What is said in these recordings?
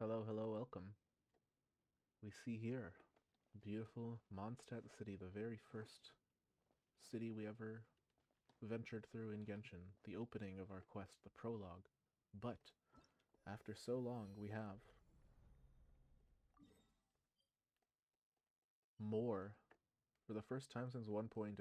Hello, hello, welcome. We see here beautiful Mondstadt City, the very first city we ever ventured through in Genshin, the opening of our quest, the prologue. But after so long, we have more. For the first time since 1.0,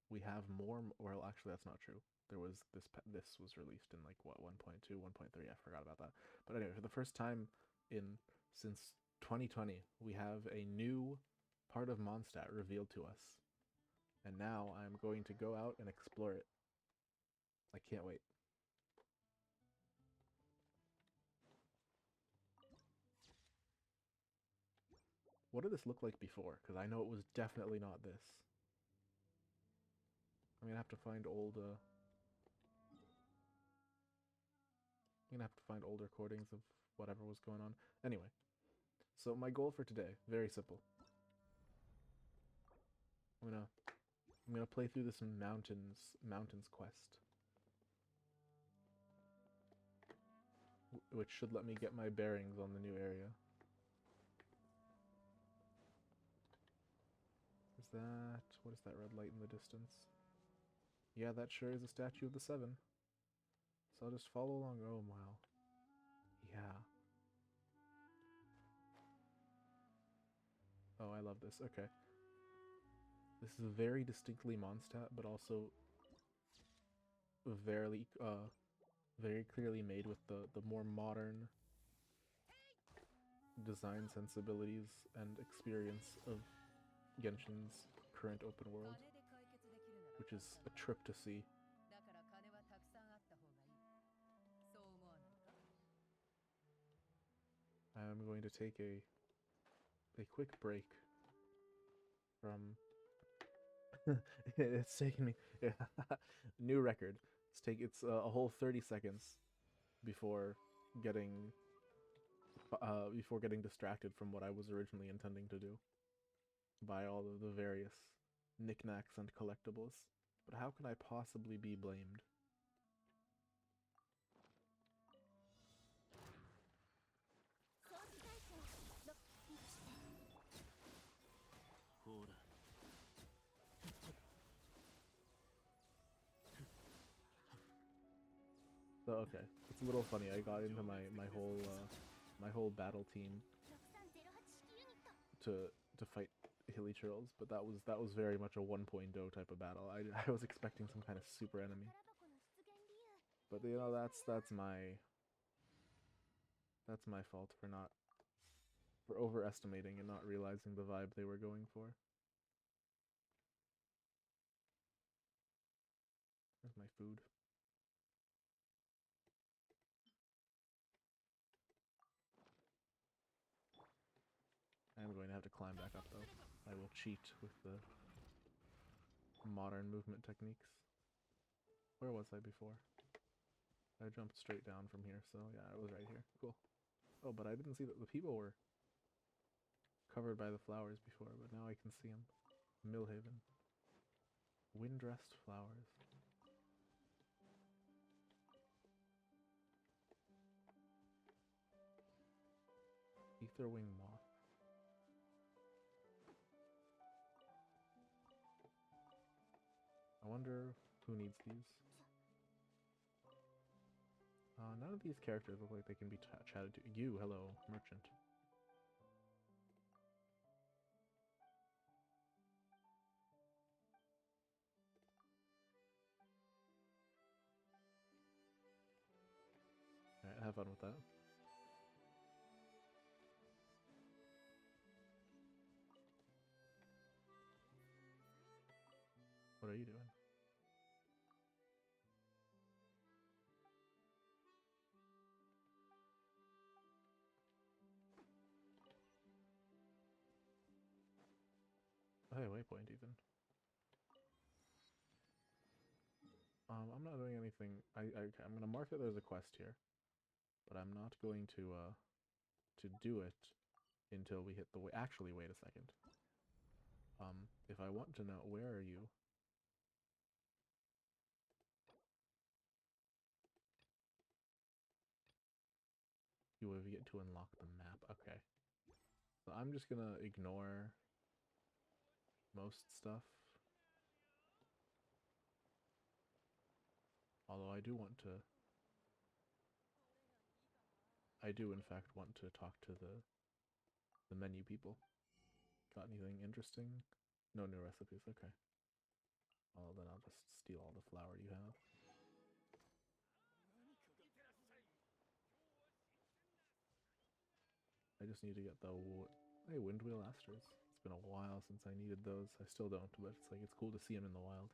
we have more. Well, actually, that's not true. There was this was released in like what 1.2, 1.3. I forgot about that. But anyway, for the first time in since 2020, we have a new part of Mondstadt revealed to us, and now I'm going to go out and explore it. I can't wait. What did this look like before? Because I know it was definitely not this. I'm gonna have to find old. I'm gonna have to find old recordings of whatever was going on. Anyway, so my goal for today, very simple. I'm gonna I'm gonna play through this mountains quest, which should let me get my bearings on the new area. Is that what is that red light in the distance? Yeah, that sure is a statue of the Seven. So I'll just follow along. Oh wow. Yeah. Oh, I love this. Okay. This is very distinctly Mondstadt, but also very very clearly made with the more modern design sensibilities and experience of Genshin's current open world, which is a trip to see. I'm going to take a quick break from it's taking me new record. It's a whole 30 seconds before getting before getting distracted from what I was originally intending to do by all of the various knickknacks and collectibles. But how can I possibly be blamed? So okay, it's a little funny. I got into my whole battle team to fight hilly trolls, but that was very much a 1.0 type of battle. I was expecting some kind of super enemy, but you know that's my fault for not for overestimating and not realizing the vibe they were going for. There's my food. I'm going to have to climb back up though. I will cheat with the modern movement techniques. Where was I before? I jumped straight down from here, so yeah, I was right here. Cool. Oh, but I didn't see that the people were covered by the flowers before, but now I can see them. Millhaven. Wind-dressed flowers. Etherwing moth. I wonder who needs these. None of these characters look like they can be chatted to. You, hello, merchant. Alright, have fun with that. What are you doing? Oh, hey, waypoint even. I'm not doing anything. I'm gonna mark that there's a quest here, but I'm not going to do it until we hit the way. Actually, wait a second. If I want to know, where are you? You have yet to unlock the map. Okay. So I'm just gonna ignore most stuff. Although I do want to... I do in fact want to talk to the menu people. Got anything interesting? No new recipes, okay. Well then I'll just steal all the flour you have. I just need to get the... Hey, Windwheel Asters. It's been a while since I needed those. I still don't, but it's like, it's cool to see them in the wild.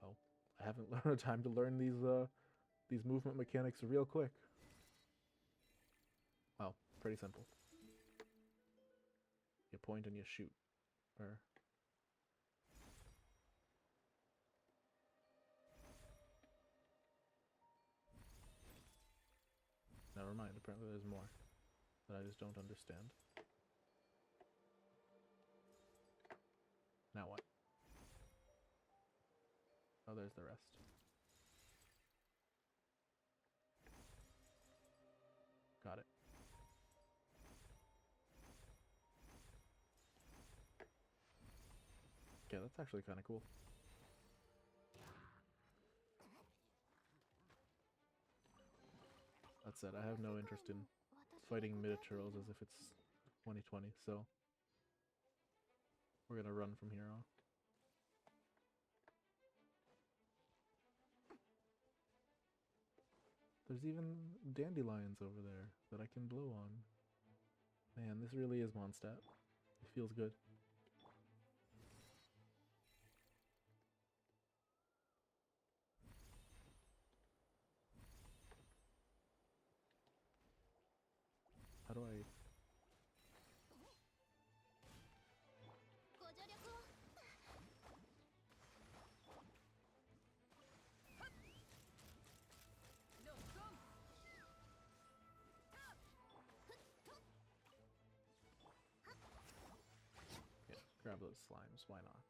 Oh, I haven't learned time to learn these movement mechanics real quick. Well, pretty simple. You point and you shoot. Or... Never mind, apparently there's more that I just don't understand. Now what? Oh, there's the rest. Got it. Yeah, that's actually kind of cool. That said, I have no interest in fighting mid-turtles as if it's 2020, so we're gonna run from here on. There's even dandelions over there that I can blow on. Man, this really is Mondstadt. It feels good. How do I... Yeah, grab those slimes, why not?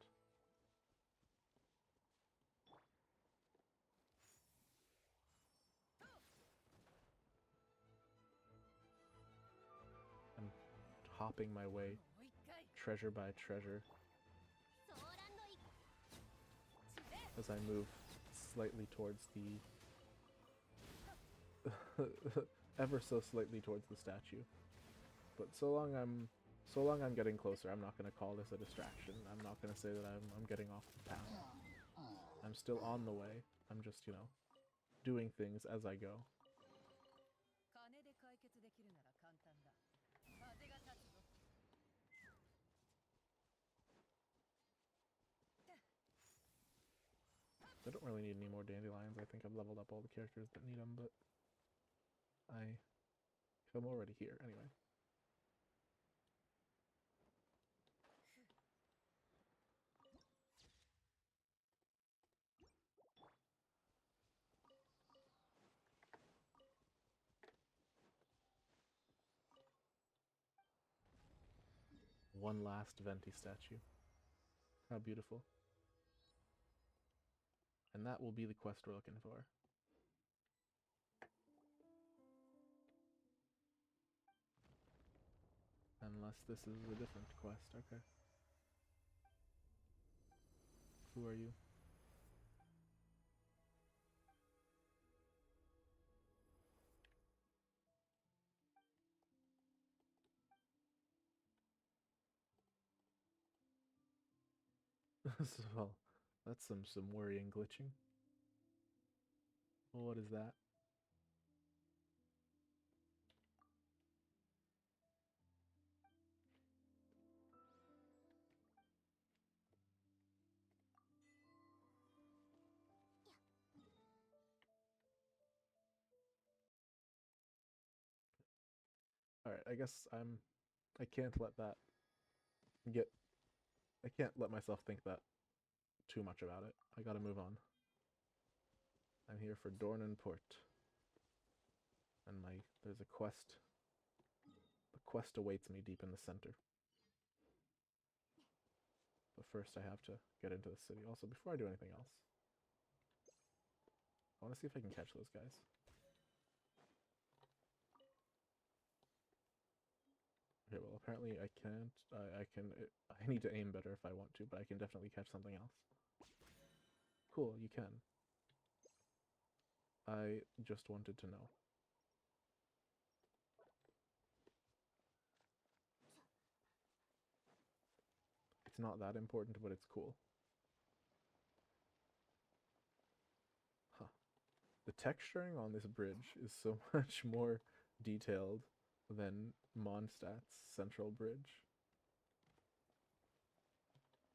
I'm hopping my way, treasure by treasure, as I move slightly towards the... ever so slightly towards the statue. But so long I'm getting closer, I'm not going to call this a distraction. I'm not going to say that I'm getting off the path. I'm still on the way. I'm just, you know, doing things as I go. I don't really need any more dandelions. I think I've leveled up all the characters that need them, but I'm already here anyway. One last Venti statue. How beautiful. And that will be the quest we're looking for. Unless this is a different quest, okay. Who are you? Well, that's some worrying glitching. Well, what is that? Alright, I guess I can't let that get... I can't let myself think that too much about it. I gotta move on. I'm here for Dornan Port. And there's a quest. The quest awaits me deep in the center. But first I have to get into the city. Also, before I do anything else, I want to see if I can catch those guys. Well, apparently I can't. I can. I need to aim better if I want to, but I can definitely catch something else. Cool, you can. I just wanted to know. It's not that important, but it's cool. Huh. The texturing on this bridge is so much more detailed than Mondstadt's central bridge.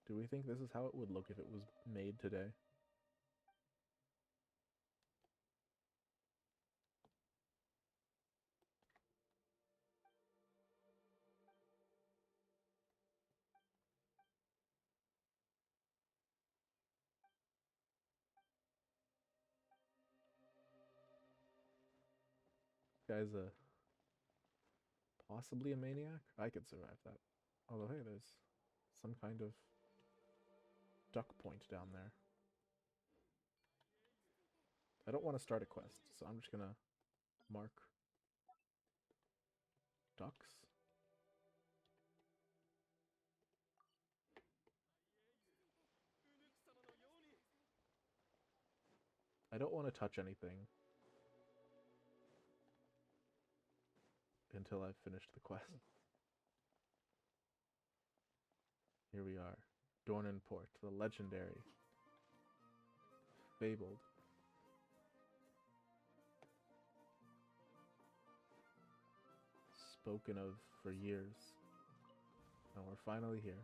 Do we think this is how it would look if it was made today? Guy's possibly a maniac? I could survive that. Although, hey, there's some kind of duck point down there. I don't want to start a quest, so I'm just gonna mark ducks. I don't want to touch anything until I've finished the quest. Here we are. Dornenport, the legendary, fabled. Spoken of for years. And we're finally here.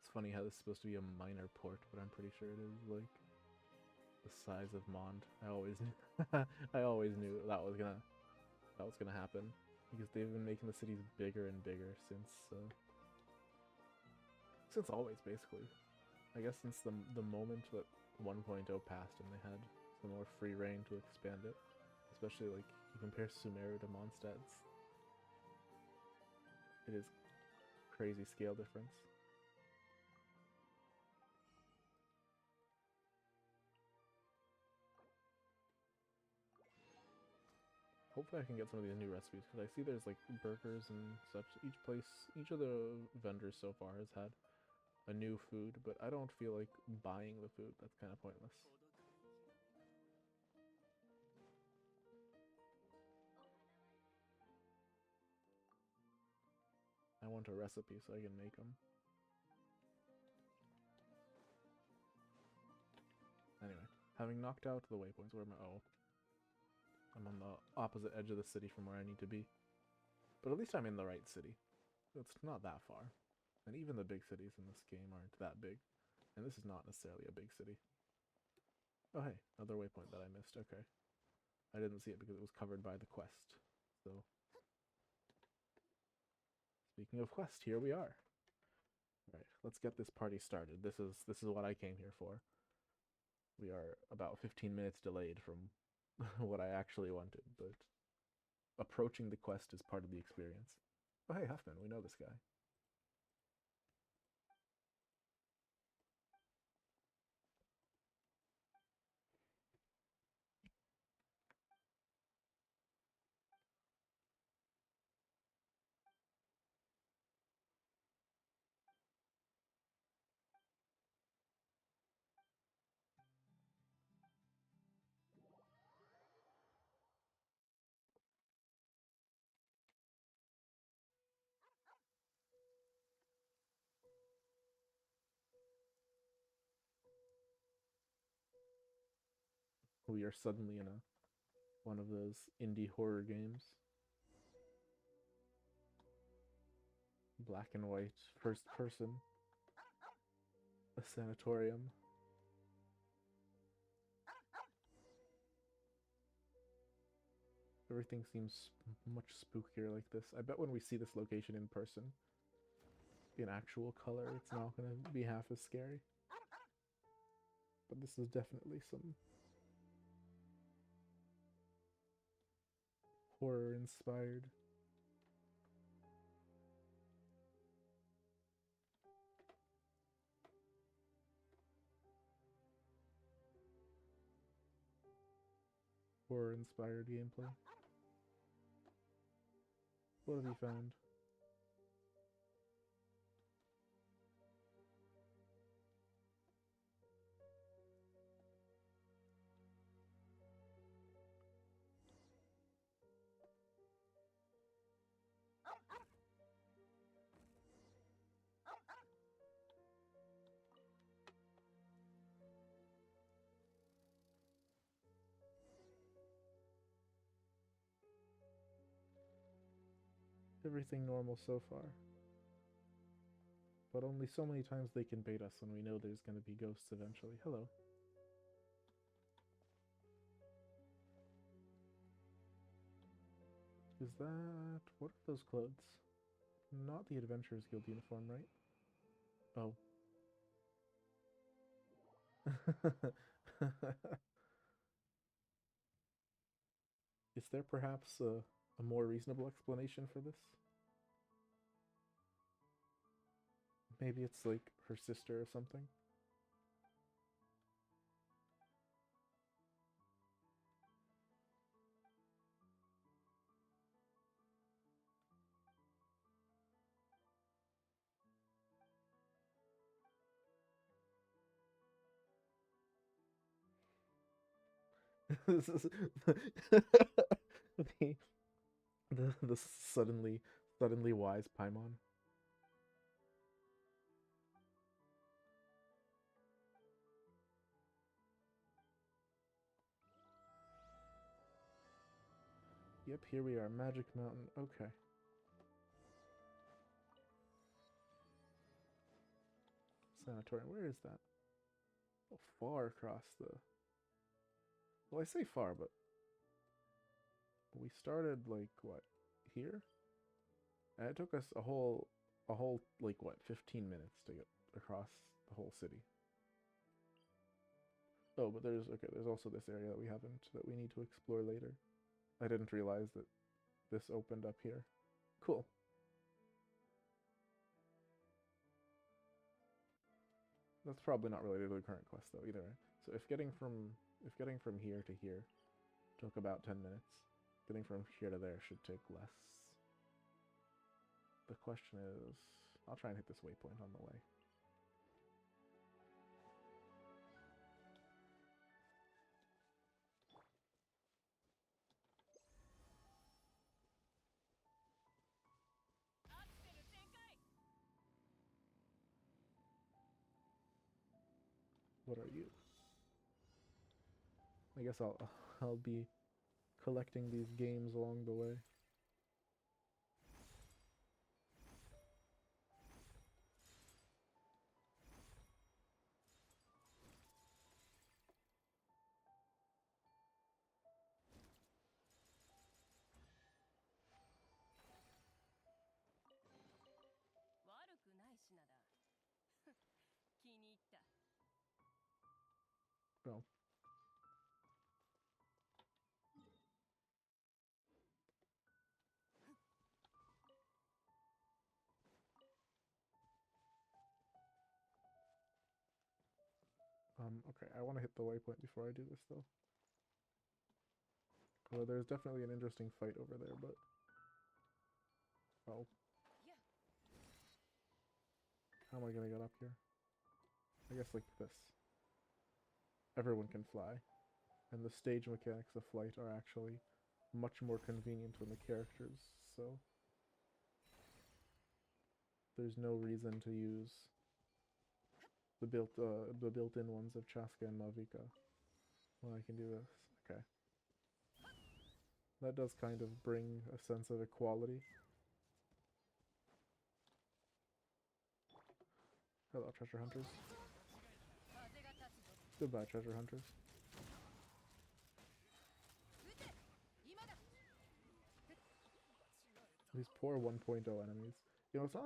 It's funny how this is supposed to be a minor port, but I'm pretty sure it is, like, the size of Mond. I always knew that was gonna happen. Because they've been making the cities bigger and bigger since always, basically. I guess since the moment that 1.0 passed and they had some more free reign to expand it. Especially, like, you compare Sumeru to Mondstadt's. It is crazy scale difference. Hopefully I can get some of these new recipes, because I see there's, like, burgers and such. Each of the vendors so far has had a new food, but I don't feel like buying the food. That's kind of pointless. I want a recipe so I can make them. Anyway, having knocked out the waypoints, where am I? Oh. I'm on the opposite edge of the city from where I need to be. But at least I'm in the right city. It's not that far. And even the big cities in this game aren't that big. And this is not necessarily a big city. Oh hey, another waypoint that I missed. Okay. I didn't see it because it was covered by the quest. So, speaking of quest, here we are. Alright, let's get this party started. This is what I came here for. We are about 15 minutes delayed from what I actually wanted, but approaching the quest is part of the experience. Oh hey, Huffman, we know this guy. We are suddenly in one of those indie horror games. Black and white, first person. A sanatorium. Everything seems much spookier like this. I bet when we see this location in person, in actual color, it's not going to be half as scary. But this is definitely some Horror inspired. Horror inspired gameplay. What have you found? Everything normal so far. But only so many times they can bait us when we know there's going to be ghosts eventually. Hello. Is that... what are those clothes? Not the Adventurers Guild uniform, right? Oh. Is there perhaps a more reasonable explanation for this? Maybe it's like her sister or something? This is the suddenly wise Paimon. Yep, here we are, Magic Mountain. Okay. Sanatorium, where is that? Oh, far across the... well, I say far, but we started, like, what, here? And it took us a whole, like, what, 15 minutes to get across the whole city. Oh, but there's also this area that we need to explore later. I didn't realize that this opened up here. Cool. That's probably not related to the current quest though either. So if getting from here to here took about 10 minutes, getting from here to there should take less. The question is, I'll try and hit this waypoint on the way. What are you? I guess I'll be collecting these games along the way. Oh. Okay, I want to hit the waypoint before I do this, though. Well, there's definitely an interesting fight over there, but... oh. How am I gonna get up here? I guess like this. Everyone can fly. And the stage mechanics of flight are actually much more convenient when the characters, so... there's no reason to use the built-in ones of Chaska and Malvika. Well, I can do this. Okay. That does kind of bring a sense of equality. Hello, treasure hunters. Goodbye, treasure hunters. These poor 1.0 enemies. You know, it's not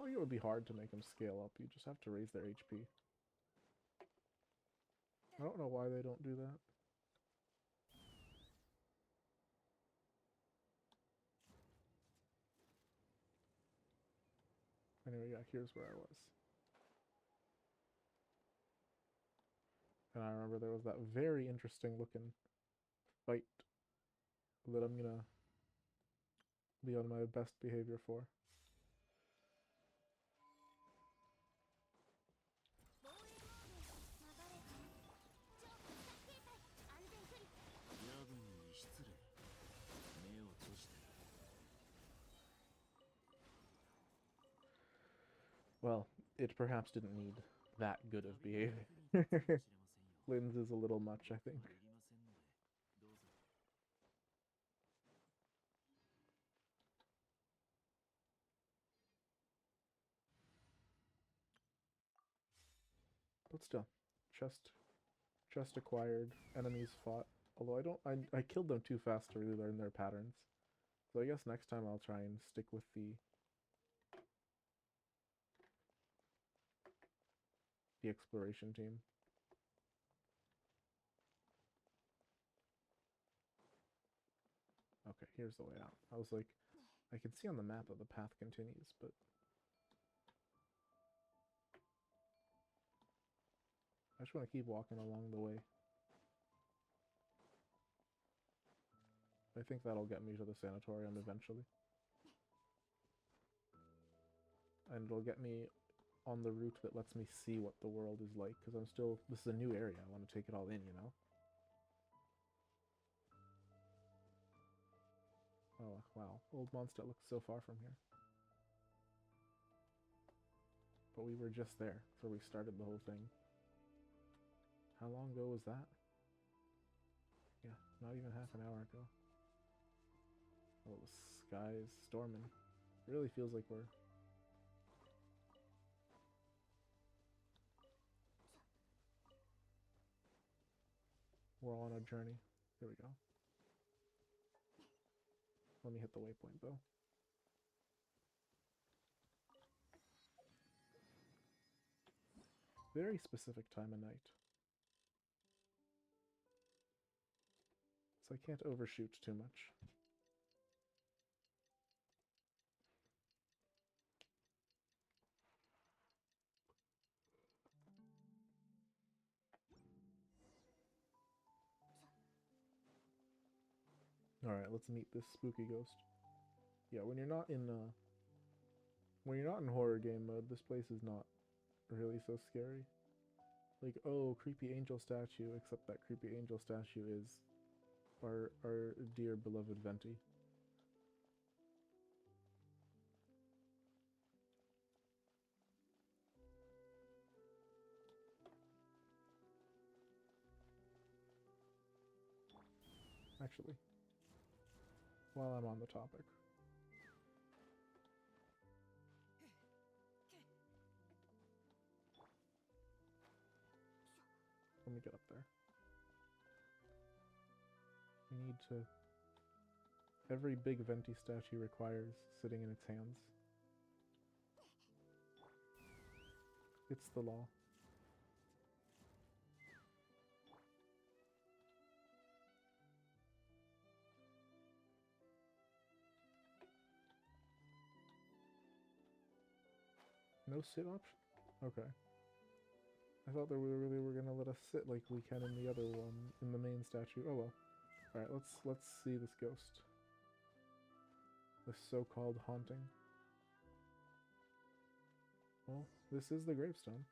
like it would be hard to make them scale up. You just have to raise their HP. I don't know why they don't do that. Anyway, yeah, here's where I was. And I remember there was that very interesting looking fight that I'm gonna be on my best behavior for. Well, it perhaps didn't need that good of behavior. Lynn's is a little much, I think. But still, chest acquired, enemies fought. Although I killed them too fast to really learn their patterns. So I guess next time I'll try and stick with the exploration team. Okay, here's the way out. I was like, I can see on the map that the path continues, but I just want to keep walking along the way. I think that'll get me to the sanatorium eventually. And it'll get me on the route that lets me see what the world is like, because this is a new area. I want to take it all in, you know? Oh, wow. Old Mondstadt looks so far from here. But we were just there, so we started the whole thing. How long ago was that? Yeah, not even half an hour ago. Oh, the sky is storming. It really feels like we're on a journey. Here we go. Let me hit the waypoint, though. Very specific time of night. So I can't overshoot too much. Alright, let's meet this spooky ghost. Yeah, when you're not in horror game mode, this place is not really so scary. Like, oh, creepy angel statue, except that creepy angel statue is our dear beloved Venti. Actually, while I'm on the topic, let me get up there. We need to... Every big Venti statue requires sitting in its hands. It's the law. No sit option? Okay. I thought they really were gonna let us sit like we can in the other one, in the main statue. Oh well. Alright, let's see this ghost. This so-called haunting. Well, this is the gravestone.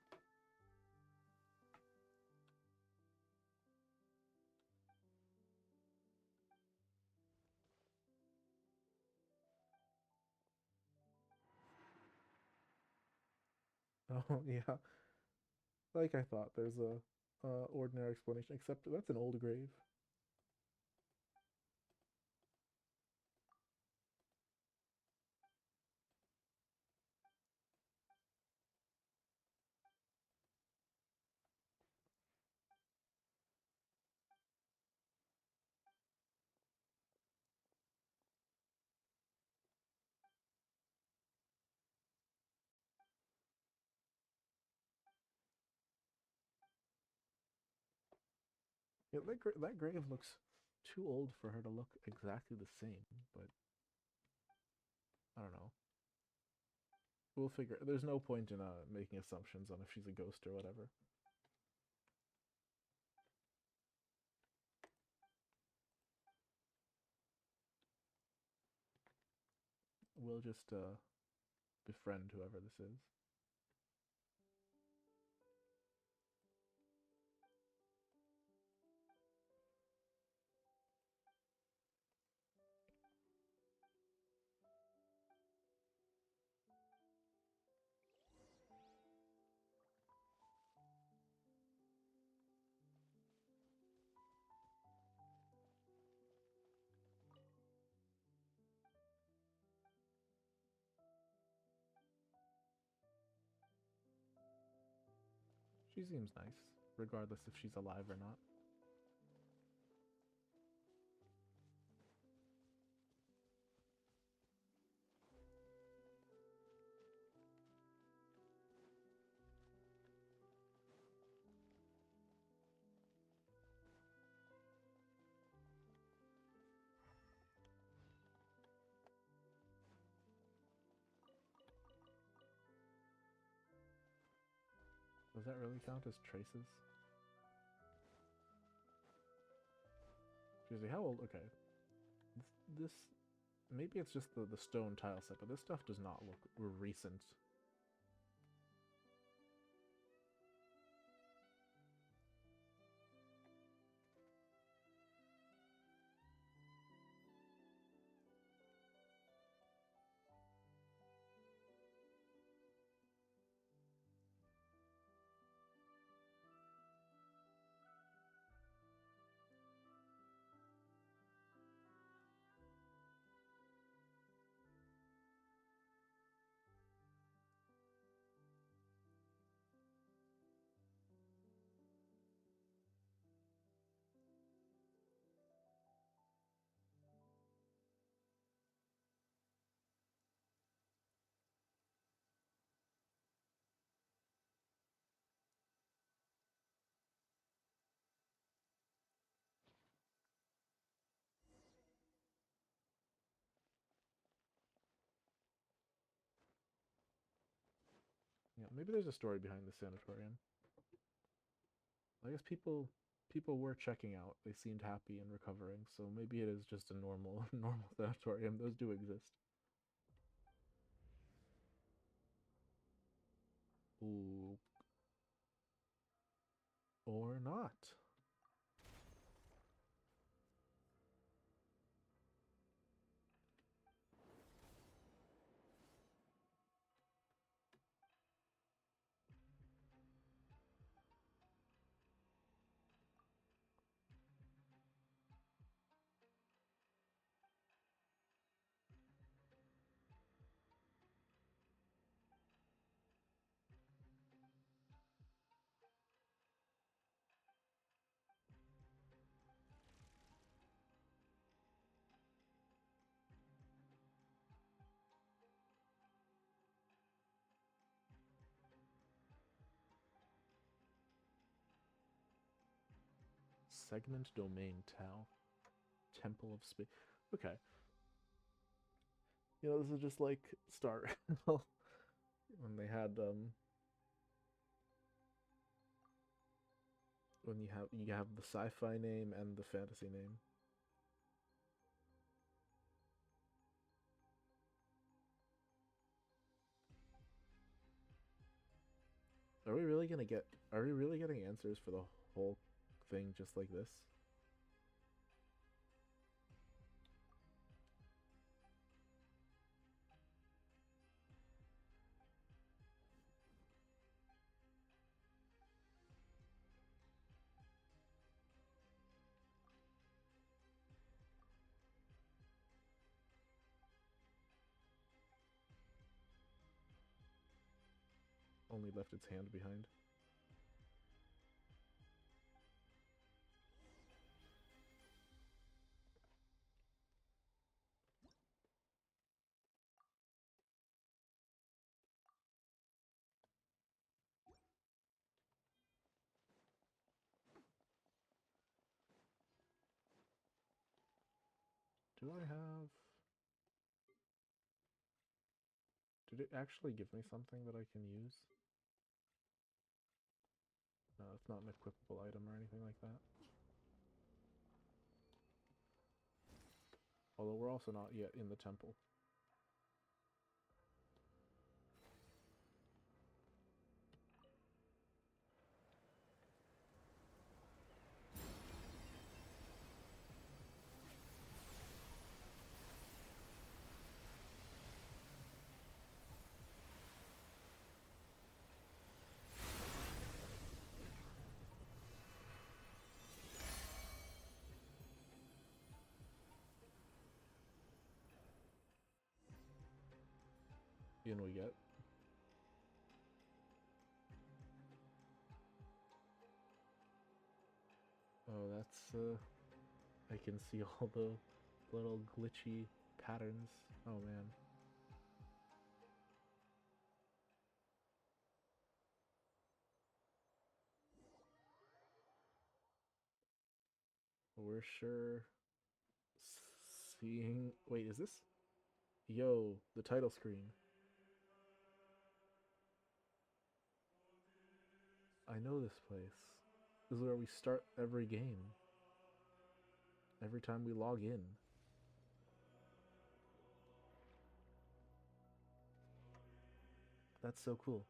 Oh, yeah. Like I thought, there's a ordinary explanation, except that's an old grave. Yeah, that grave looks too old for her to look exactly the same, but I don't know. We'll figure. There's no point in making assumptions on if she's a ghost or whatever. We'll just befriend whoever this is. She seems nice, regardless if she's alive or not. Does that really count as traces? Seriously, how old? Okay. This maybe it's just the stone tile set, but this stuff does not look recent. Yeah, maybe there's a story behind the sanatorium. I guess people were checking out. They seemed happy and recovering, so maybe it is just a normal normal sanatorium. Those do exist. Ooh, or not. Segment domain Tau. Temple of Space. Okay. You know, this is just like Star when they had when you have the sci-fi name and the fantasy name. Are we really gonna get? Are we really getting answers for the whole thing just like this? Only left its hand behind. Do I have? Did it actually give me something that I can use? No, it's not an equipable item or anything like that. Although we're also not yet in the temple. In we get. Oh, that's, I can see all the little glitchy patterns. Oh man. We're sure seeing... Wait, is this? Yo, the title screen. I know this place. This is where we start every game. Every time we log in. That's so cool.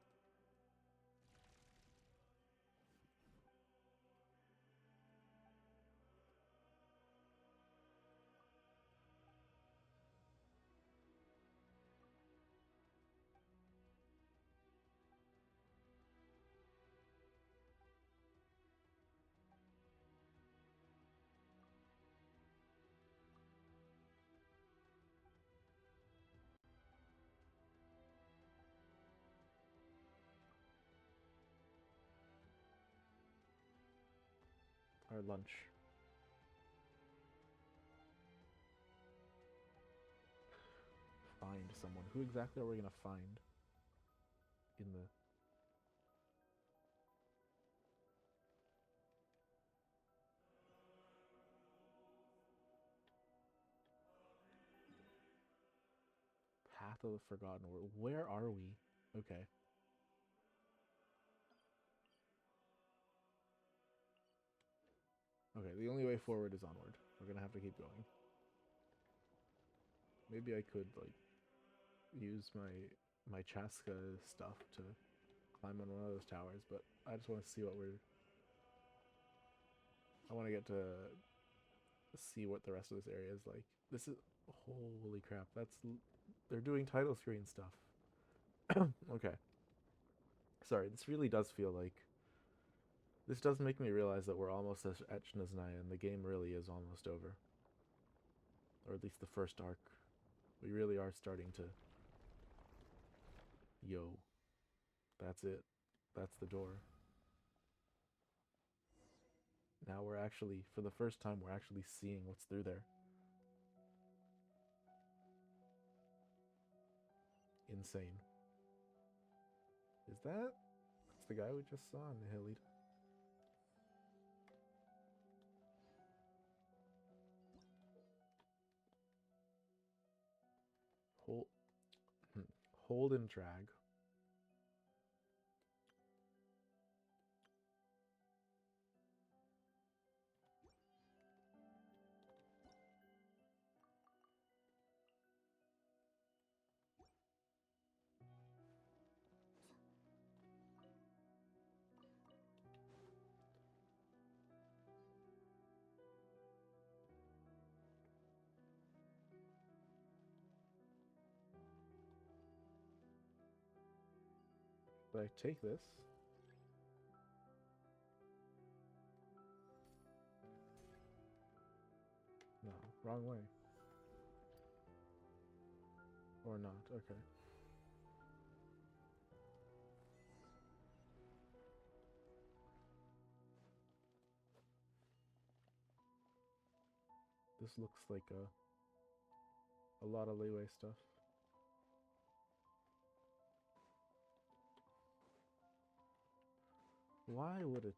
Our lunch. Find someone. Who exactly are we gonna find? In the... Path of the Forgotten World. Where are we? Okay. Okay, the only way forward is onward. We're gonna have to keep going. Maybe I could, like, use my Chaska stuff to climb on one of those towers, but I just want to see what we're... I want to get to see what the rest of this area is like. This is... Holy crap, that's... They're doing title screen stuff. Okay. Sorry, this really does feel like... This does make me realize that we're almost at Shnaznaya, and the game really is almost over. Or at least the first arc. We really are starting to... Yo. That's it. That's the door. Now we're actually, for the first time, we're actually seeing what's through there. Insane. Is that? That's the guy we just saw in the Helita. Hold, hold and drag. But I take this. No, wrong way. Or not, okay. This looks like a lot of leeway stuff. Why would an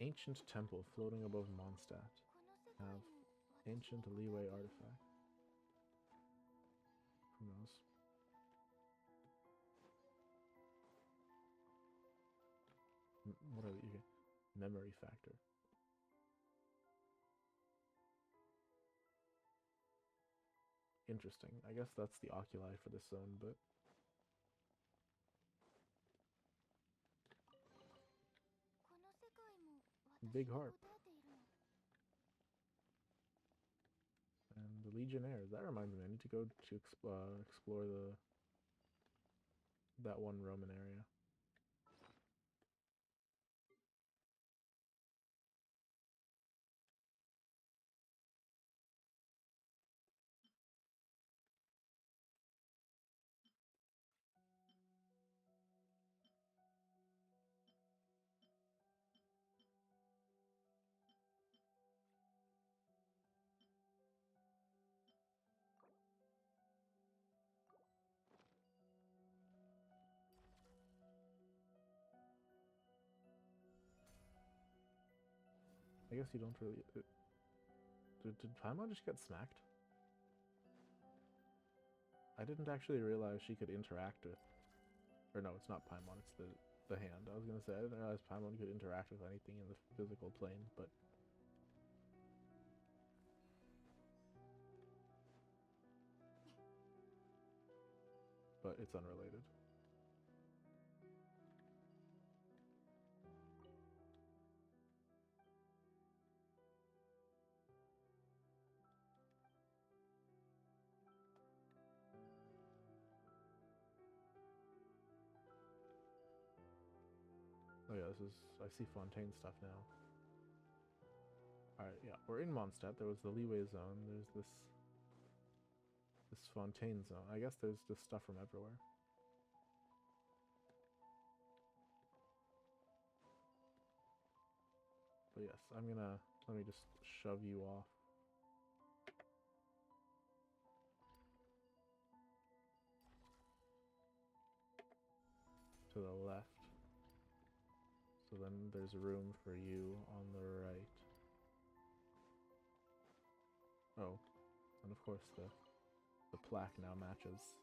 ancient temple floating above Mondstadt have ancient leeway artifact? Who knows? Memory factor. Interesting. I guess that's the oculi for this zone, but big harp. And the Legionnaires. That reminds me, I need to go to explore that one Roman area. I guess you don't really... Did Paimon just get smacked? I didn't actually realize she could interact with... Or no, it's not Paimon, it's the hand. I was gonna say, I didn't realize Paimon could interact with anything in the physical plane, but... But it's unrelated. Oh yeah, this is... I see Fontaine stuff now. Alright, yeah, we're in Mondstadt. There was the Leeway Zone. There's this Fontaine Zone. I guess there's just stuff from everywhere. But yes, I'm gonna... Let me just shove you off. To the left. So then there's room for you on the right. Oh, and of course the plaque now matches.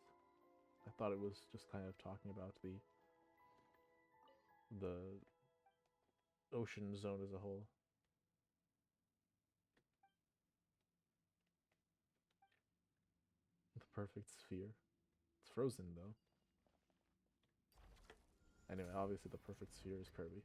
I thought it was just kind of talking about the ocean zone as a whole. The perfect sphere. It's frozen though. Anyway, obviously the perfect sphere is Kirby.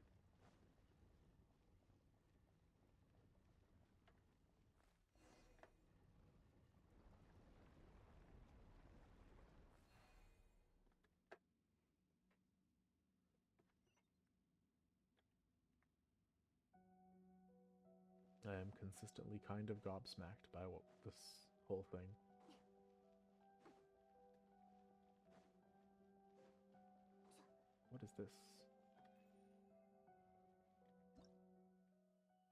I am consistently kind of gobsmacked by this whole thing. What is this?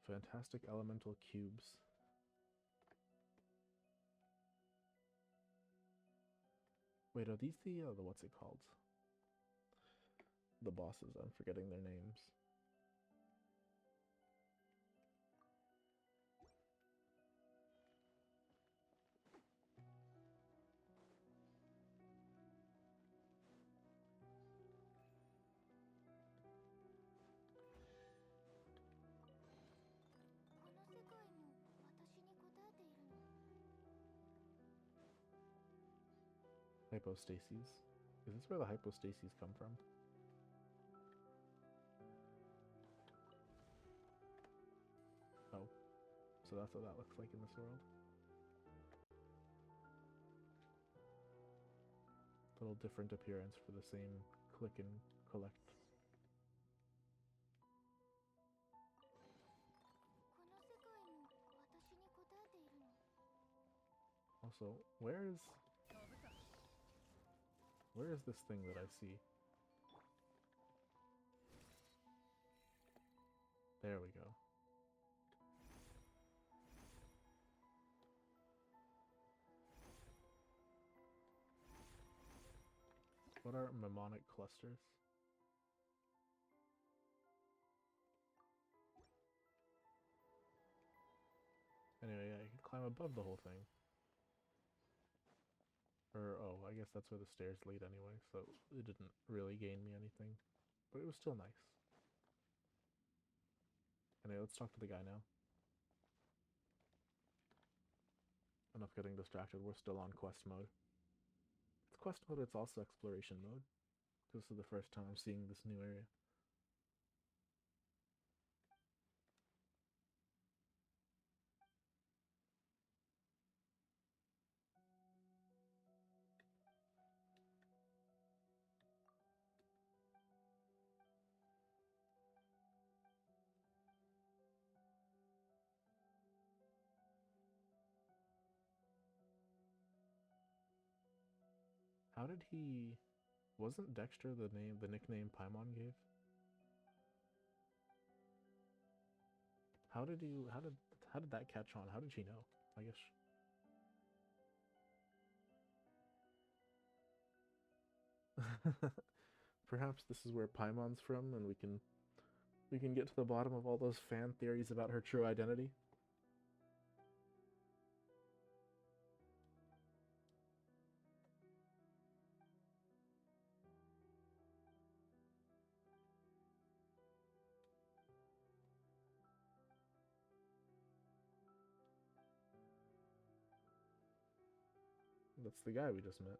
Fantastic elemental cubes. Wait, are these the what's it called? The bosses, I'm forgetting their names. Hypostases. Is this where the hypostases come from? Oh. So that's what that looks like in this world. A little different appearance for the same click and collect. Also, where is this thing that I see? There we go. What are mnemonic clusters? Anyway, yeah, you can climb above the whole thing. Or, oh, I guess that's where the stairs lead anyway, so it didn't really gain me anything. But it was still nice. Anyway, let's talk to the guy now. Enough getting distracted. We're still on quest mode. It's quest mode, it's also exploration mode. This is the first time I'm seeing this new area. How did he... Wasn't Dexter the nickname Paimon gave? How did that catch on? How did she know? I guess... Perhaps this is where Paimon's from, and we can get to the bottom of all those fan theories about her true identity. That's the guy we just met.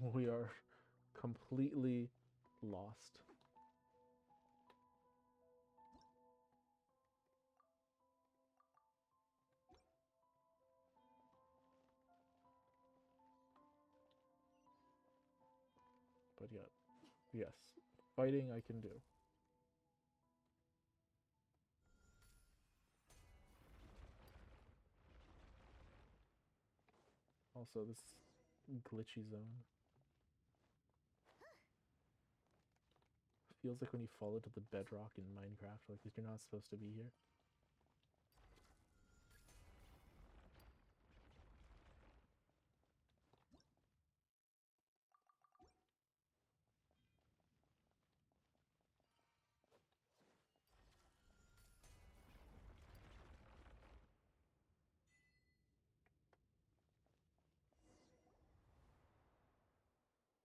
We are completely lost. But yet, yes, fighting I can do. Also, this glitchy zone. Feels like when you fall into the bedrock in Minecraft, like you're not supposed to be here.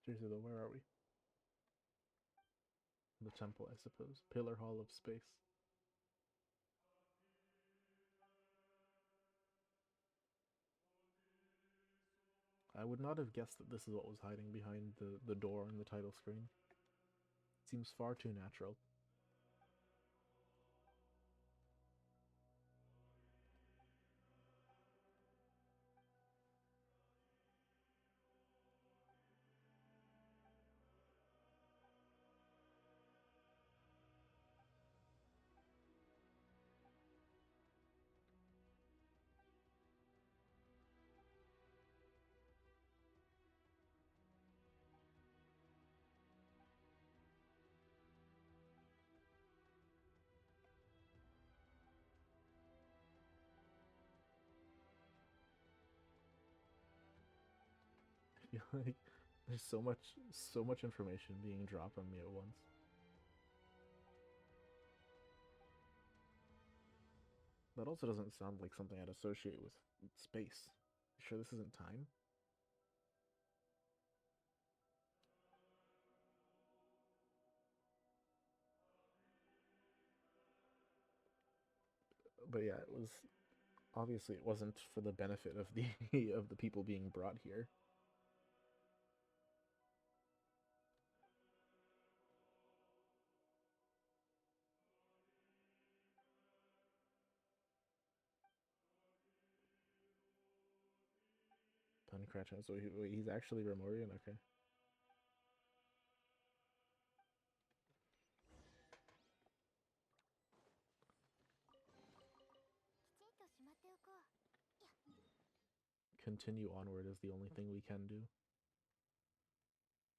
Seriously though, where are we? The temple, I suppose. Pillar Hall of Space. I would not have guessed that this is what was hiding behind the door on the title screen. It seems far too natural. I feel like there's so much information being dropped on me at once. That also doesn't sound like something I'd associate with space. You sure this isn't time? But yeah, it was obviously it wasn't for the benefit of the of the people being brought here. Pancrata, so he's actually Remorian? Okay. Continue onward is the only thing we can do.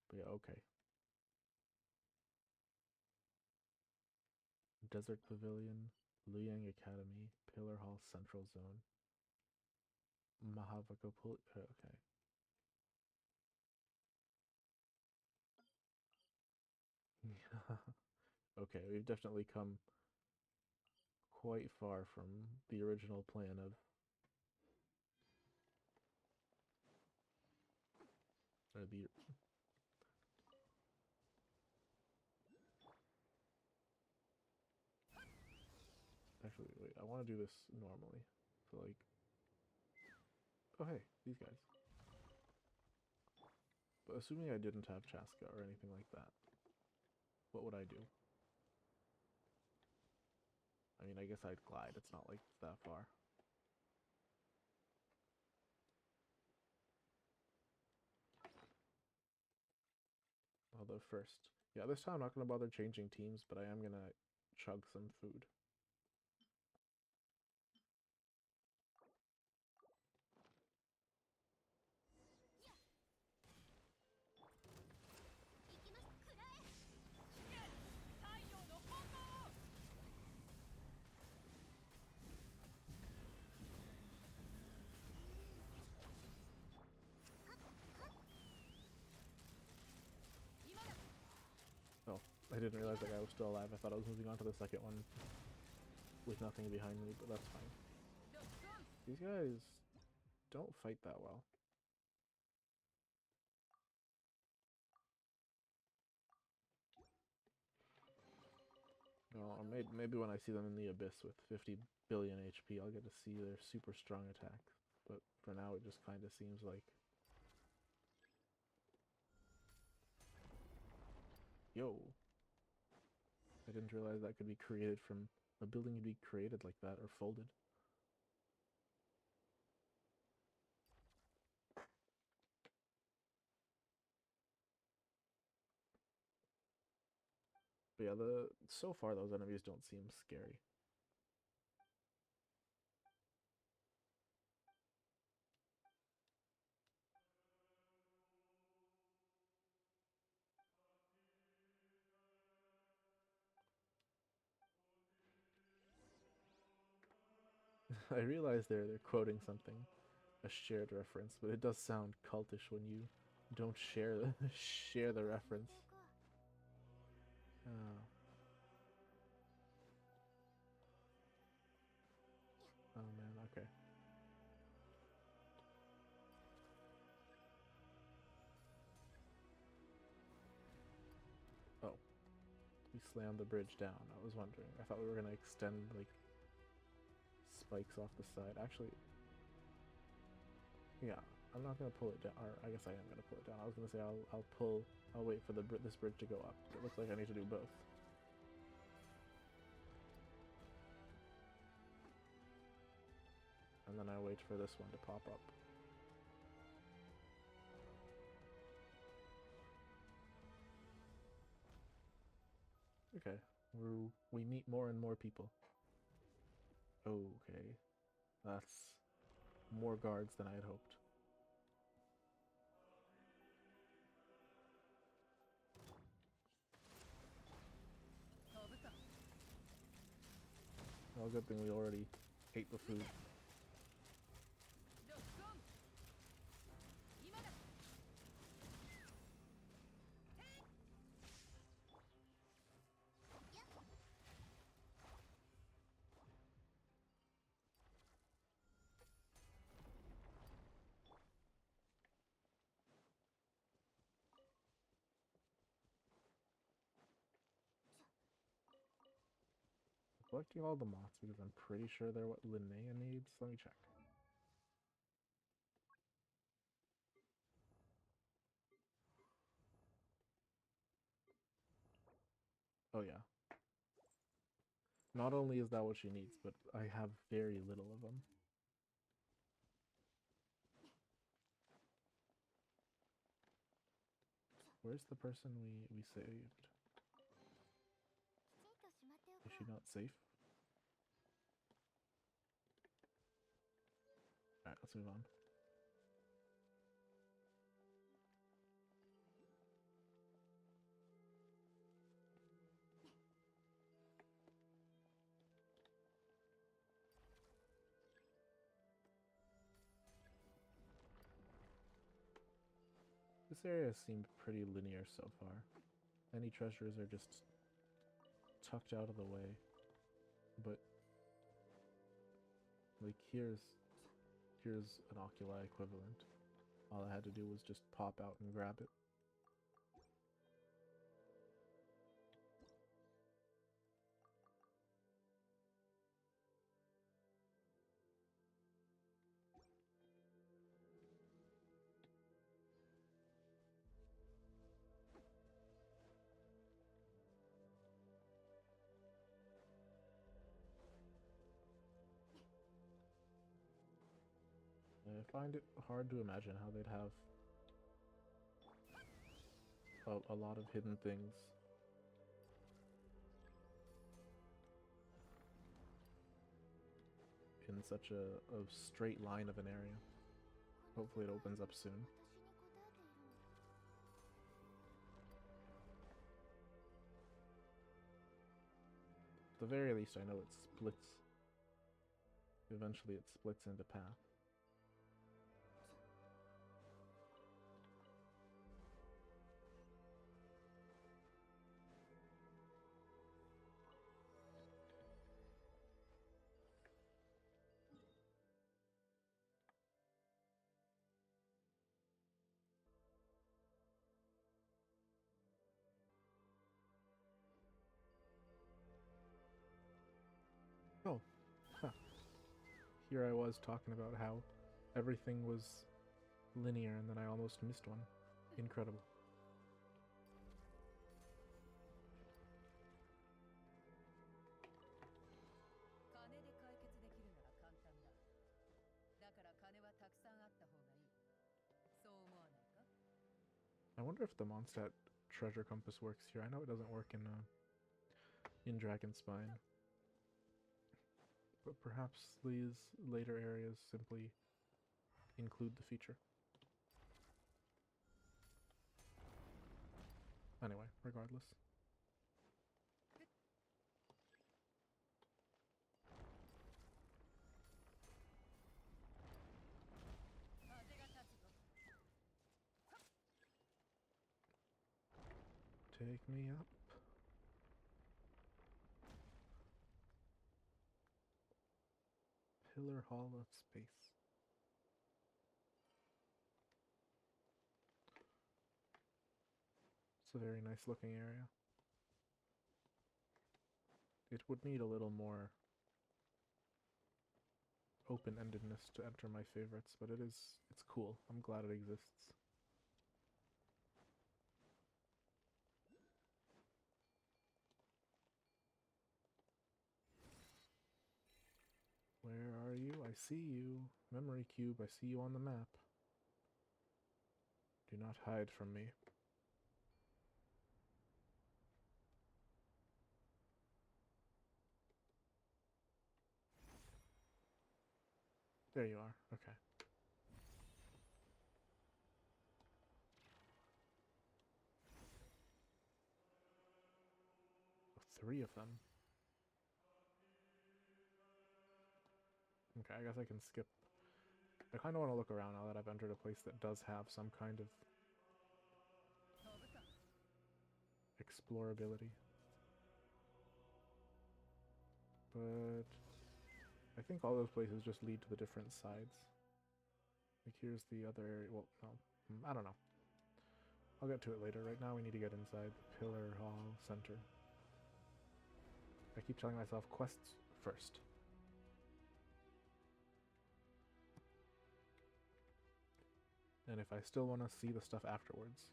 But yeah, okay. Desert Pavilion, Luyang Academy, Pillar Hall Central Zone, Mahavakapul. Okay. Okay, we've definitely come quite far from the original plan of Or the... Actually, wait, I want to do this normally. So, like... Oh, hey, these guys. But assuming I didn't have Chaska or anything like that, what would I do? I mean, I guess I'd glide. It's not like it's that far. Although first... Yeah, this time I'm not going to bother changing teams, but I am going to chug some food. Oh, I didn't realize that guy was still alive. I thought I was moving on to the second one with nothing behind me, but that's fine. These guys don't fight that well. Well, or maybe when I see them in the abyss with 50 billion HP, I'll get to see their super strong attacks. But for now, it just kind of seems like... Yo! I didn't realize that could be created from... A building could be created like that, or folded. But yeah, so far those enemies don't seem scary. I realize they're quoting something, a shared reference, but it does sound cultish when you don't share share the reference. Oh. Oh man, okay. Oh, we slammed the bridge down. I was wondering. I thought we were gonna extend like spikes off the side. Actually, yeah, I'm not gonna pull it down. Or I guess I am gonna pull it down. I was gonna say I'll wait for this bridge to go up. It looks like I need to do both. And then I wait for this one to pop up. Okay, we meet more and more people. Okay, that's more guards than I had hoped. Well, good thing we already ate the food. Collecting all the moths because I'm pretty sure they're what Linnea needs. Let me check. Oh yeah. Not only is that what she needs, but I have very little of them. Where's the person we saved? Is she not safe? Alright, let's move on. This area seemed pretty linear so far. Any treasures are just tucked out of the way. But like here's an oculi equivalent. All I had to do was just pop out and grab it. I find it hard to imagine how they'd have a lot of hidden things. In such a straight line of an area. Hopefully it opens up soon. At the very least, I know it splits. Eventually it splits into path. Oh, huh. Here I was talking about how everything was linear and then I almost missed one. Incredible. I wonder if the Mondstadt treasure compass works here. I know it doesn't work in Dragonspine. But perhaps these later areas simply include the feature. Anyway, regardless. Take me up. Pillar Hall of Space. It's a very nice looking area. It would need a little more open-endedness to enter my favorites, but it's cool. I'm glad it exists. Where are you? I see you. Memory cube, I see you on the map. Do not hide from me. There you are. Okay. Oh, 3 of them. Okay, I guess I can skip. I kind of want to look around now that I've entered a place that does have some kind of explorability. But I think all those places just lead to the different sides. Like here's the other area. Well, no, I don't know. I'll get to it later. Right now we need to get inside the Pillar Hall Center. I keep telling myself quests first. And if I still want to see the stuff afterwards.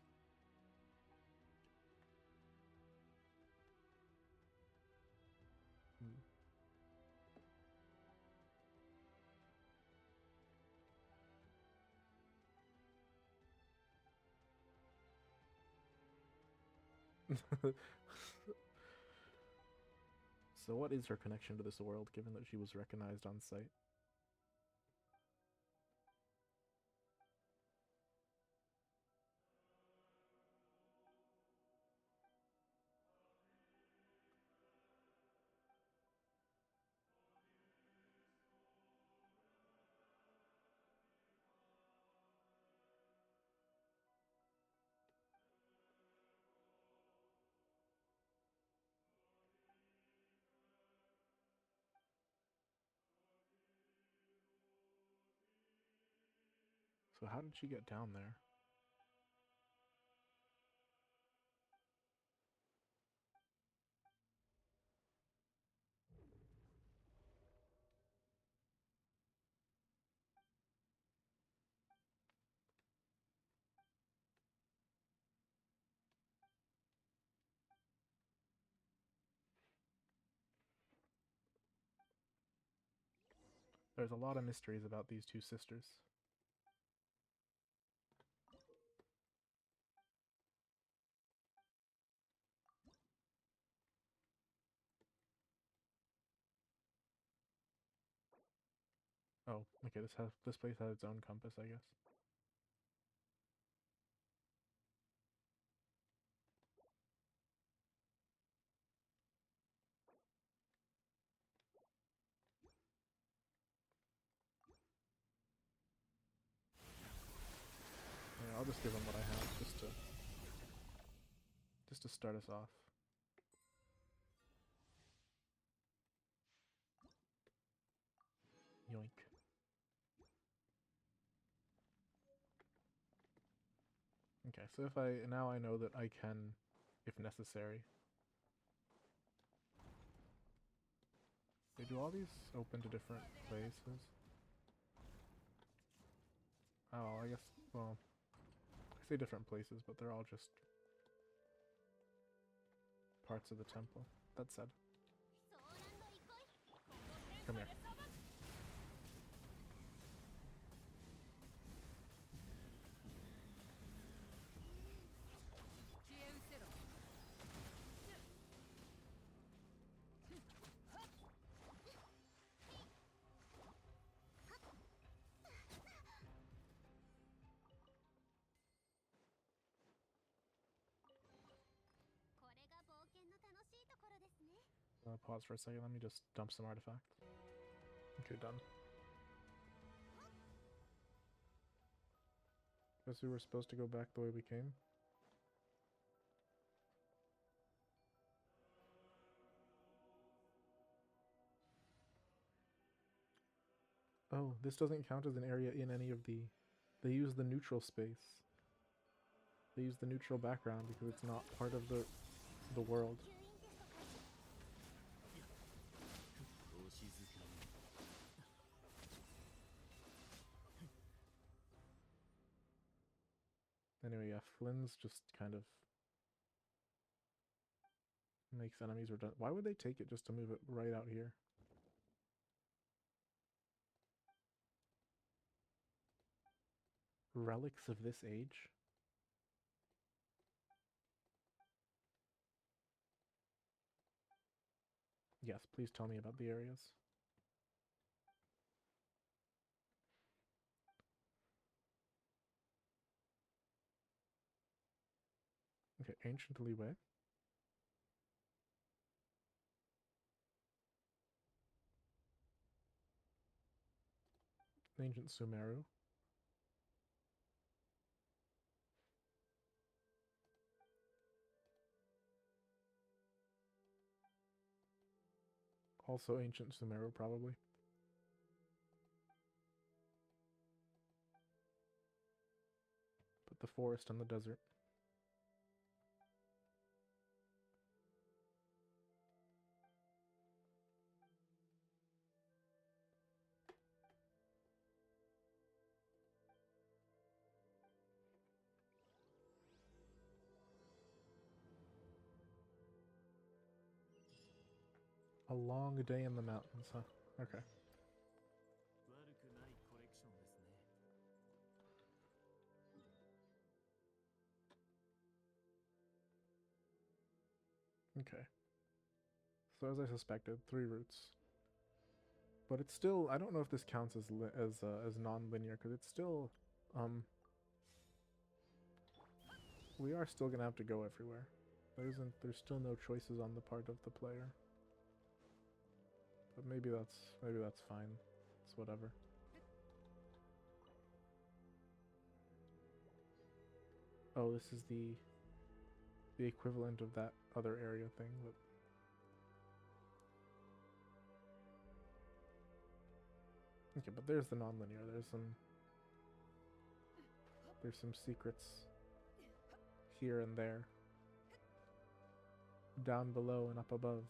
So what is her connection to this world, given that she was recognized on sight? So how did she get down there? There's a lot of mysteries about these two sisters. Oh, okay, this place has its own compass, I guess. Yeah, I'll just give them what I have, just to start us off. Yoink. Okay, so if now I know that I can, if necessary. Wait, do all these open to different places? Oh, I guess, well, I say different places, but they're all just parts of the temple. That said. Come here. Pause for a second, let me just dump some artifacts. Okay, done. Guess we were supposed to go back the way we came. Oh, this doesn't count as an area in any of the... They use the neutral space. They use the neutral background because it's not part of the world. Anyway, yeah, Flynn's just kind of makes enemies redundant. Why would they take it just to move it right out here? Relics of this age? Yes, please tell me about the areas. Okay, Ancient Liwei. Ancient Sumeru. Also Ancient Sumeru, probably. But the forest and the desert. A long day in the mountains, huh? Okay. Okay. So as I suspected, 3 routes. But it's still, I don't know if this counts as non-linear, because it's still, we are still gonna have to go everywhere. There's still no choices on the part of the player. But maybe that's fine. It's whatever. Oh, this is the equivalent of that other area thing, but okay, but there's the non-linear. There's some There's some secrets here and there, down below and up above.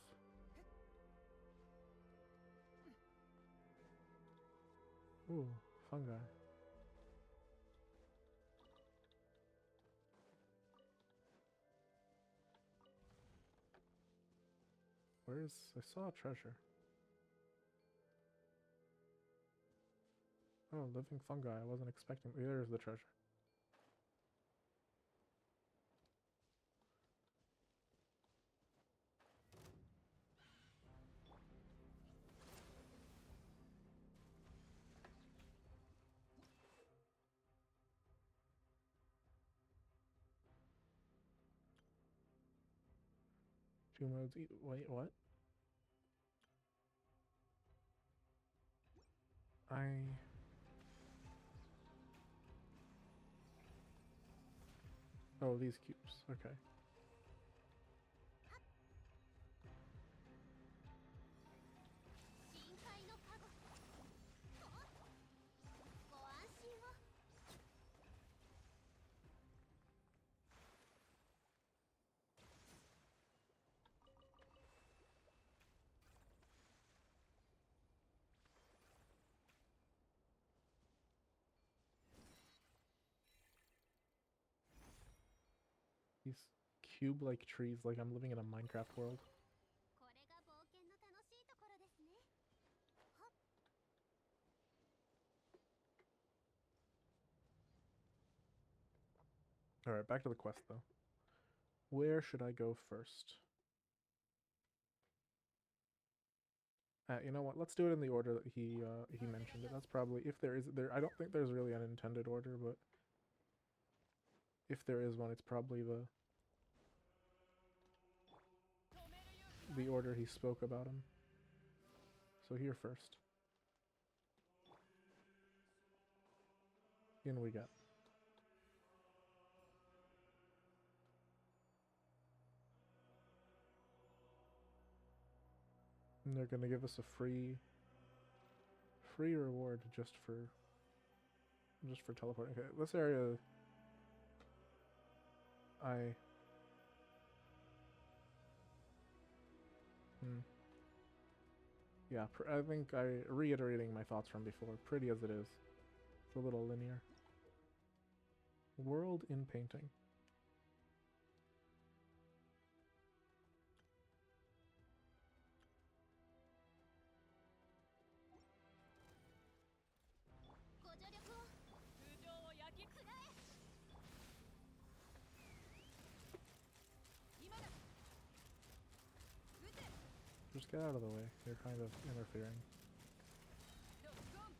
Ooh, fungi. Where's... I saw a treasure. Oh, living fungi. I wasn't expecting... There's the treasure. Two modes... Wait, what? Oh, these cubes. Okay. These cube-like trees, like I'm living in a Minecraft world. Alright, back to the quest though. Where should I go first? You know what? Let's do it in the order that he mentioned it. That's probably, if there is I don't think there's really an intended order, but if there is one, it's probably the order he spoke about him. So here first. In we get. And they're gonna give us a free reward just for teleporting. Okay, this area yeah, I think reiterating my thoughts from before, pretty as it is, it's a little linear. World in painting. Just get out of the way. You're kind of interfering.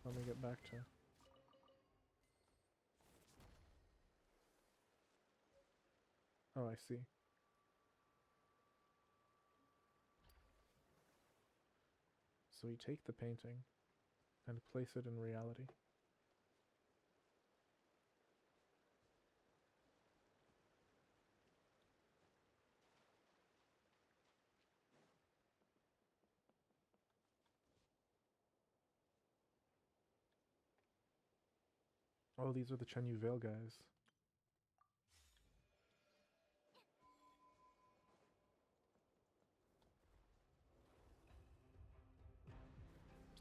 Let me get back to... Oh, I see. So we take the painting and place it in reality. Oh, these are the Chen Yu Veil guys.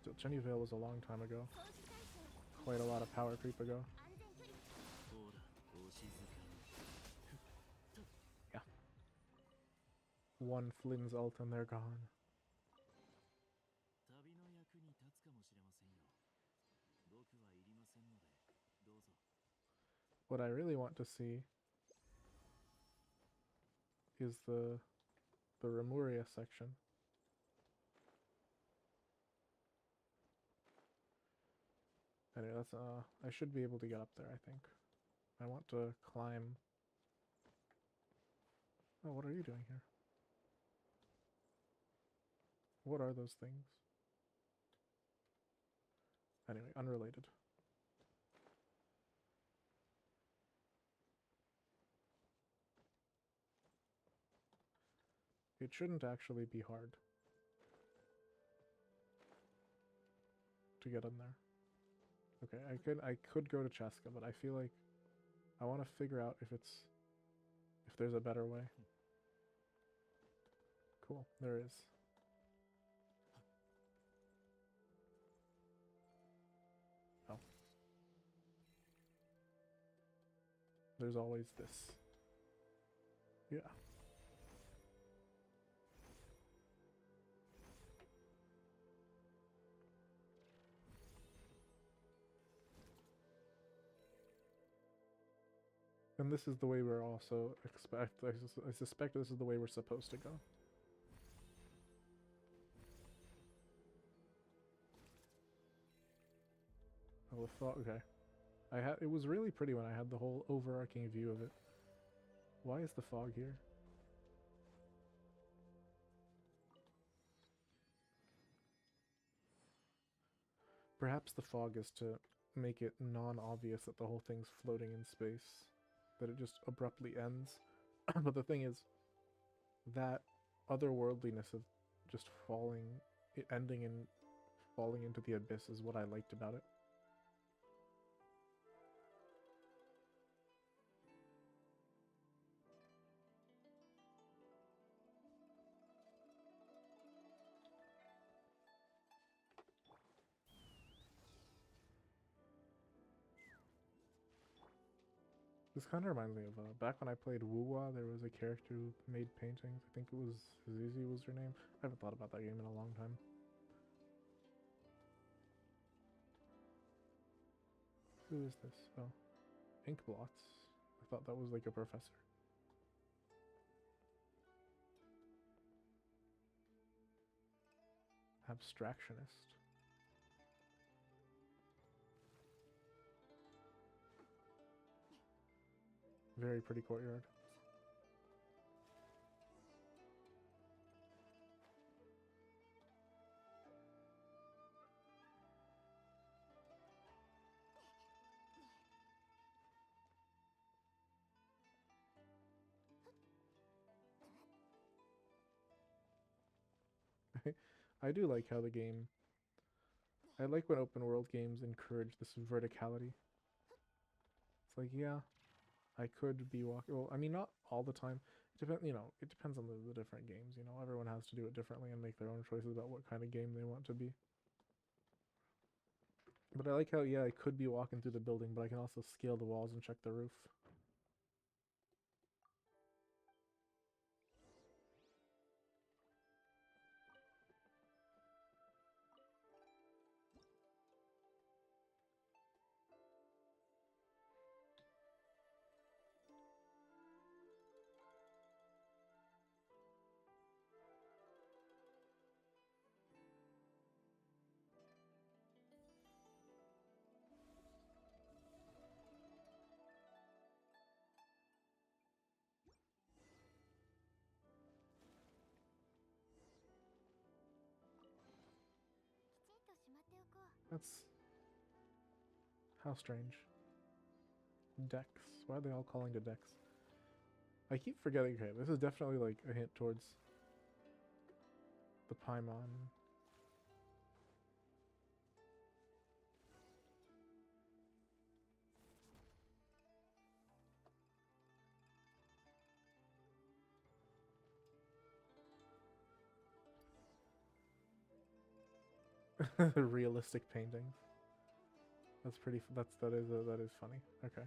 Still, Chen Yu Veil was a long time ago. Quite a lot of power creep ago. Yeah. One Flynn's ult and they're gone. What I really want to see is the Remuria section. Anyway, that's I should be able to get up there, I think. I want to climb. Oh, what are you doing here? What are those things? Anyway, unrelated. It shouldn't actually be hard to get in there. Okay, I could go to Cheska, but I feel like I want to figure out if there's a better way. Cool, there is. Oh. There's always this. Yeah. And this is the way we're also I suspect this is the way we're supposed to go. Oh, the fog. Okay. It was really pretty when I had the whole overarching view of it. Why is the fog here? Perhaps the fog is to make it non-obvious that the whole thing's floating in space. That it just abruptly ends. But the thing is, that otherworldliness of just ending and falling into the abyss is what I liked about it. This kind of reminds me of back when I played Wuwa, there was a character who made paintings. I think it was Zizi was her name. I haven't thought about that game in a long time. Who is this? Oh, ink blots. I thought that was like a professor. Abstractionist. Very pretty courtyard. I do like how the game... I like when open world games encourage this verticality. It's like, yeah, I could be walking... Well, I mean, not all the time. It depends on the different games, Everyone has to do it differently and make their own choices about what kind of game they want to be. But I like how, yeah, I could be walking through the building, but I can also scale the walls and check the roof. That's... How strange. Decks. Why are they all calling to decks? I keep forgetting, okay, this is definitely like a hint towards the Paimon. Realistic paintings. That's pretty. That is funny. Okay.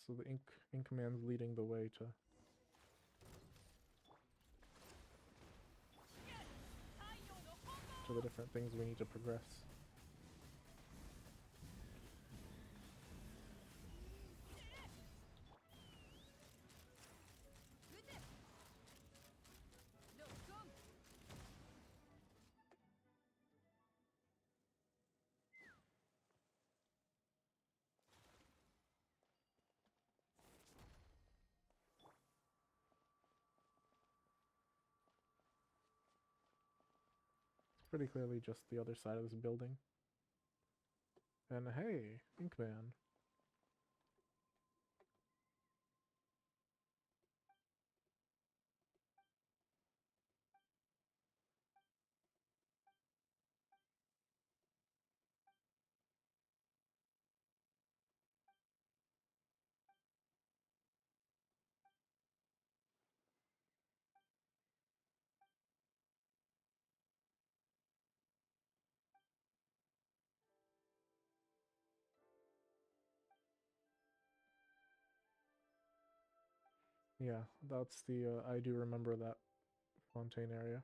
So the ink man's leading the way to the different things we need to progress. Pretty clearly just the other side of this building. And hey, Inkman. Yeah, that's the, I do remember that Fontaine area.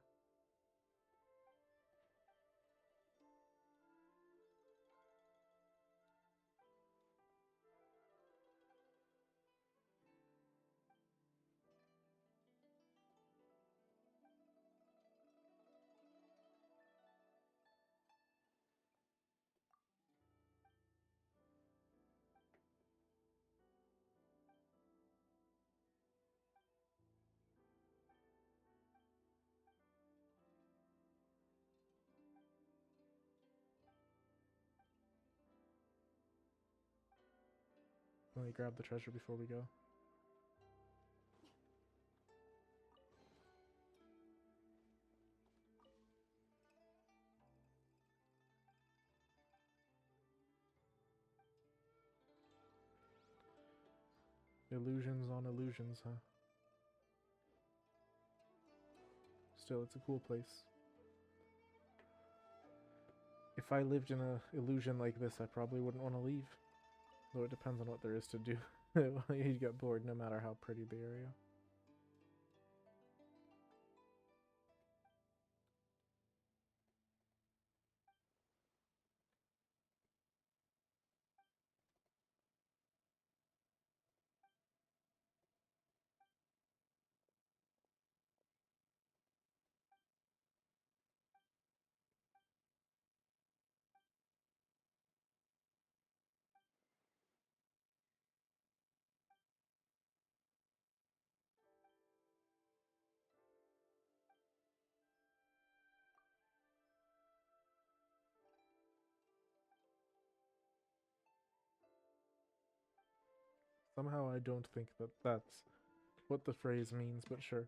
Let me grab the treasure before we go. Illusions on illusions, huh? Still, it's a cool place. If I lived in a illusion like this, I probably wouldn't want to leave. Though it depends on what there is to do. You'd get bored no matter how pretty the area. Somehow I don't think that that's what the phrase means, but sure.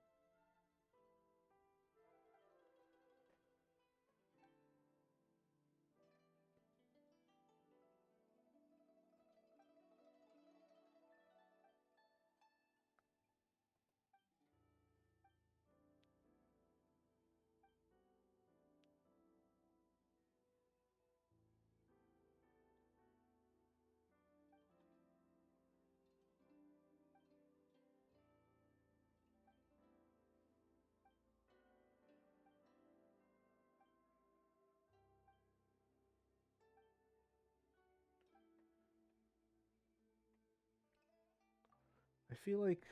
I feel like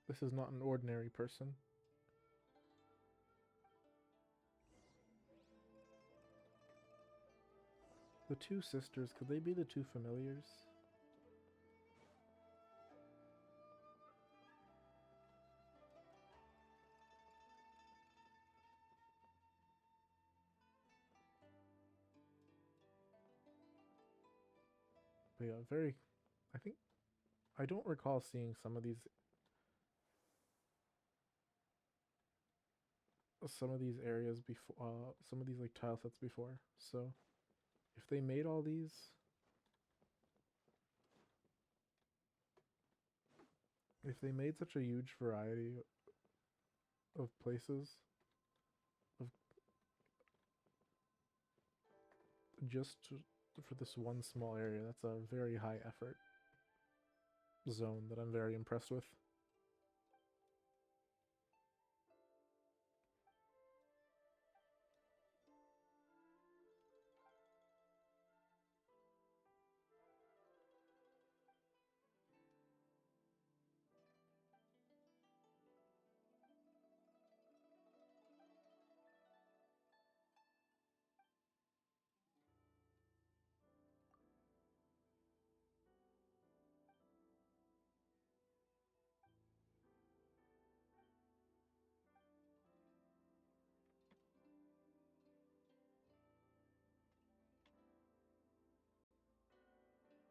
this is not an ordinary person. The two sisters, could they be the two familiars? But yeah, very. I think. I don't recall seeing some of these. Some of these areas before. Some of these like tile sets before. So, if they made all these. If they made such a huge variety of places, of just for this one small area, that's a very high effort zone that I'm very impressed with.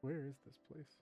Where is this place?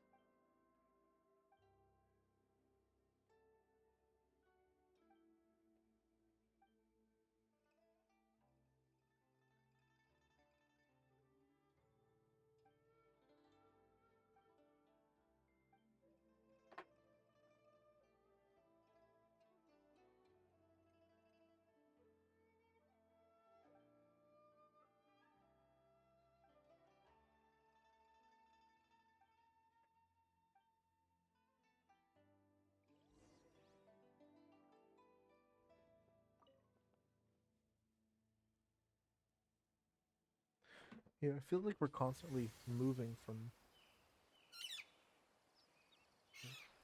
Yeah, I feel like we're constantly moving from...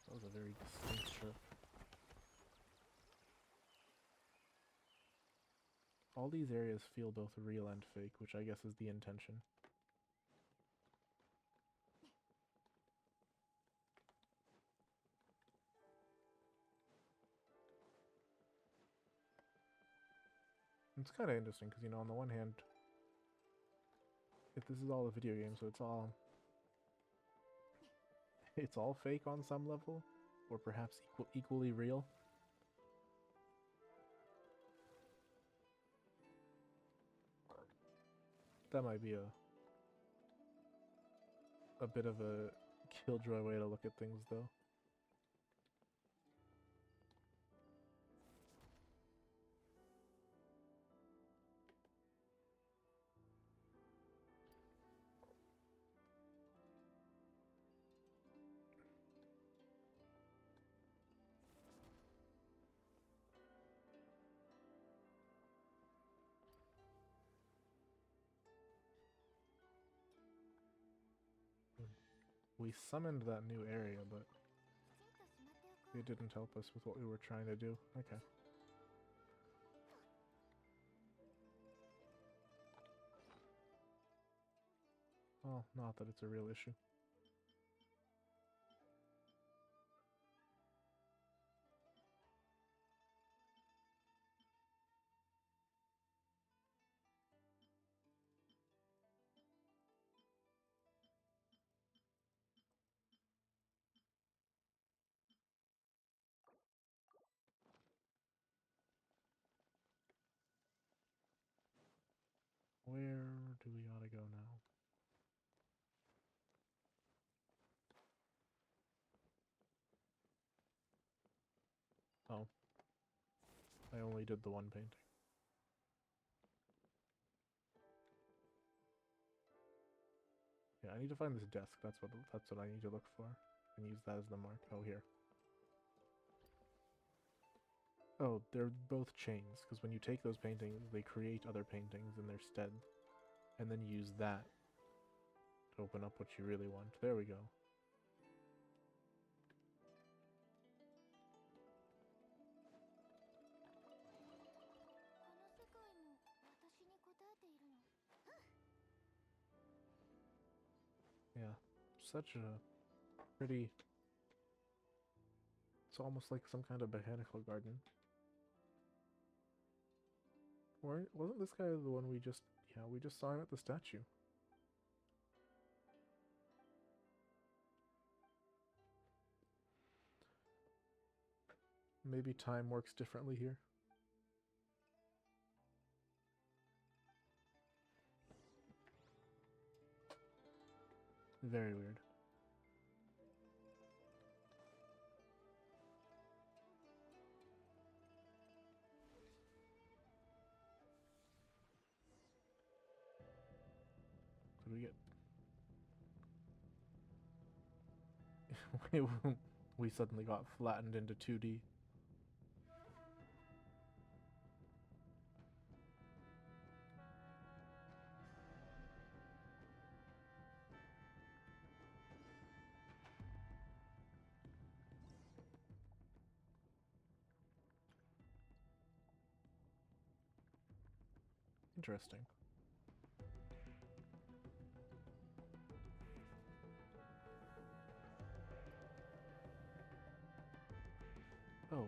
That was a very distinct chirp. All these areas feel both real and fake, which I guess is the intention. It's kind of interesting because, you know, on the one hand, if this is all a video game, so it's all fake on some level, or perhaps equally real. That might be a bit of a killjoy way to look at things, though. We summoned that new area, but it didn't help us with what we were trying to do. Okay. Well, not that it's a real issue. Where do we gotta go now? Oh. I only did the one painting. Yeah, I need to find this desk. That's what I need to look for. And use that as the mark. Oh, here. Oh, they're both chains, because when you take those paintings, they create other paintings in their stead. And then use that to open up what you really want. There we go. Yeah, such a pretty... It's almost like some kind of botanical garden. Wasn't this guy the one we just... Yeah, we just saw him at the statue. Maybe time works differently here. Very weird. What do we get? We suddenly got flattened into 2D. Interesting. Oh.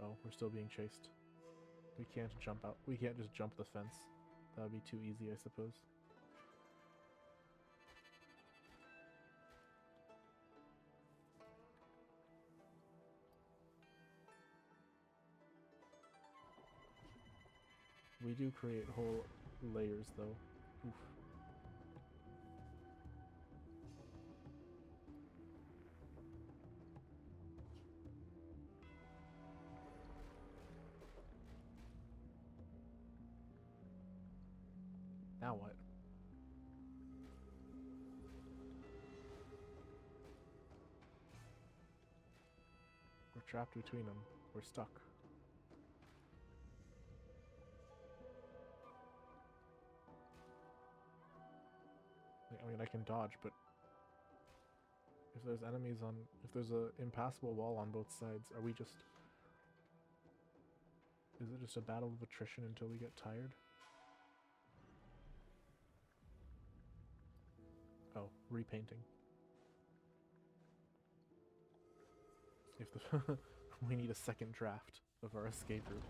Oh, we're still being chased. We can't jump out. We can't just jump the fence. That would be too easy, I suppose. We do create whole layers, though. Oof. Now what? We're trapped between them. We're stuck. I mean, I can dodge, but if there's enemies on... If there's a impassable wall on both sides, are we just... Is it just a battle of attrition until we get tired? Oh, repainting. If the we need a second draft of our escape route.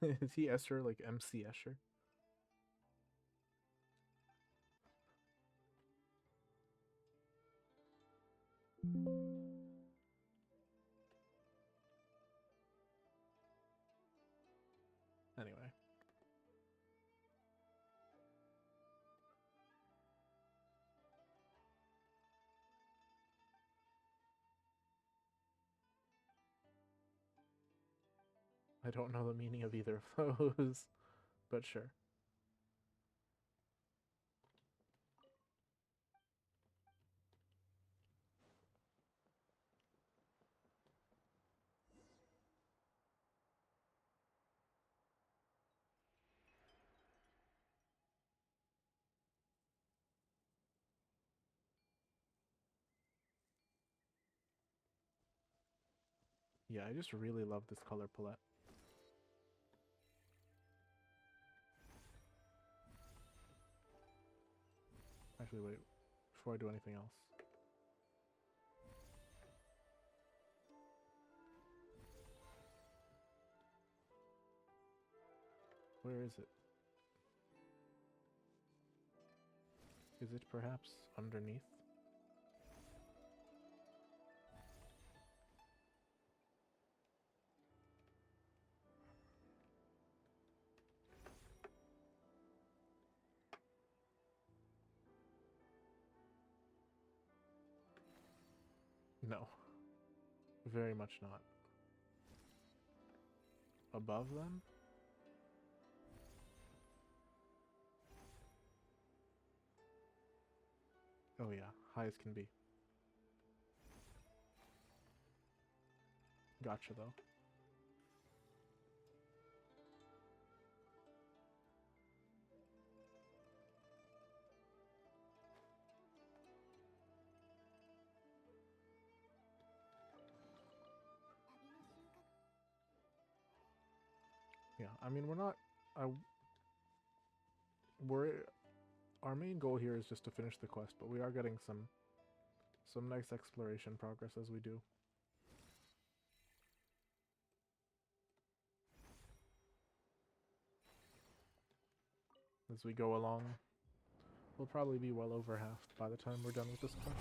Is he Escher, like MC Escher? Anyway. I don't know the meaning of either of those, but sure. Yeah, I just really love this color palette. Actually, wait, before I do anything else. Where is it? Is it perhaps underneath? No. Very much not. Above them? Oh yeah, high as can be. Gotcha though. Yeah, I mean, we're not... Our main goal here is just to finish the quest, but we are getting some nice exploration progress as we do. As we go along, we'll probably be well over half by the time we're done with this quest.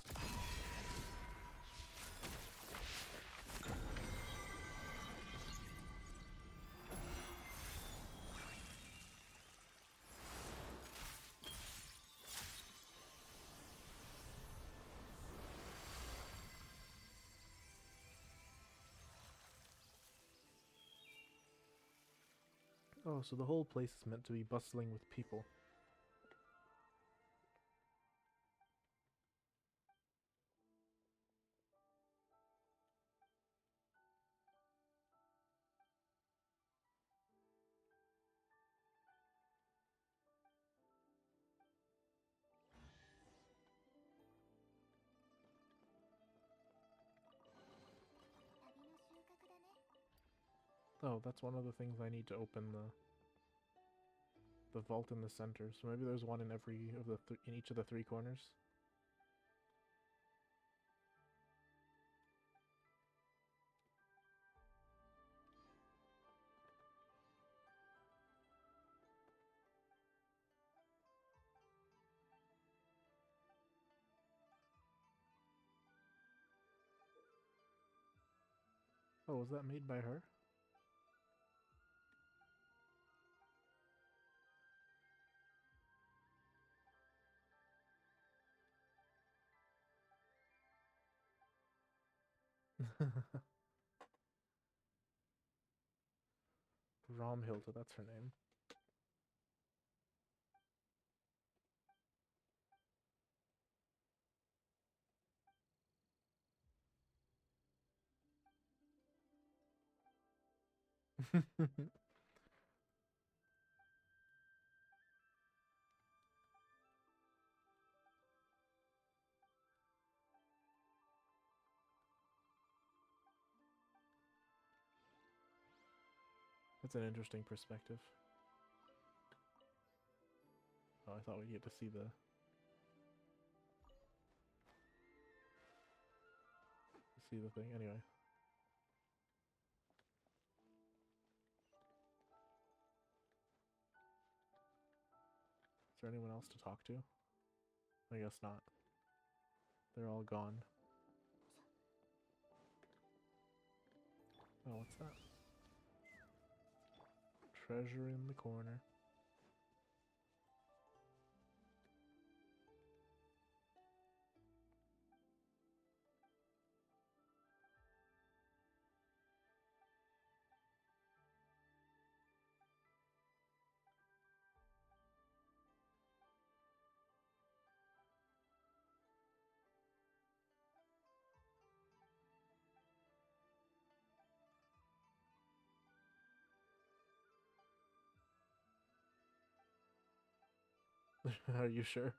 Oh, so the whole place is meant to be bustling with people. Oh, that's one of the things I need to open the vault in the center. So maybe there's one in every of the in each of the 3 corners. Oh, was that made by her? Romhilda, that's her name. That's an interesting perspective. Oh, I thought we'd get to see the thing. Anyway. Is there anyone else to talk to? I guess not. They're all gone. Oh, what's that? Treasure in the corner. Are you sure?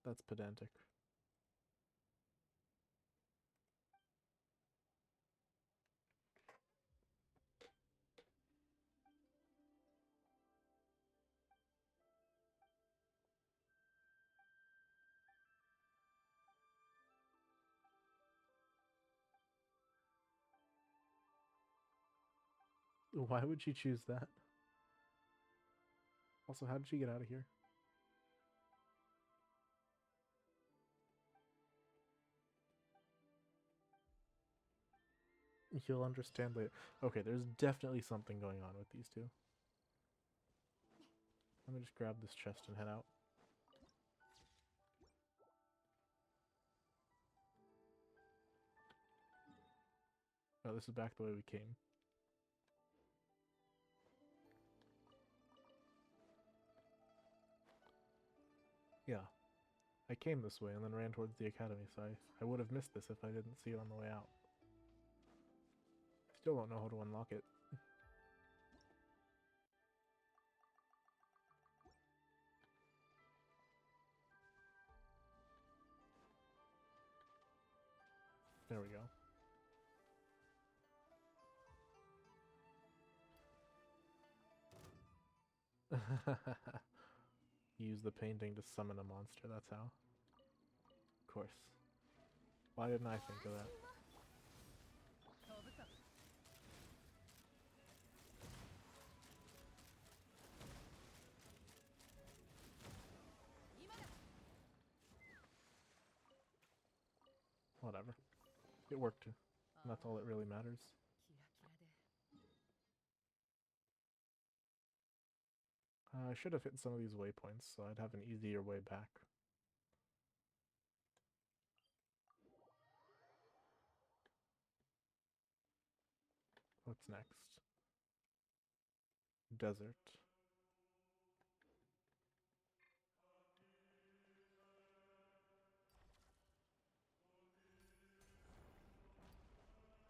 That's pedantic. Why would she choose that? Also, how did she get out of here? You'll understand later. Okay, there's definitely something going on with these two. Let me just grab this chest and head out. Oh, this is back the way we came. Yeah. I came this way and then ran towards the academy, so I would have missed this if I didn't see it on the way out. Still don't know how to unlock it. There we go. Use the painting to summon a monster, that's how. Of course. Why didn't I think of that? Whatever. It worked. And that's all that really matters. I should have hit some of these waypoints, so I'd have an easier way back. What's next? Desert.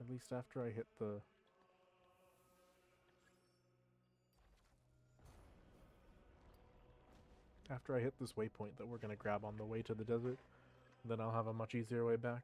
At least after I hit the... After I hit this waypoint that we're going to grab on the way to the desert, then I'll have a much easier way back.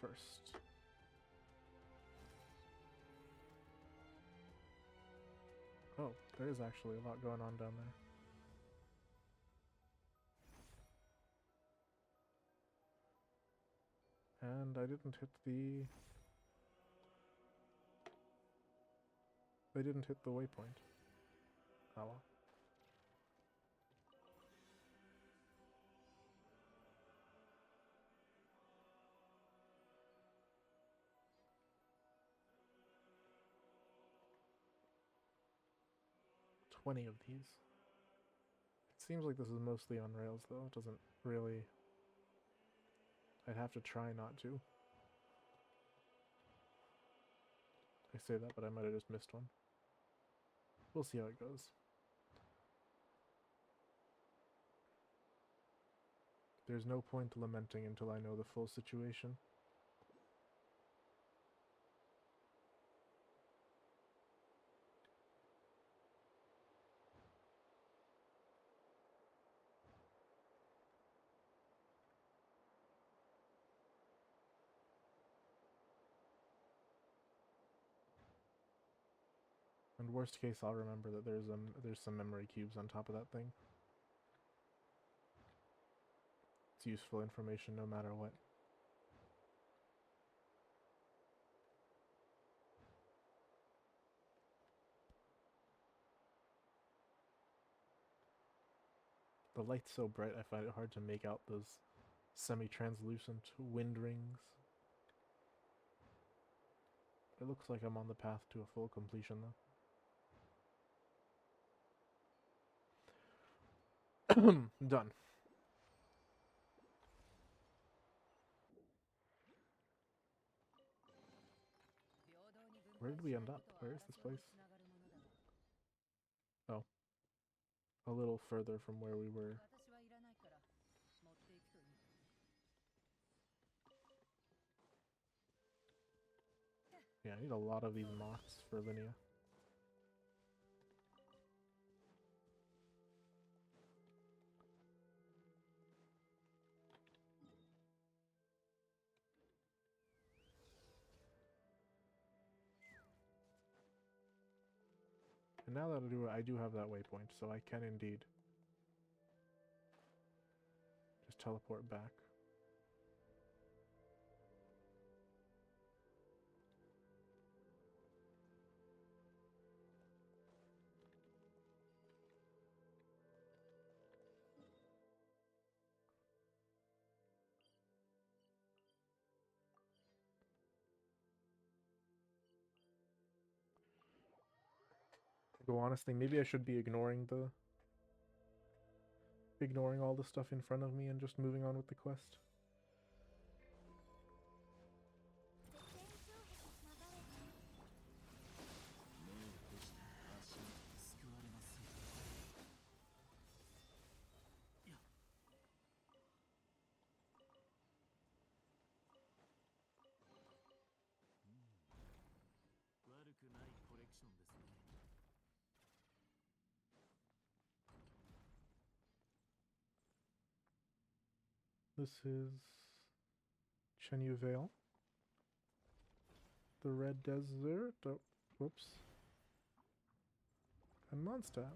first. Oh, there is actually a lot going on down there. And I didn't hit the... They didn't hit the waypoint. Oh well. "20 of these. It seems like this is mostly on rails, though. It doesn't really... I'd have to try not to. I say that, but I might have just missed one. We'll see how it goes. There's no point lamenting until I know the full situation. And worst case, I'll remember that there's some memory cubes on top of that thing. It's useful information no matter what. The light's so bright I find it hard to make out those semi-translucent wind rings. It looks like I'm on the path to a full completion, though. Done. Where did we end up? Where is this place? Oh. A little further from where we were. Yeah, I need a lot of these moths for Linnea. And now that I do have that waypoint, so I can indeed just teleport back. Go honestly, maybe I should be ignoring all the stuff in front of me and just moving on with the quest. This is Chenyu Vale. The Red Desert. Oh, whoops. And Mondstadt.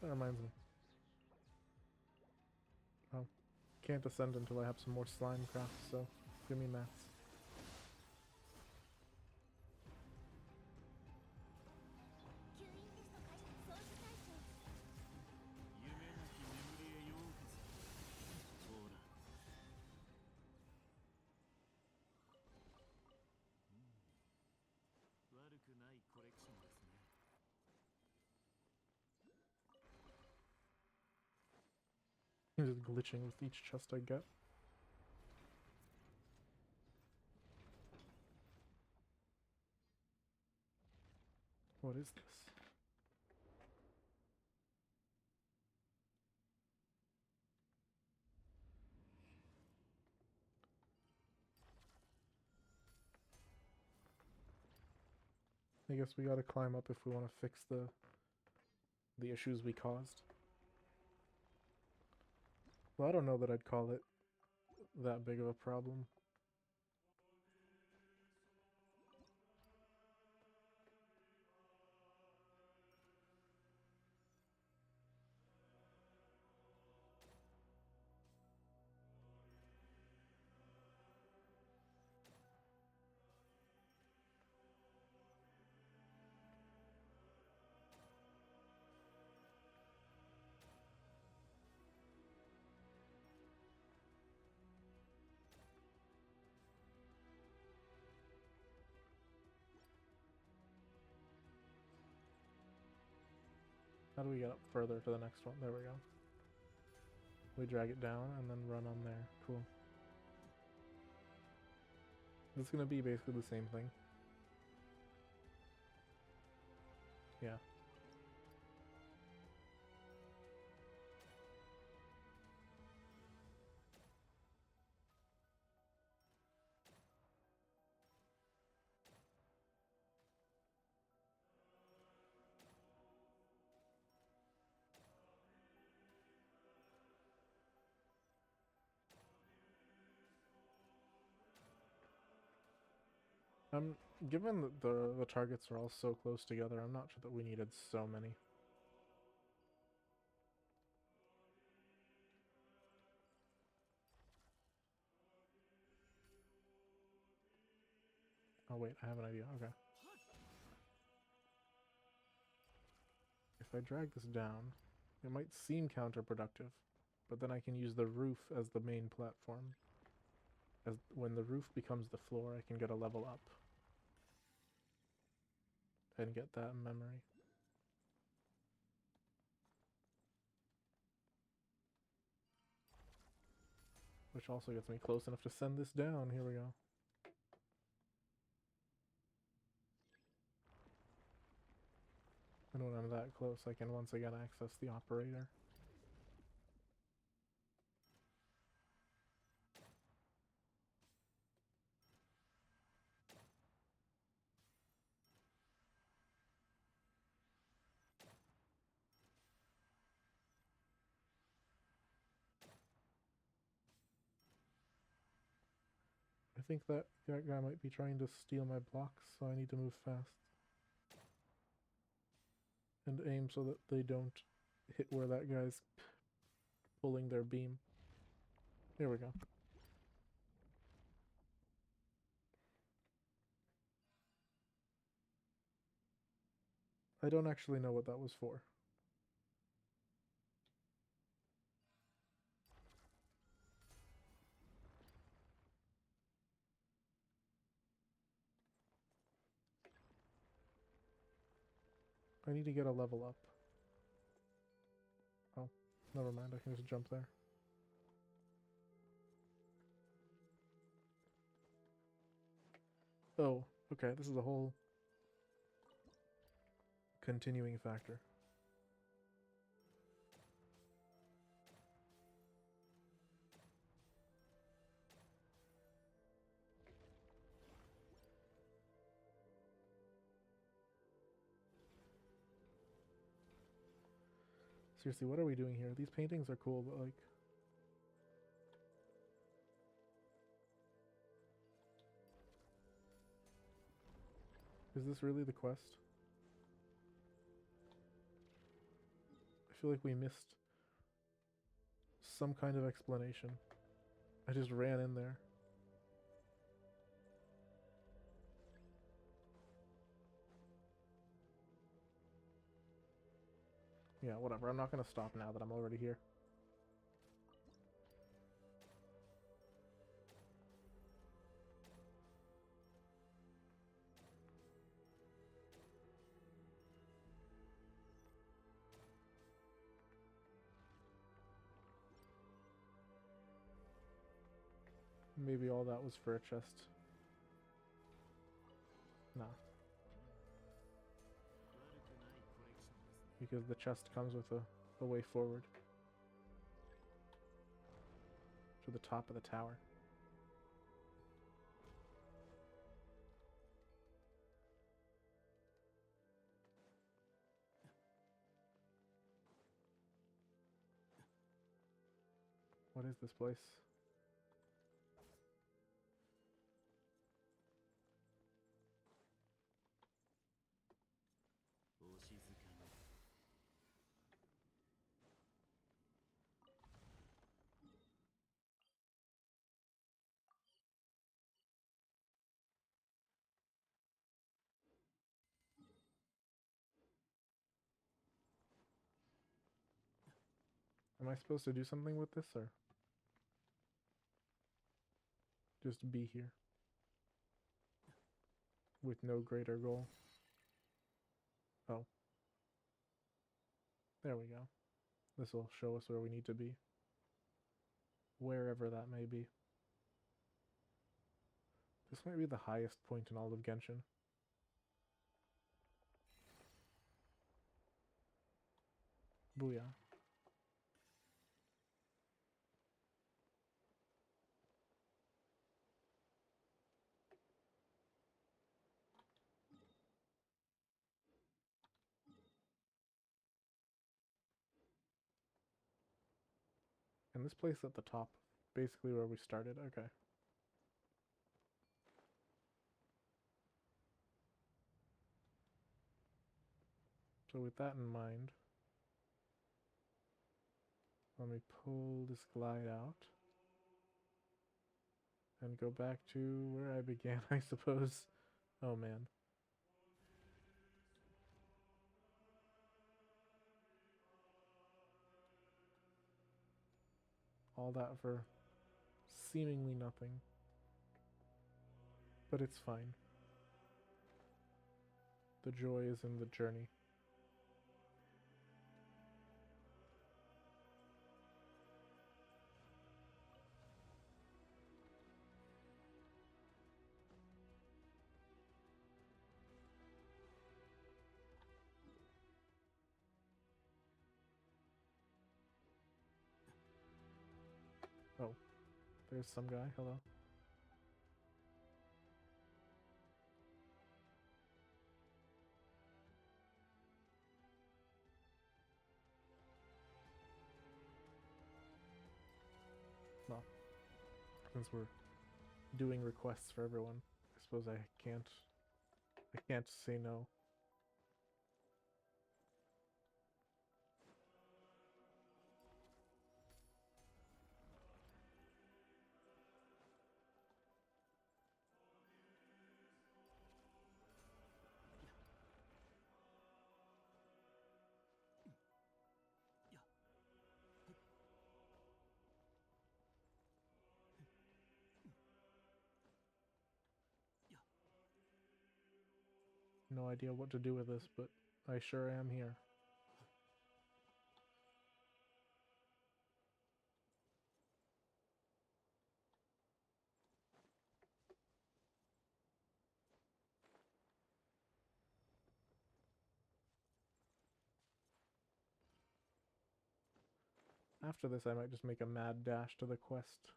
That reminds me. Oh, can't ascend until I have some more slime crafts, so give me mats. I'm just glitching with each chest I get. What is this? I guess we gotta climb up if we want to fix the issues we caused. Well, I don't know that I'd call it that big of a problem. How do we get up further to the next one? There we go. We drag it down and then run on there. Cool. It's gonna be basically the same thing. Yeah. Given that the targets are all so close together, I'm not sure that we needed so many. Oh wait, I have an idea. Okay. If I drag this down, it might seem counterproductive, but then I can use the roof as the main platform. As when the roof becomes the floor, I can get a level up and get that memory. Which also gets me close enough to send this down. Here we go. And when I'm that close, I can once again access the operator. I think that guy might be trying to steal my blocks, so I need to move fast. And aim so that they don't hit where that guy's pulling their beam. Here we go. I don't actually know what that was for. I need to get a level up. Oh, never mind. I can just jump there. Oh, okay. This is a whole continuing factor. Seriously, what are we doing here? These paintings are cool, but like... Is this really the quest? I feel like we missed some kind of explanation. I just ran in there. Yeah, whatever. I'm not gonna stop now that I'm already here. Maybe all that was for a chest. Nah. Because the chest comes with a way forward. To the top of the tower. What is this place? Am I supposed to do something with this, or just be here with no greater goal? Oh. There we go. This will show us where we need to be. Wherever that may be. This might be the highest point in all of Genshin. Booyah. And this place at the top, basically where we started. Okay. So with that in mind, let me pull this glide out and go back to where I began, I suppose. Oh man. All that for seemingly nothing. But it's fine. The joy is in the journey. Oh, there's some guy. Hello. Well, since we're doing requests for everyone, I suppose I can't say no. No idea what to do with this, but I sure am here. After this, I might just make a mad dash to the quest.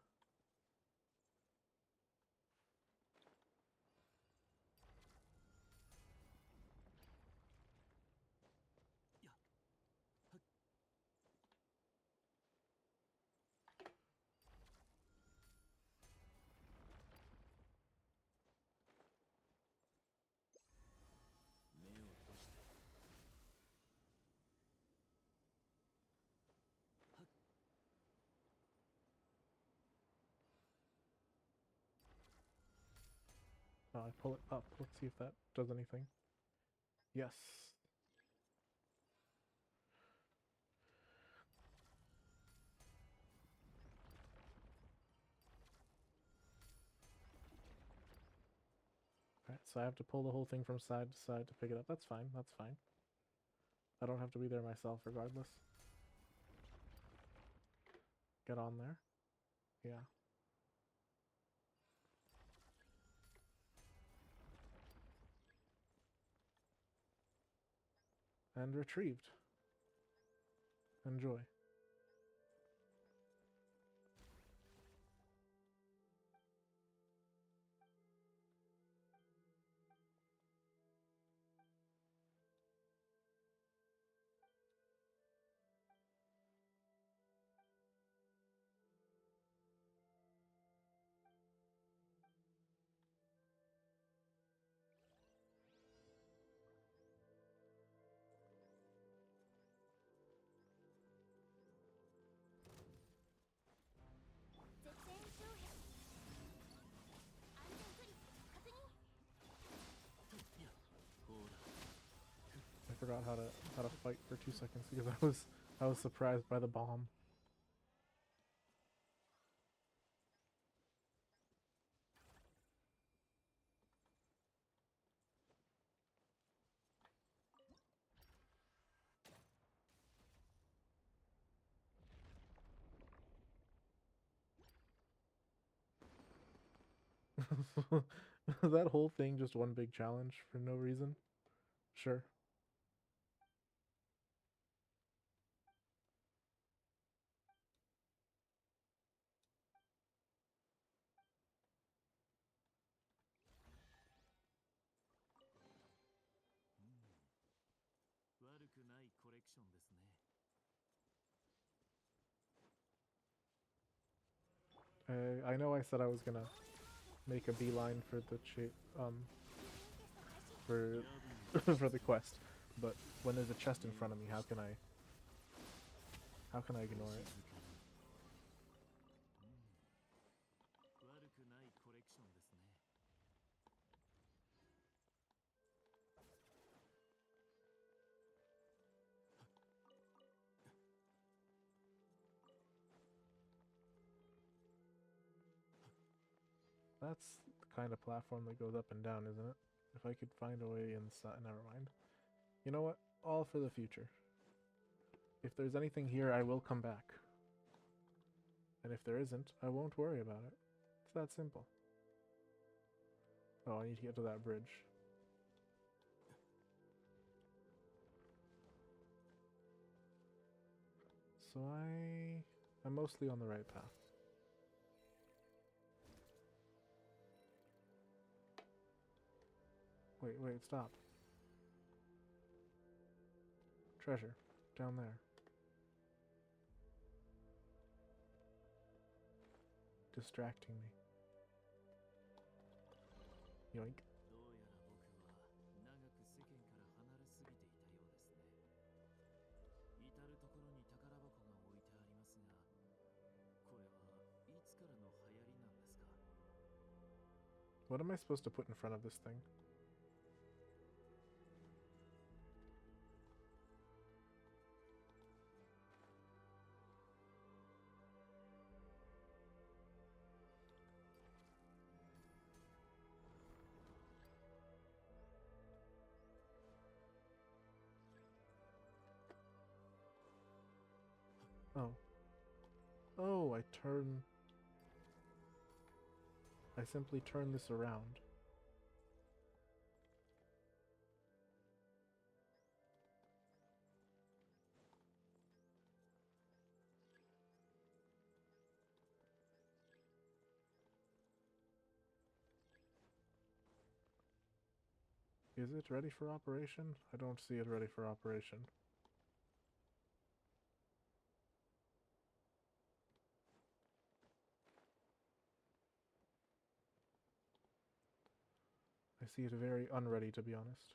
I pull it up. Let's see if that does anything. Yes. Alright, so I have to pull the whole thing from side to side to pick it up. That's fine, that's fine. I don't have to be there myself regardless. Get on there. Yeah. And retrieved. Enjoy. forgot how to fight for 2 seconds because I was surprised by the bomb. That whole thing just one big challenge for no reason? Sure. I know I said I was gonna make a beeline for the for for the quest, but when there's a chest in front of me, how can I ignore it? That's the kind of platform that goes up and down, isn't it? If I could find a way inside, never mind. You know what? All for the future. If there's anything here, I will come back. And if there isn't, I won't worry about it. It's that simple. Oh, I need to get to that bridge. So I'm mostly on the right path. Wait, stop. Treasure. Down there. Distracting me. Yoink. What am I supposed to put in front of this thing? Oh. Oh, I simply turn this around. Is it ready for operation? I don't see it ready for operation. I see it very unready, to be honest.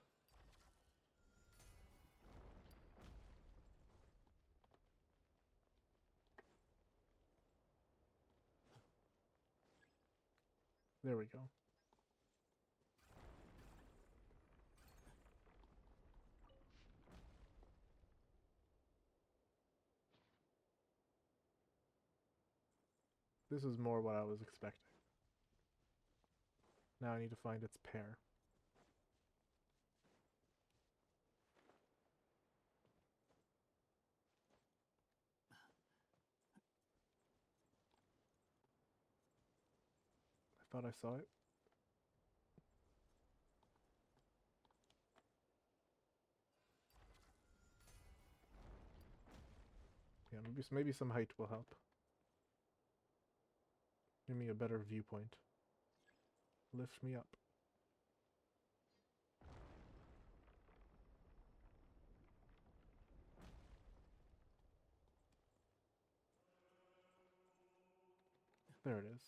There we go. This is more what I was expecting. Now I need to find its pair. I thought I saw it. Yeah, maybe some height will help. Give me a better viewpoint. Lift me up. There it is.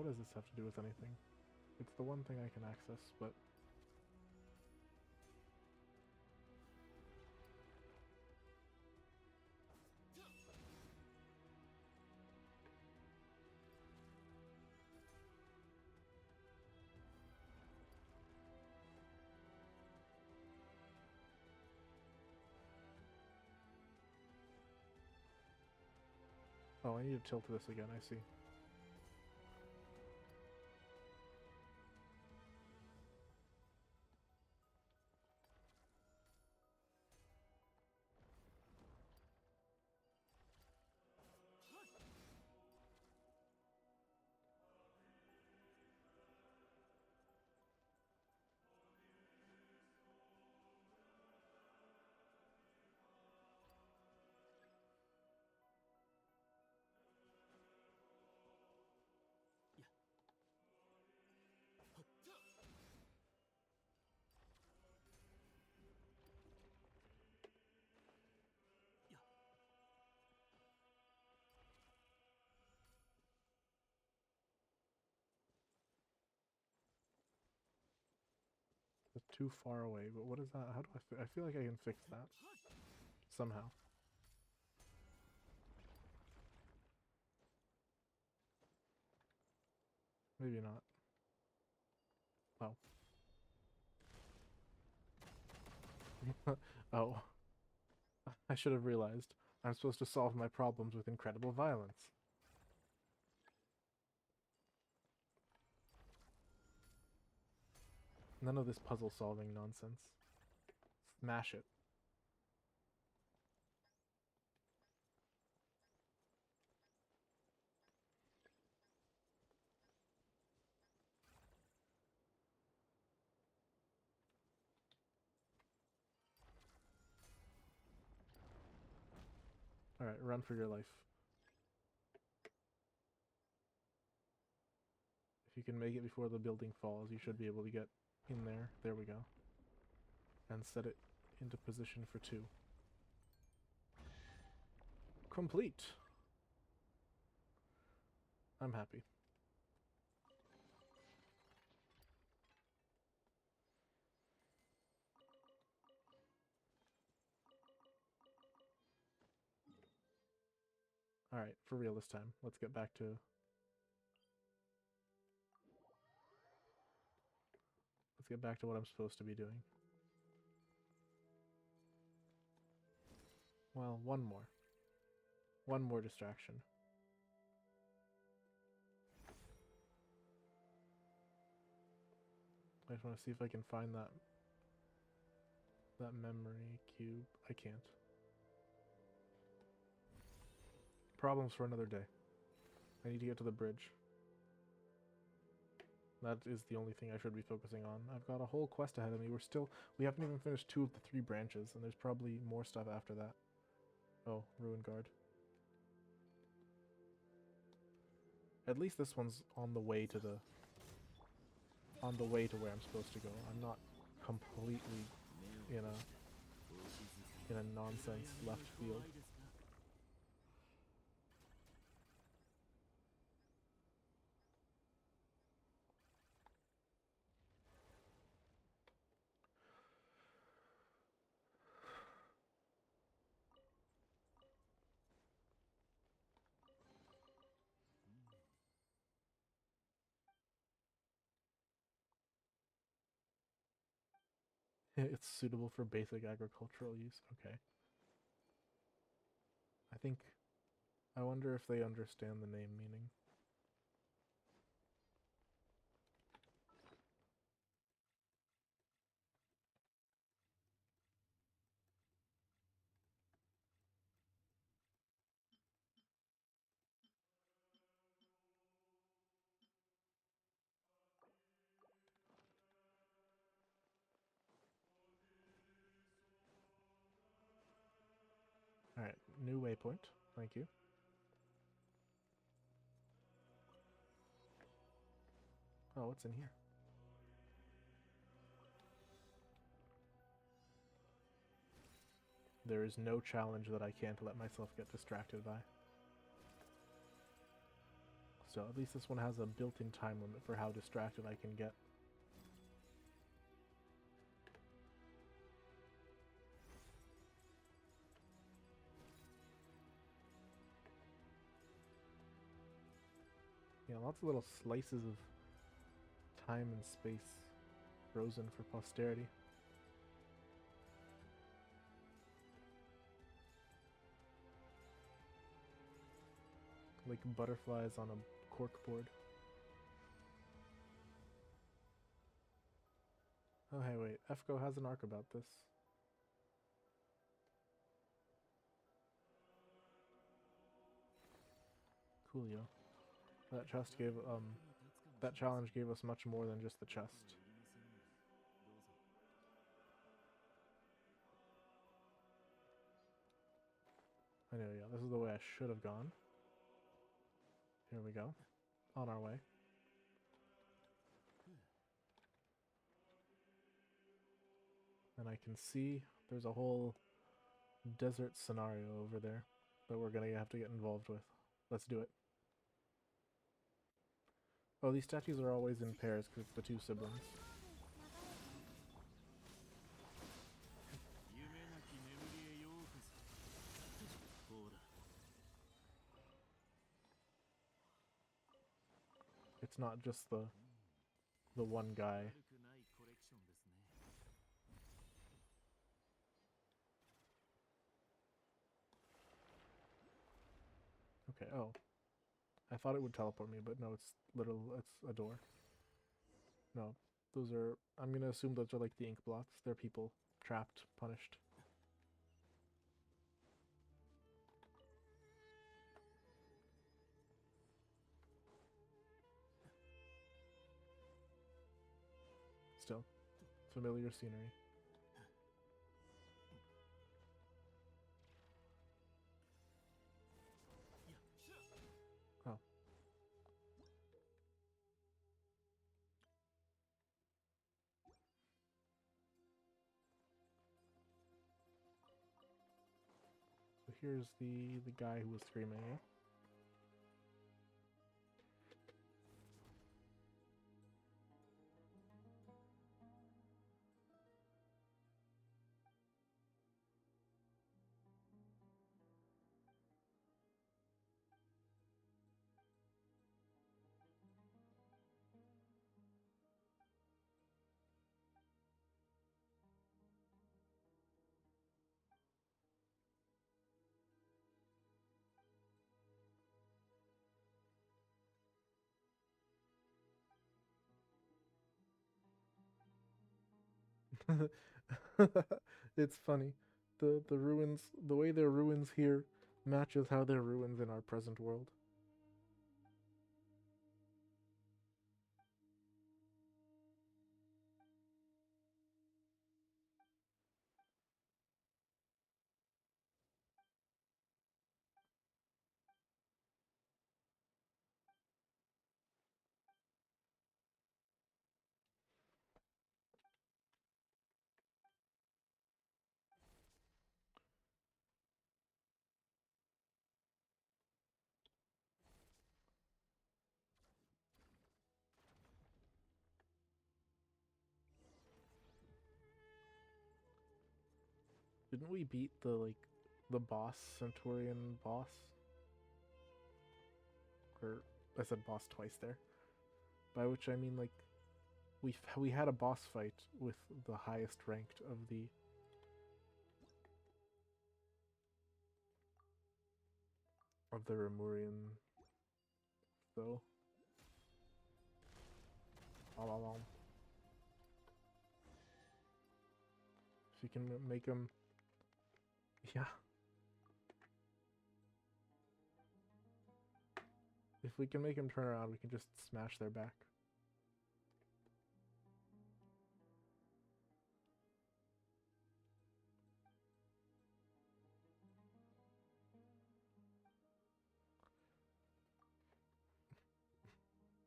what does this have to do with anything? It's the one thing I can access, but... Oh, I need to tilt this again, I see. It's too far away, but what is that? How do I feel like I can fix that. Somehow. Maybe not. Oh. Oh. I should have realized. I'm supposed to solve my problems with incredible violence. None of this puzzle-solving nonsense. Smash it. Alright, run for your life. If you can make it before the building falls, you should be able to get in there. There we go. And set it into position for 2. Complete! I'm happy. Alright, for real this time. Let's get back to... Let's get back to what I'm supposed to be doing. Well, one more. One more distraction. I just want to see if I can find that memory cube. I can't. Problems for another day. I need to get to the bridge. That is the only thing I should be focusing on. I've got a whole quest ahead of me. We haven't even finished 2 of the 3 branches, and there's probably more stuff after that. Oh, Ruin Guard. At least this one's on the way to where I'm supposed to go. I'm not completely in a nonsense left field. It's suitable for basic agricultural use. Okay. I wonder if they understand the name meaning. Alright, new waypoint. Thank you. Oh, what's in here? There is no challenge that I can't let myself get distracted by. So at least this one has a built-in time limit for how distracted I can get. Yeah, lots of little slices of time and space frozen for posterity. Like butterflies on a corkboard. Oh hey, wait, FGO has an arc about this. Coolio. That chest gave, that challenge gave us much more than just the chest. I know, yeah, this is the way I should have gone. Here we go. On our way. And I can see there's a whole desert scenario over there that we're gonna have to get involved with. Let's do it. Oh, these statues are always in pairs because it's the two siblings. It's not just the one guy. Okay, oh. I thought it would teleport me, but no, it's a door. No, those are, I'm gonna assume those are like the ink blots. They're people trapped, punished. Still, familiar scenery. Oh. So here's the guy who was screaming, yeah? It's funny. The ruins, the way their ruins here matches how they're ruins in our present world. Didn't we beat the boss, Centurion boss? Or I said boss twice there. By which I mean like we had a boss fight with the highest ranked of the Remurian. So if you can make him, yeah. If we can make him turn around, we can just smash their back.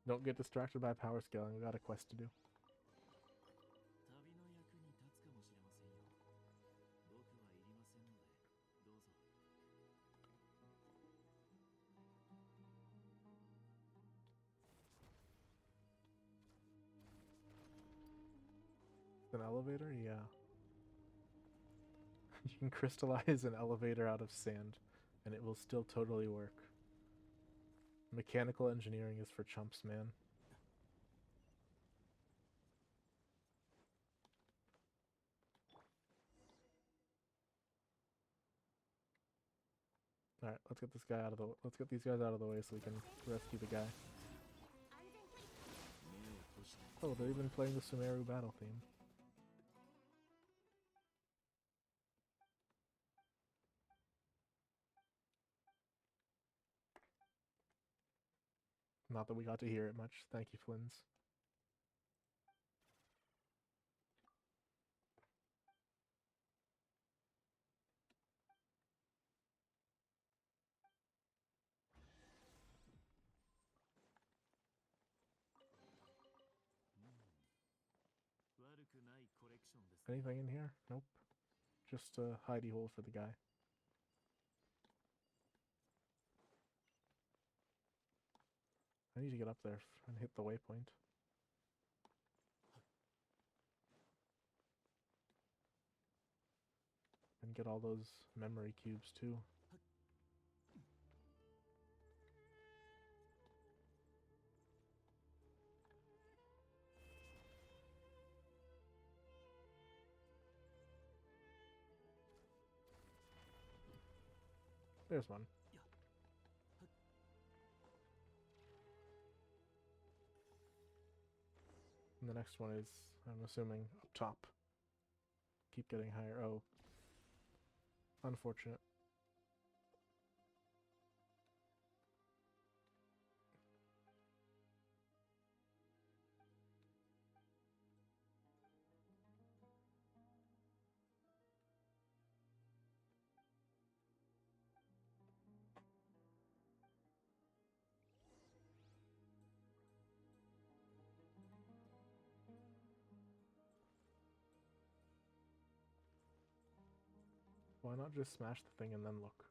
Don't get distracted by power scaling. We got a quest to do. An elevator? Yeah. You can crystallize an elevator out of sand, and it will still totally work. Mechanical engineering is for chumps, man. Alright, let's get these guys out of the way so we can rescue the guy. Oh, they're even playing the Sumeru battle theme. Not that we got to hear it much. Thank you, Flynn's. Anything in here? Nope. Just a hidey hole for the guy. I need to get up there and hit the waypoint. And get all those memory cubes too. There's one. And the next one is, I'm assuming, up top. Keep getting higher. Oh. Unfortunate. Why not just smash the thing and then look?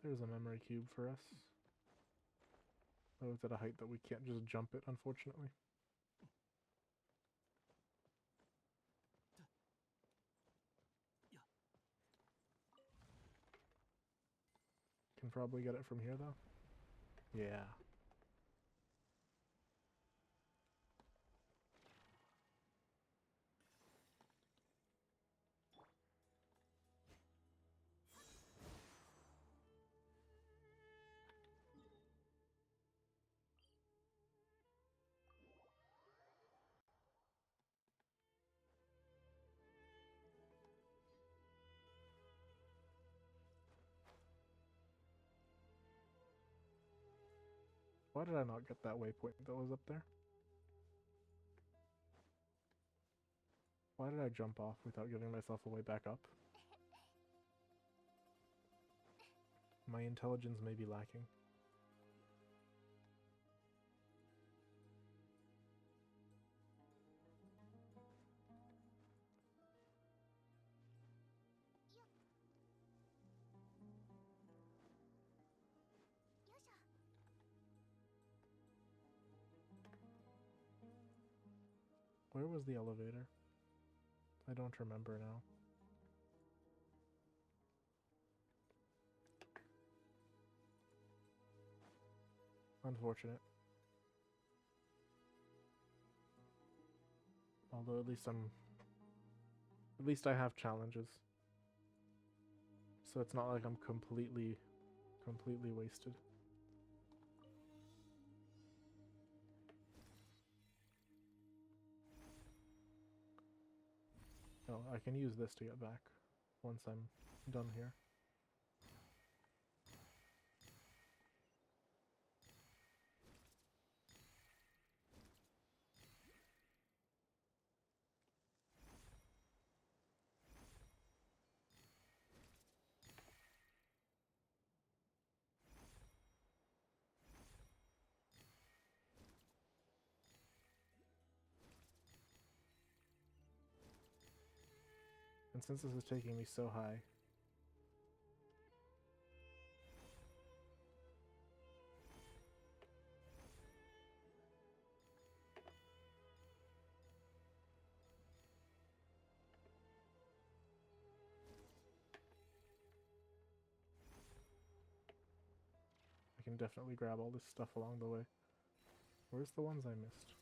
There's a memory cube for us. Oh, it's at a height that we can't just jump it, unfortunately. Can probably get it from here, though. Yeah. Why did I not get that waypoint that was up there? Why did I jump off without giving myself a way back up? My intelligence may be lacking. Where was the elevator? I don't remember now. Unfortunate. Although at least I have challenges. So it's not like I'm completely wasted. Oh, I can use this to get back once I'm done here. And since this is taking me so high... I can definitely grab all this stuff along the way. Where's the ones I missed?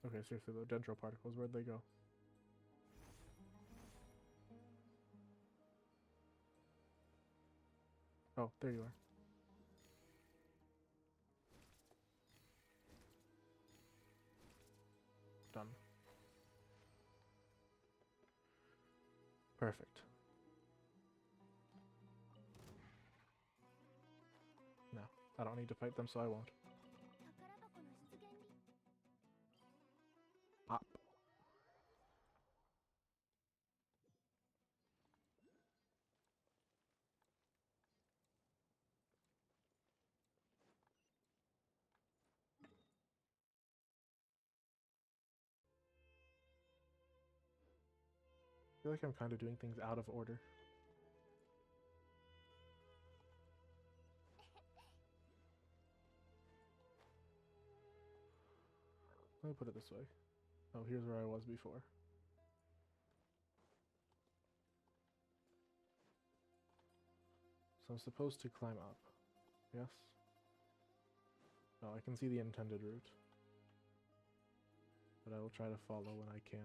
Okay, seriously though, dendro particles, where'd they go? Oh, there you are. Done. Perfect. No, I don't need to fight them, so I won't. Pop. I feel like I'm kind of doing things out of order. Let me put it this way. Oh, here's where I was before. So I'm supposed to climb up. Yes? Oh, I can see the intended route. But I will try to follow when I can.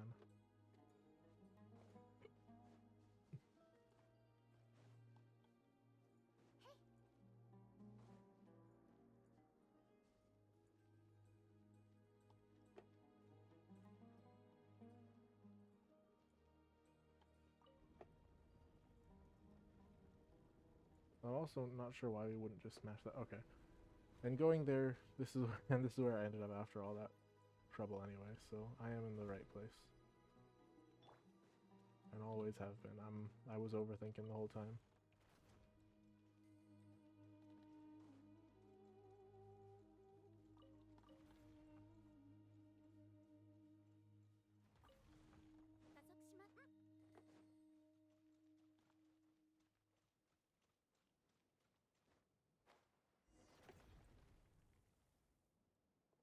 I'm also not sure why we wouldn't just smash that. Okay. And going there, this is and this is where I ended up after all that trouble anyway, so I am in the right place. And always have been. I was overthinking the whole time.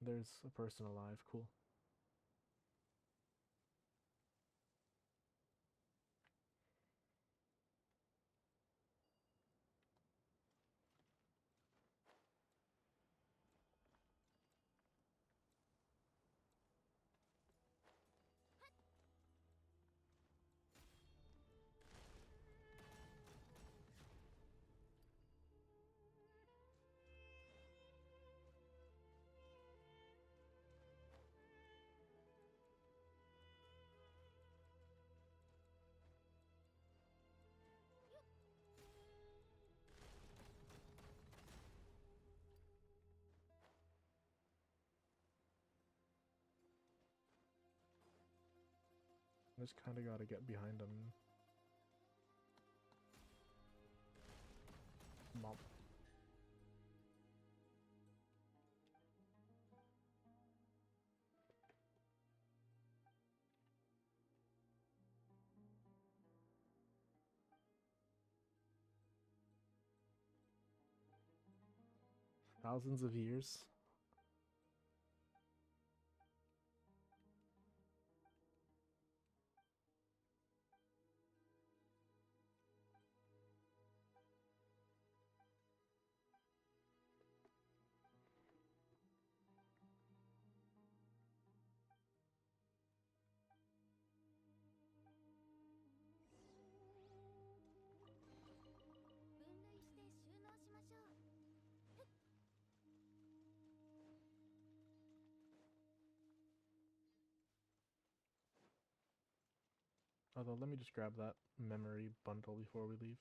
There's a person alive, cool. Just kind of gotta get behind them. Mop. Thousands of years. Although, let me just grab that memory bundle before we leave.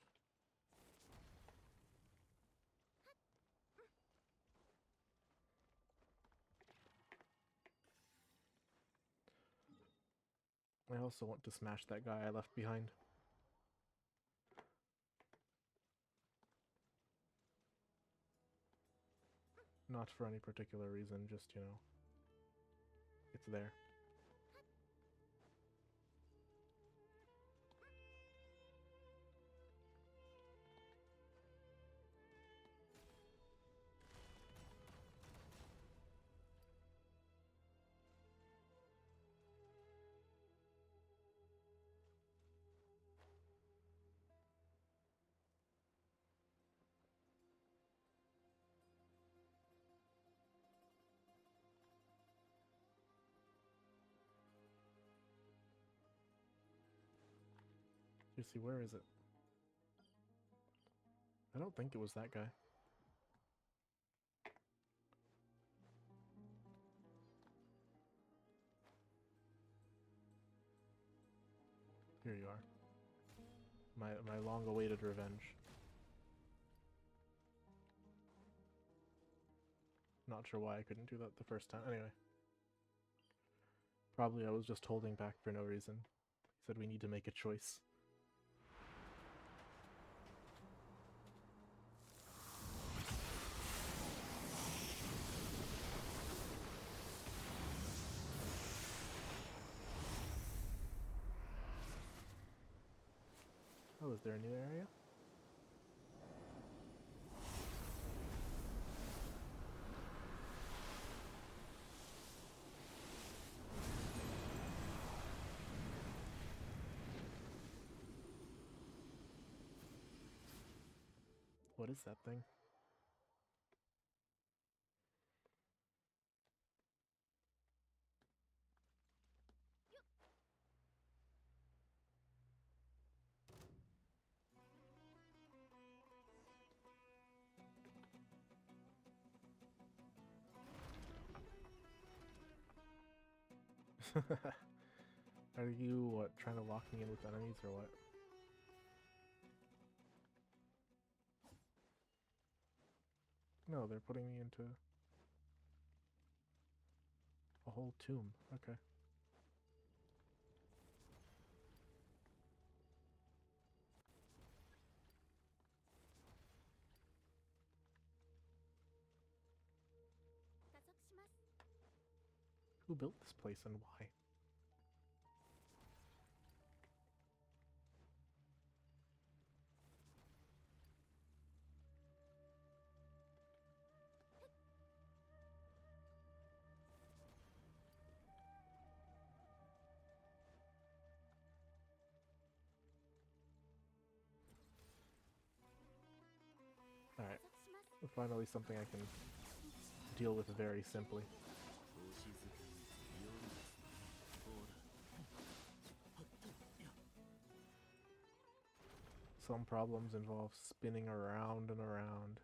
I also want to smash that guy I left behind. Not for any particular reason, just, you know, it's there. You see, where is it? I don't think it was that guy. Here you are. My long-awaited revenge. Not sure why I couldn't do that the first time. Anyway. Probably I was just holding back for no reason. He said we need to make a choice. Oh, is there a new area? What is that thing? Are you, what, trying to lock me in with enemies or what? No, they're putting me into a whole tomb. Okay. Who built this place and why? Alright. Finally something I can deal with very simply. Some problems involve spinning around and around.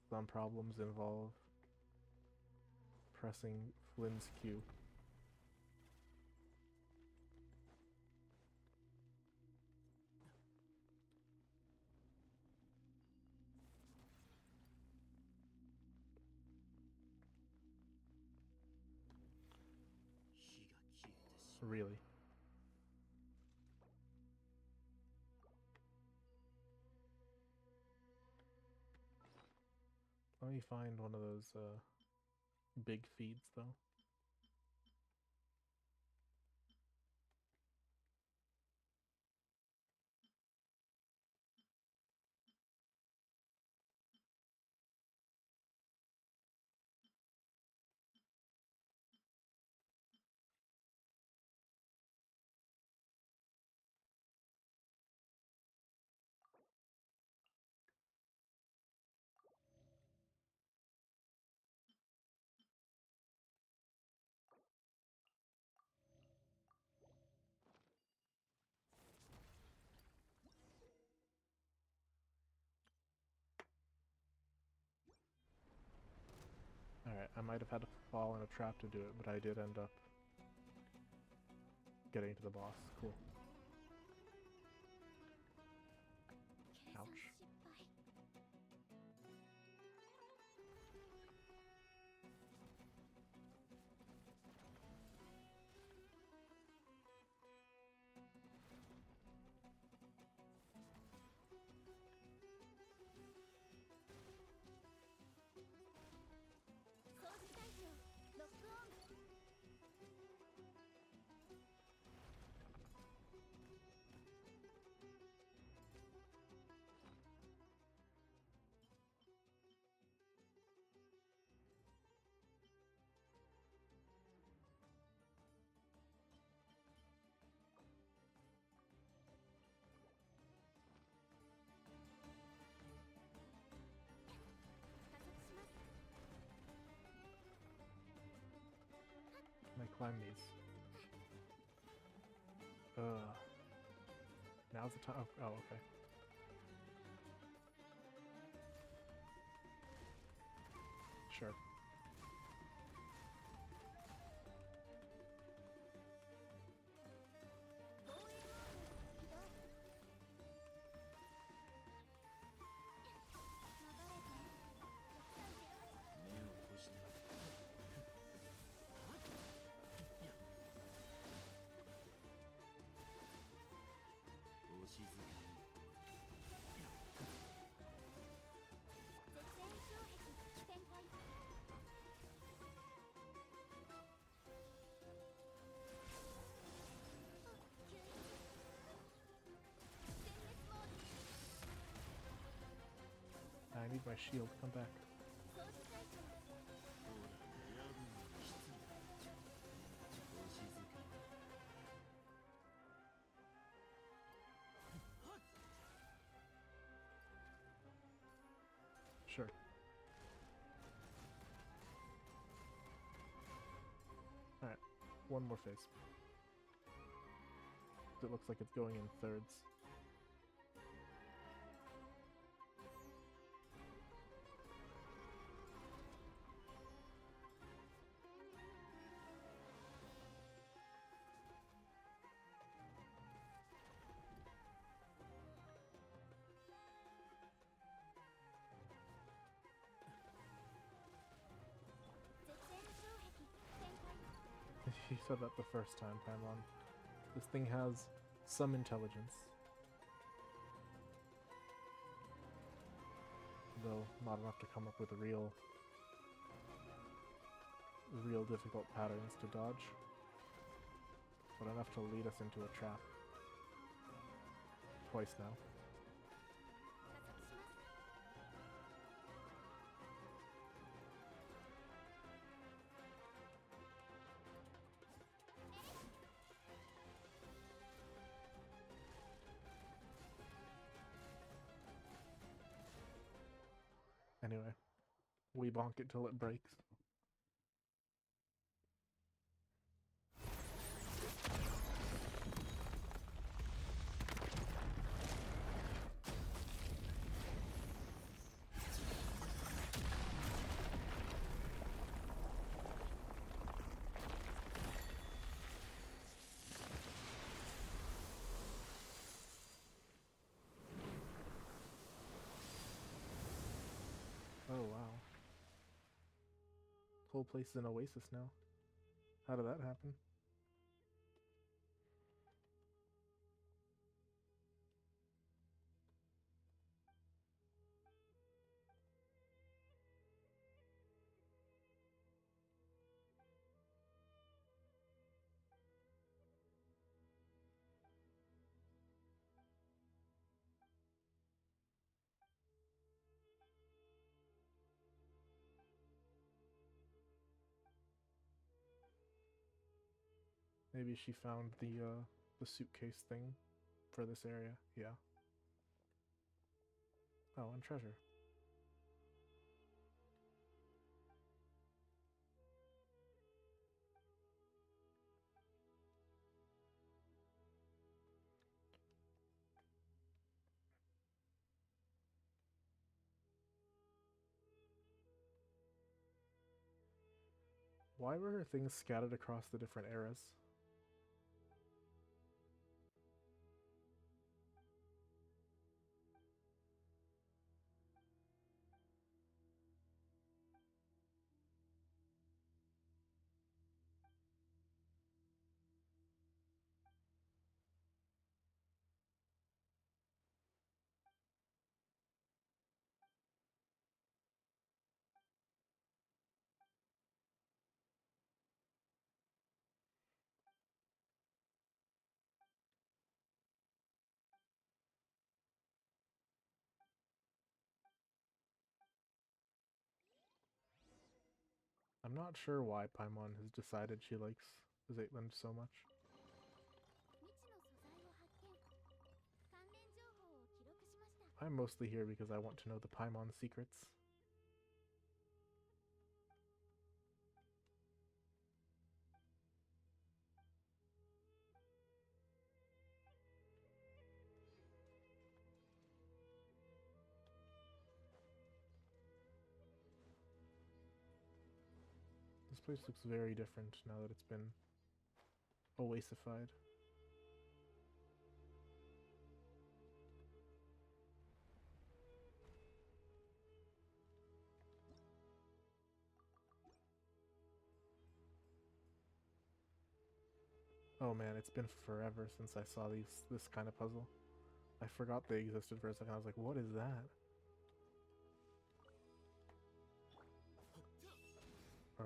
Some problems involve pressing Flynn's Q. Really? Let me find one of those big feeds though. Alright, I might have had to fall in a trap to do it, but I did end up getting to the boss. Cool. Ouch. climb these. Now's the time. Oh, okay. Sure. I need my shield. Come back. Sure. Alright, one more phase. It looks like it's going in thirds. You said that the first time, Paimon. This thing has some intelligence. Though not enough to come up with real difficult patterns to dodge. But enough to lead us into a trap. Twice now. Anyway, we bonk it till it breaks. Oh wow. Whole place is an oasis now. How did that happen? Maybe she found the suitcase thing for this area. Yeah. Oh, and treasure. Why were things scattered across the different eras? I'm not sure why Paimon has decided she likes Zaytland so much. I'm mostly here because I want to know the Paimon secrets. place looks very different now that it's been oasified. Oh man, it's been forever since I saw this kind of puzzle. I forgot they existed for a second. I was like, what is that? Oh.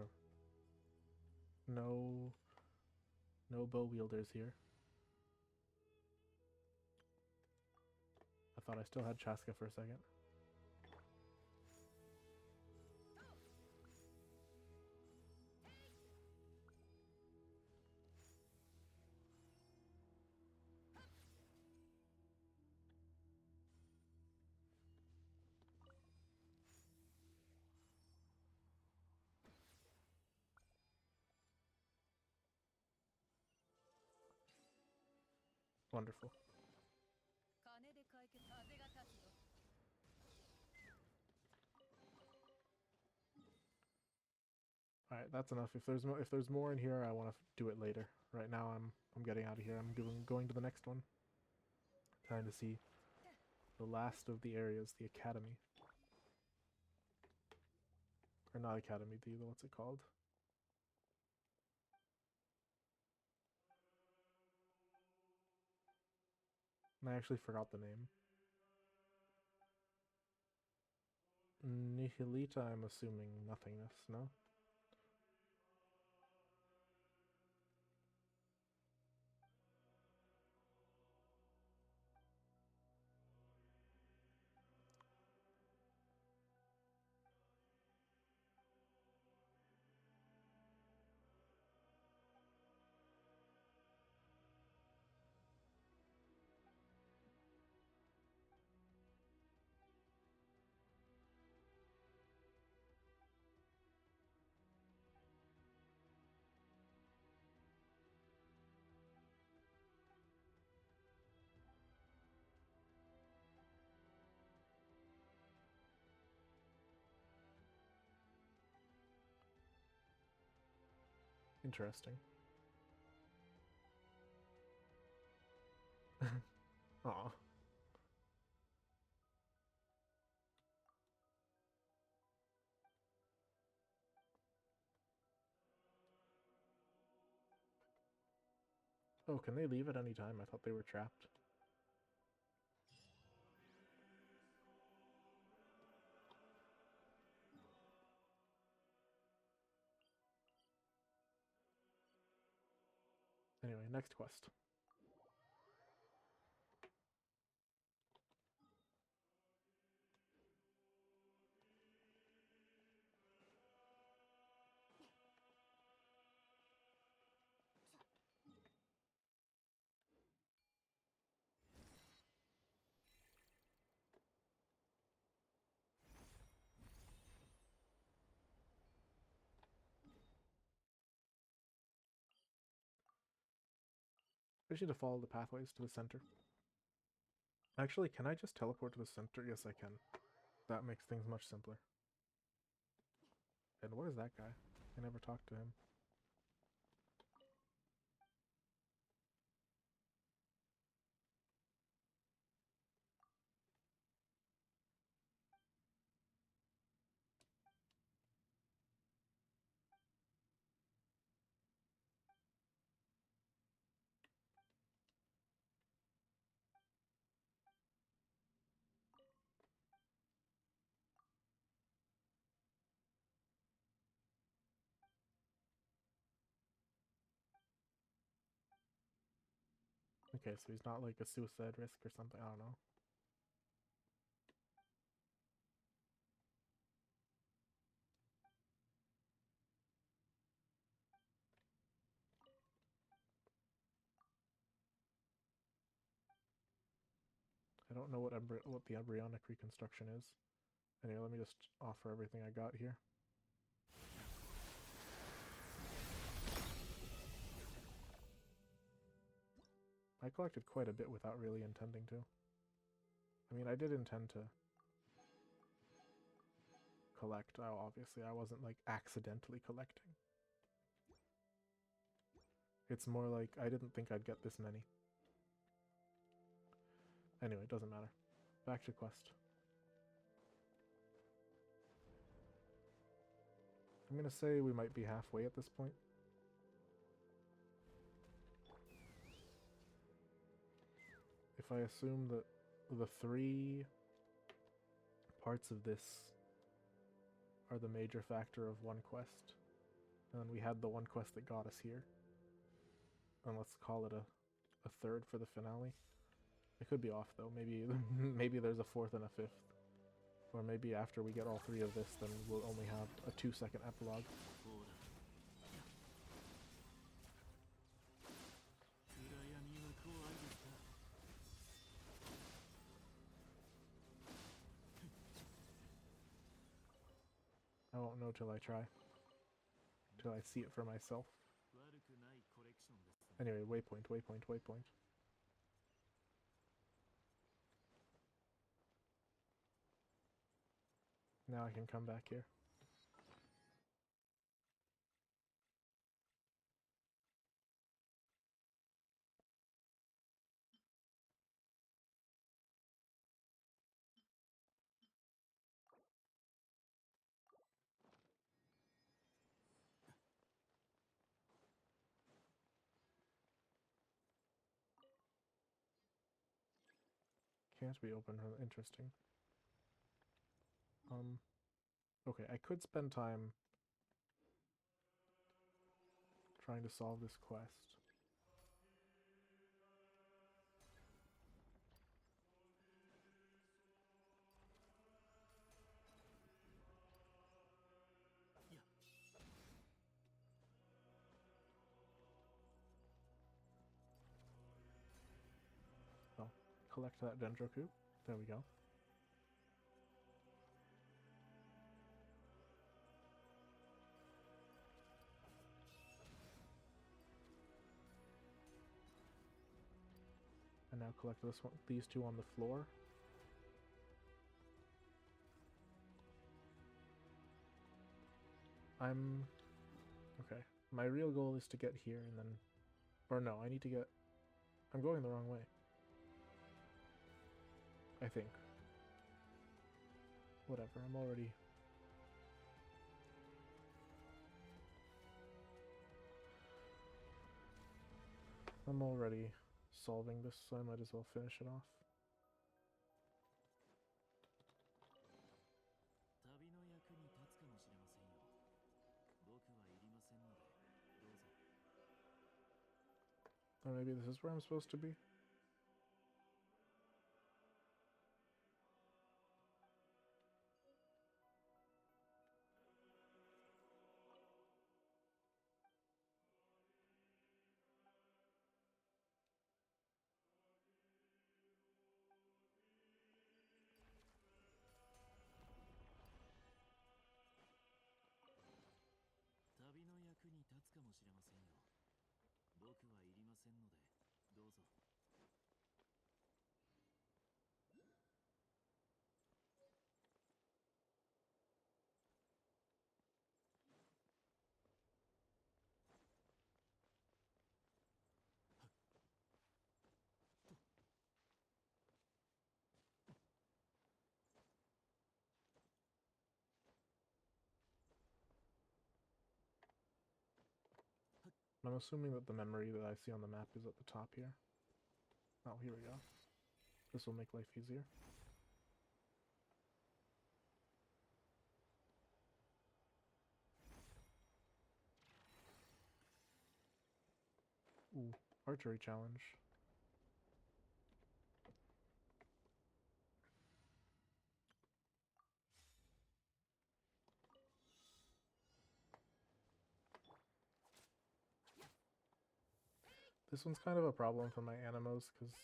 No bow wielders here. I thought I still had Chaska for a second. Wonderful. All right, that's enough. If there's more in here, I want to do it later. Right now, I'm getting out of here. I'm going to the next one. Trying to see the last of the areas, the academy, or not academy. What's it called? And I actually forgot the name. Nihilita, I'm assuming nothingness, no? Interesting. Aw. Oh, can they leave at any time? I thought they were trapped. Anyway, next quest. I just need to follow the pathways to the center. Actually, can I just teleport to the center? Yes, I can. That makes things much simpler. And what is that guy? I never talked to him. Okay, so he's not like a suicide risk or something. I don't know. I don't know what the embryonic reconstruction is. Anyway, let me just offer everything I got here. I collected quite a bit without really intending to. I mean, I did intend to collect. Oh, obviously, I wasn't like accidentally collecting. It's more like I didn't think I'd get this many. Anyway, it doesn't matter. Back to quest. I'm gonna say we might be halfway at this point. If I assume that the 3 parts of this are the major factor of one quest, and then we had the one quest that got us here, and let's call it a third for the finale. I could be off though. Maybe there's a 4th and a 5th. Or maybe after we get all 3 of this, then we'll only have a 2-second epilogue. I won't know till I try. Till I see it for myself. Anyway, waypoint, waypoint, waypoint. Now I can come back here. Can't be open. Interesting. Okay, I could spend time trying to solve this quest. Oh, collect that Dendroku. There we go. And now collect this one, these 2 on the floor. Okay. My real goal is to get here and then... Or no, I need to get... I'm going the wrong way. I think. Whatever, I'm already solving this, so I might as well finish it off. Or maybe this is where I'm supposed to be? I'm assuming that the memory that I see on the map is at the top here. Oh, here we go. This will make life easier. Ooh, archery challenge. This one's kind of a problem for my animos, because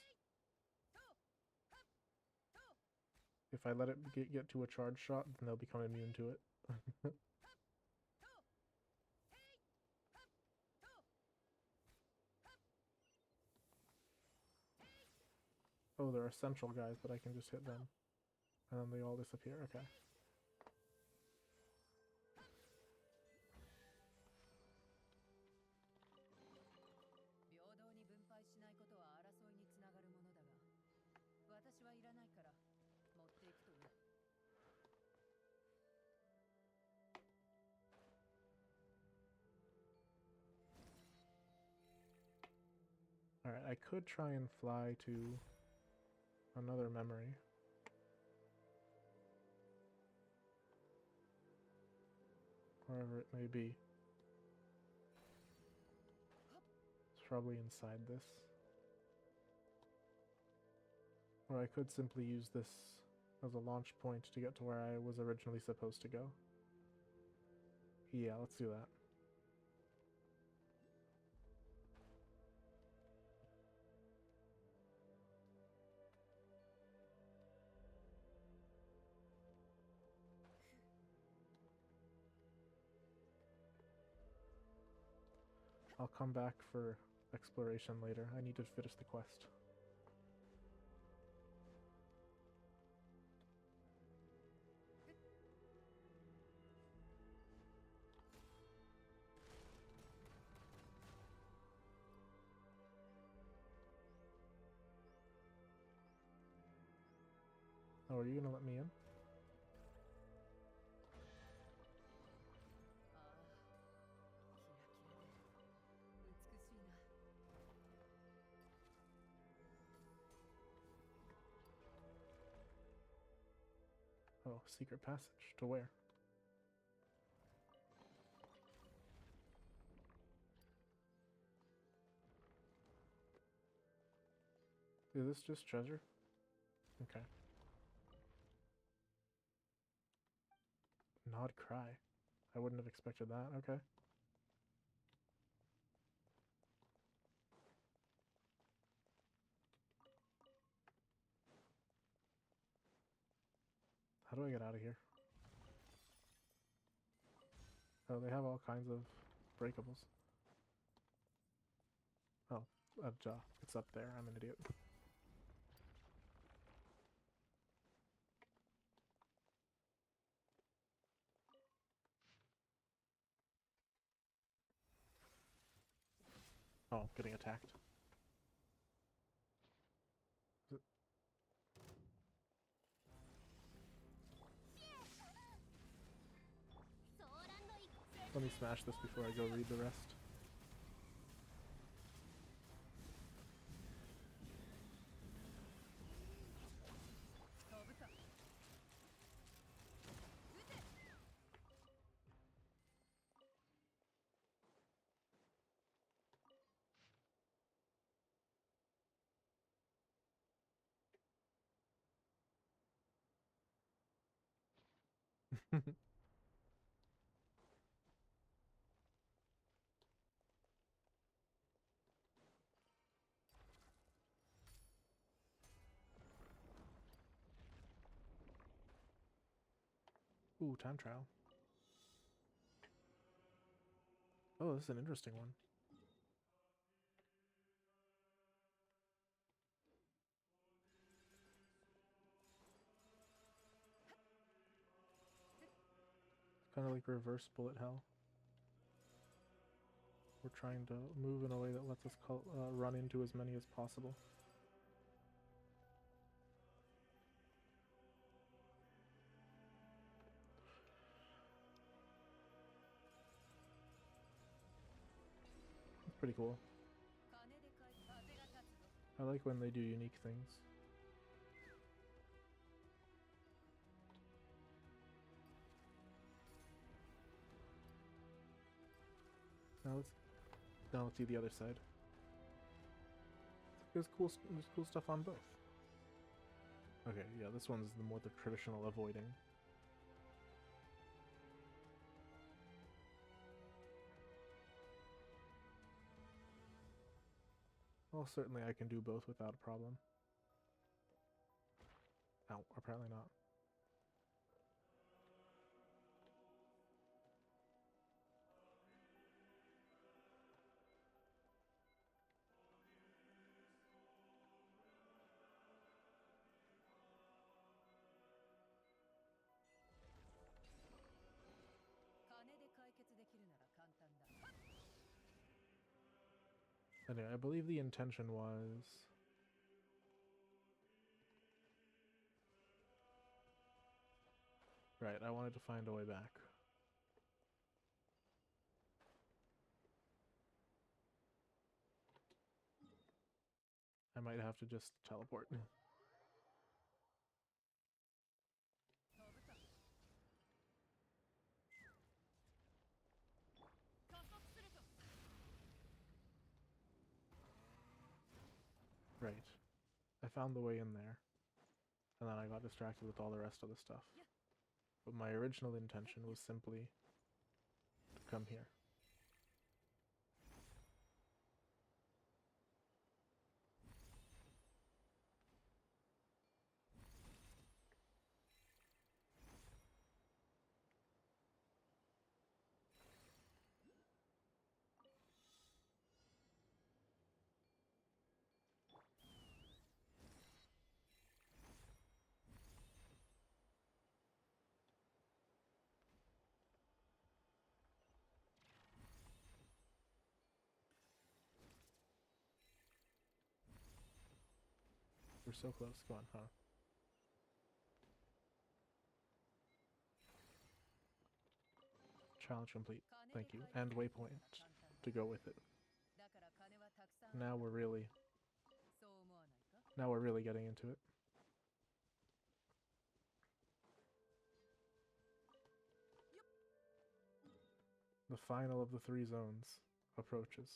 if I let it get to a charge shot, then they'll become immune to it. Oh, there are central guys, but I can just hit them. And then they all disappear, okay. Alright, I could try and fly to another memory. Wherever it may be. It's probably inside this. Or I could simply use this as a launch point to get to where I was originally supposed to go. Yeah, let's do that. I'll come back for exploration later. I need to finish the quest. Oh, are you gonna let me in? Oh, secret passage. To where? Is this just treasure? Okay. Nod cry. I wouldn't have expected that. Okay. How do I get out of here? Oh, they have all kinds of breakables. Oh, it's up there. I'm an idiot. Oh, I'm getting attacked. Let me smash this before I go read the rest. Ooh, time trial. Oh, this is an interesting one. Kind of like reverse bullet hell. We're trying to move in a way that lets us run into as many as possible. It's pretty cool. I like when they do unique things. Now let's see the other side. There's cool stuff on both. Okay, yeah, this one's the traditional avoiding. Well, certainly I can do both without a problem. Ow, apparently not. Anyway, I believe the intention was... Right, I wanted to find a way back. I might have to just teleport. Right. I found the way in there, and then I got distracted with all the rest of the stuff. But my original intention was simply to come here. We're so close. Go on, huh? Challenge complete. Thank you. And waypoint to go with it. Now we're really getting into it. The final of the 3 zones approaches.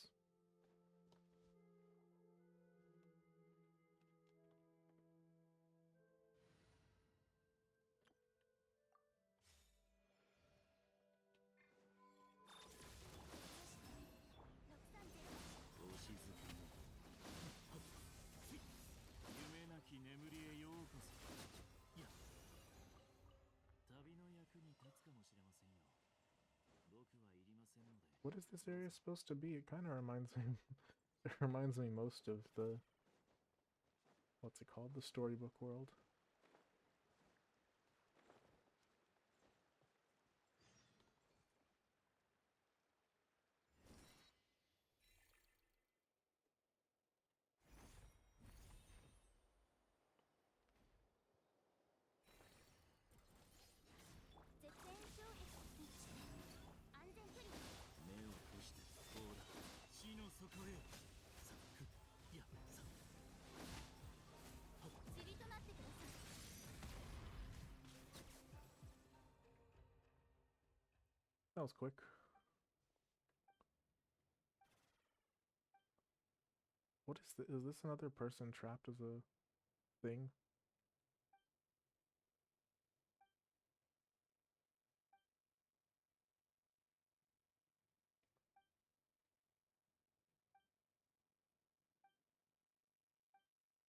What is this area supposed to be? It kind of reminds me it reminds me most of the, what's it called? The storybook world. That was quick. What is this? Is this another person trapped as a thing?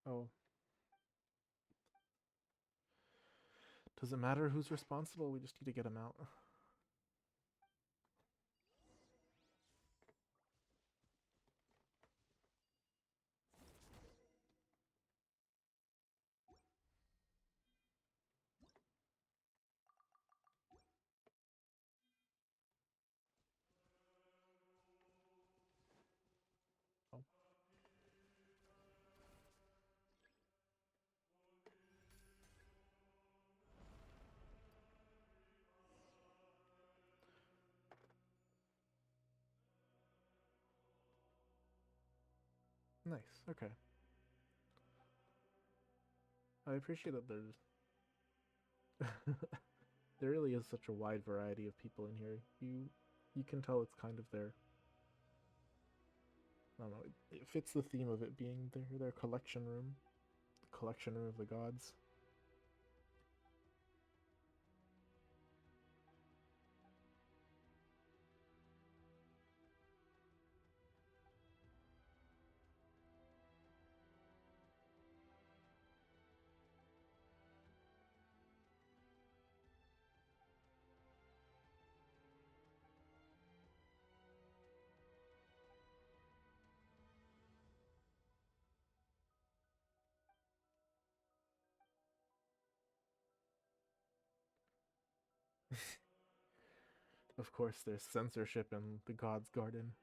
Oh. Does it matter who's responsible? We just need to get him out. Oh. Nice. Okay. I appreciate that there's there really is such a wide variety of people in here. You can tell it's kind of their, I don't know, it fits the theme of it being their collection room. The collection room of the gods. Of course, there's censorship in the God's Garden.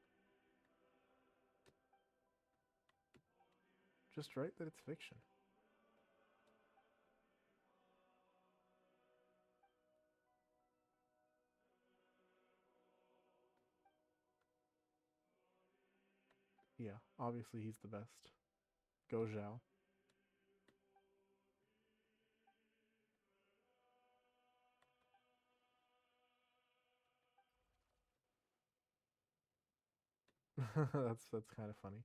Just write that it's fiction. Yeah, obviously he's the best. Go Zhao. That's kind of funny.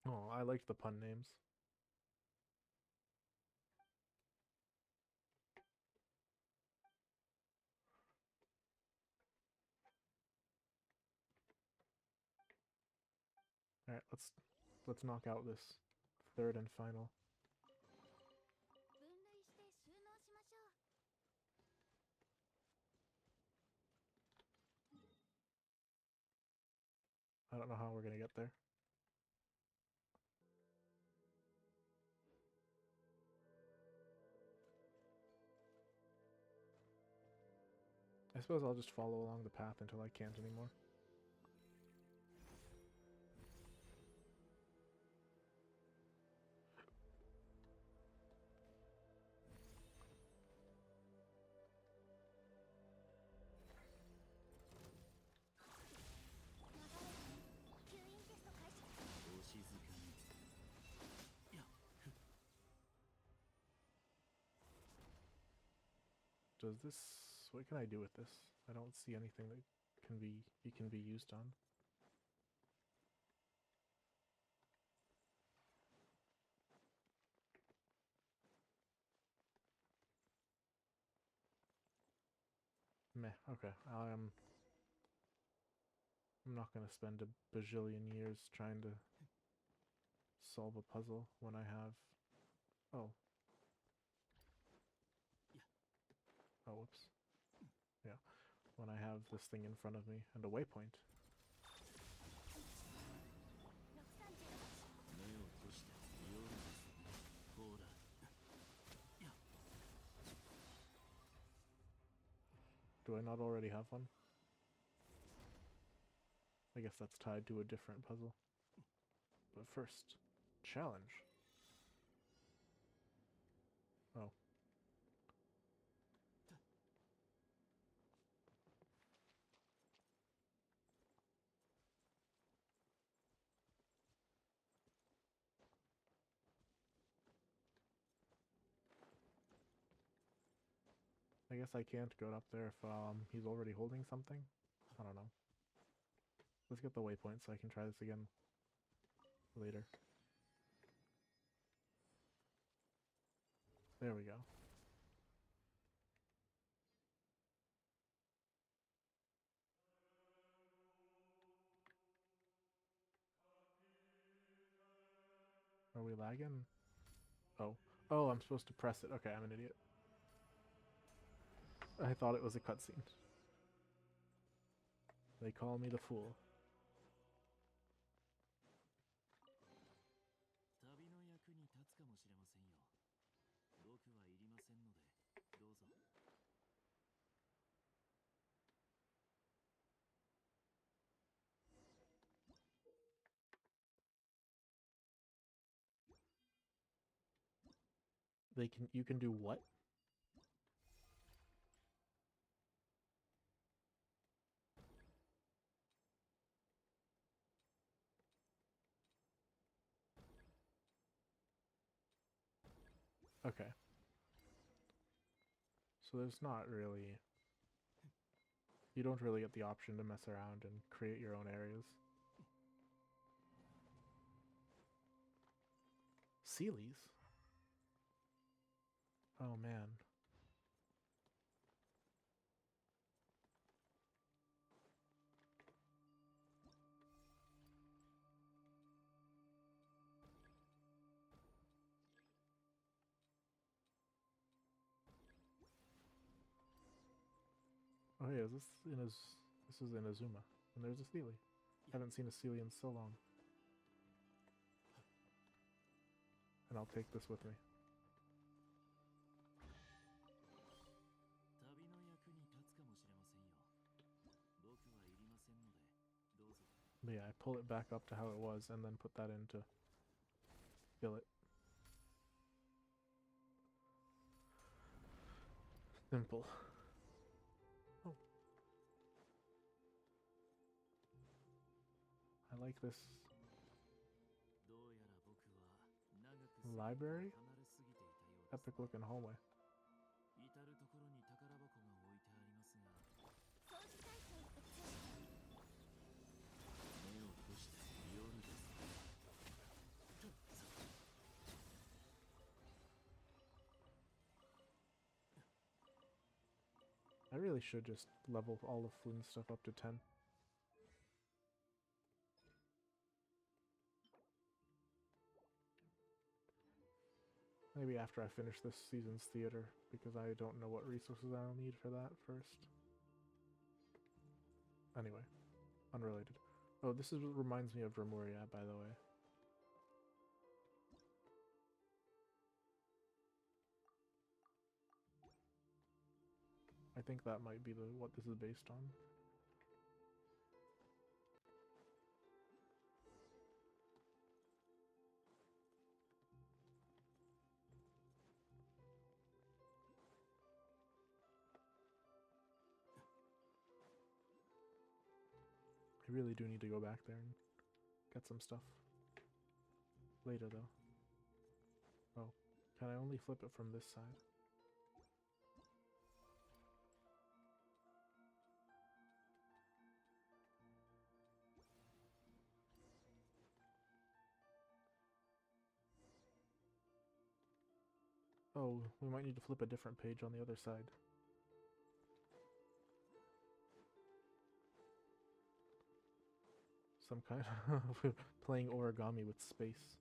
Oh, I liked the pun names. All right, let's knock out this third and final. I don't know how we're gonna get there. I suppose I'll just follow along the path until I can't anymore. Does this... What can I do with this? I don't see anything that can be used on. Meh. Okay. I'm not gonna spend a bajillion years trying to solve a puzzle when I have... Oh. Oh, whoops. Yeah. When I have this thing in front of me and a waypoint. Do I not already have one? I guess that's tied to a different puzzle. But first, challenge. Oh. I guess I can't go up there if he's already holding something. I don't know. Let's get the waypoint so I can try this again later. There we go. Are we lagging? Oh. Oh, I'm supposed to press it. Okay, I'm an idiot. I thought it was a cutscene. They call me the fool. You can do what? Okay. So there's not really... You don't really get the option to mess around and create your own areas. Sealies? Oh man. Oh hey, is this in this is in Azuma. And there's a Sealy. Haven't seen a Sealy in so long. And I'll take this with me. But yeah, I pull it back up to how it was and then put that in to fill it. Simple. Oh. I like this library. Epic looking hallway. I really should just level all of Flynn's stuff up to 10. Maybe after I finish this season's theater, because I don't know what resources I'll need for that first. Anyway, unrelated. Oh, this is what reminds me of Remuria, by the way. I think that might be what this is based on. I really do need to go back there and get some stuff. Later, though. Oh, can I only flip it from this side? Oh, we might need to flip a different page on the other side. Some kind of playing origami with space.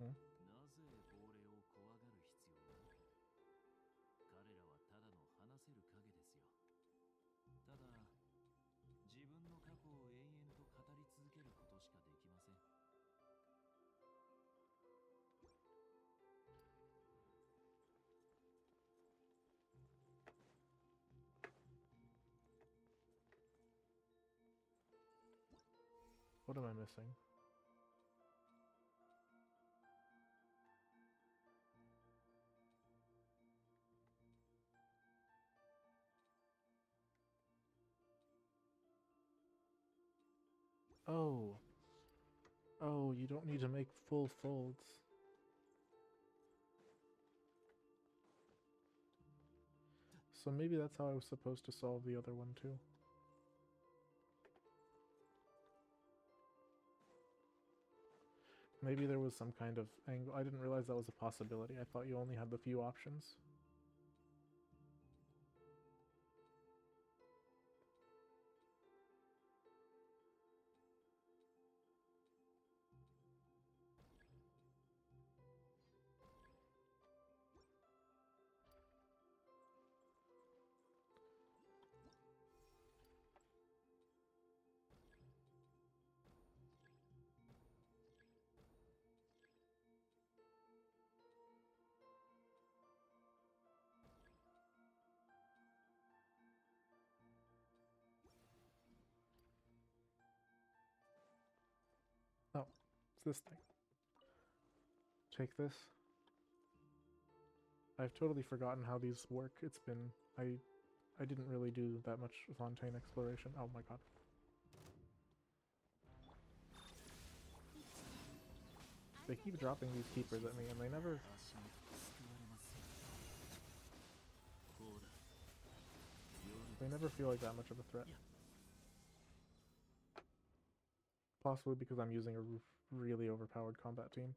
Hmm? What am I missing? Oh. Oh, you don't need to make full folds. So maybe that's how I was supposed to solve the other one too. Maybe there was some kind of angle. I didn't realize that was a possibility. I thought you only had the few options. Oh, it's this thing. Take this. I've totally forgotten how these work. It's been... I didn't really do that much Fontaine exploration. Oh my god. They keep dropping these keepers at me and they never... They never feel like that much of a threat. Possibly because I'm using a really overpowered combat team.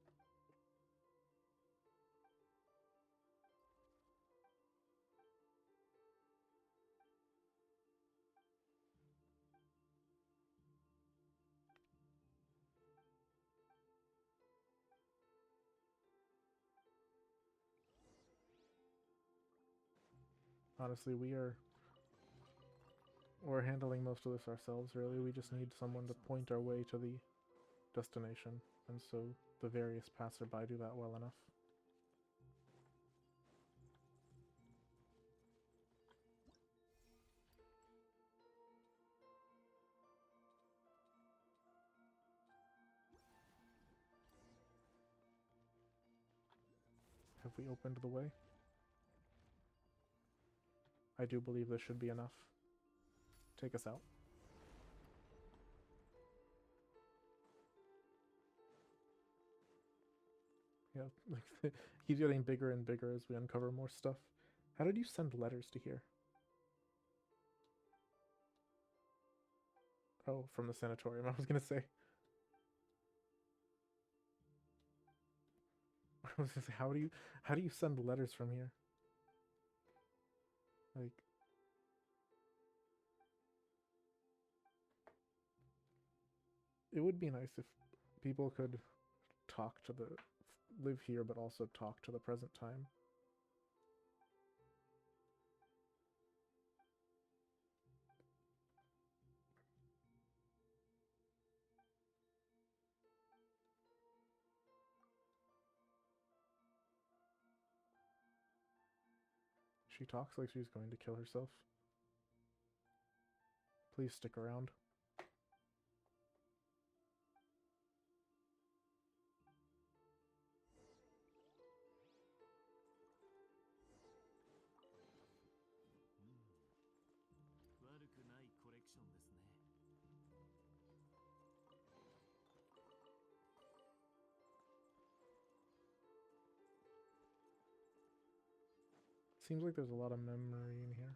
Honestly, we're handling most of this ourselves, really. We just need someone to point our way to the destination, and so the various passerby do that well enough. Have we opened the way? I do believe this should be enough. Take us out. Yeah, like it keeps getting bigger and bigger as we uncover more stuff. How did you send letters to here? Oh, from the sanatorium, I was gonna say. I was gonna say, how do you send letters from here? Like, it would be nice if people could talk to live here, but also talk to the present time. She talks like she's going to kill herself. Please stick around. Seems like there's a lot of memory in here.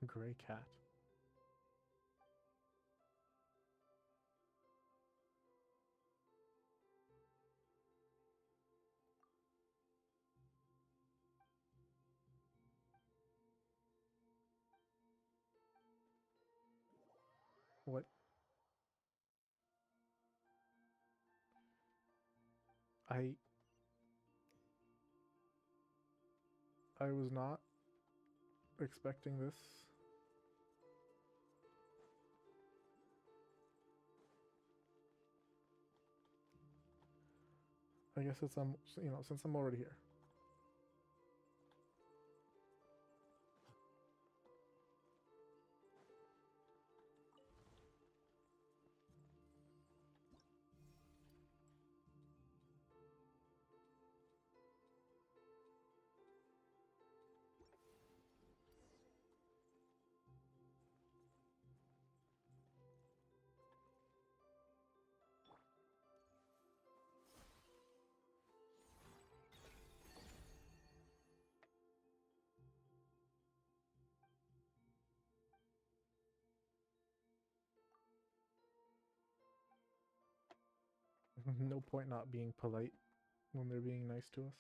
Gray cat. What? I was not expecting this. I guess it's since I'm already here. No point not being polite when they're being nice to us.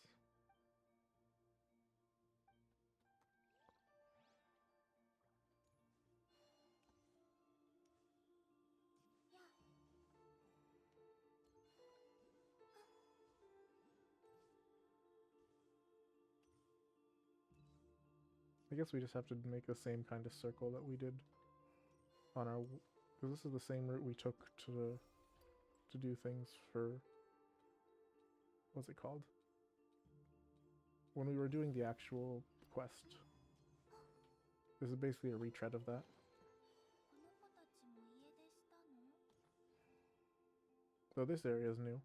I guess we just have to make the same kind of circle that we did on our... Because this is the same route we took to do things for... What's it called? When we were doing the actual quest. This is basically a retread of that. So this area is new.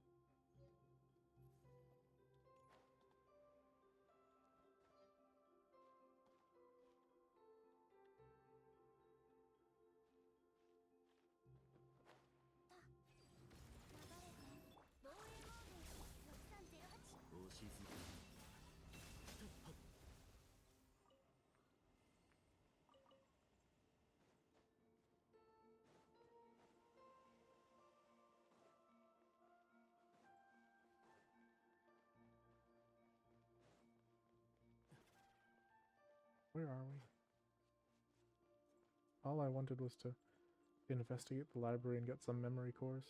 Where are we? All I wanted was to investigate the library and get some memory cores.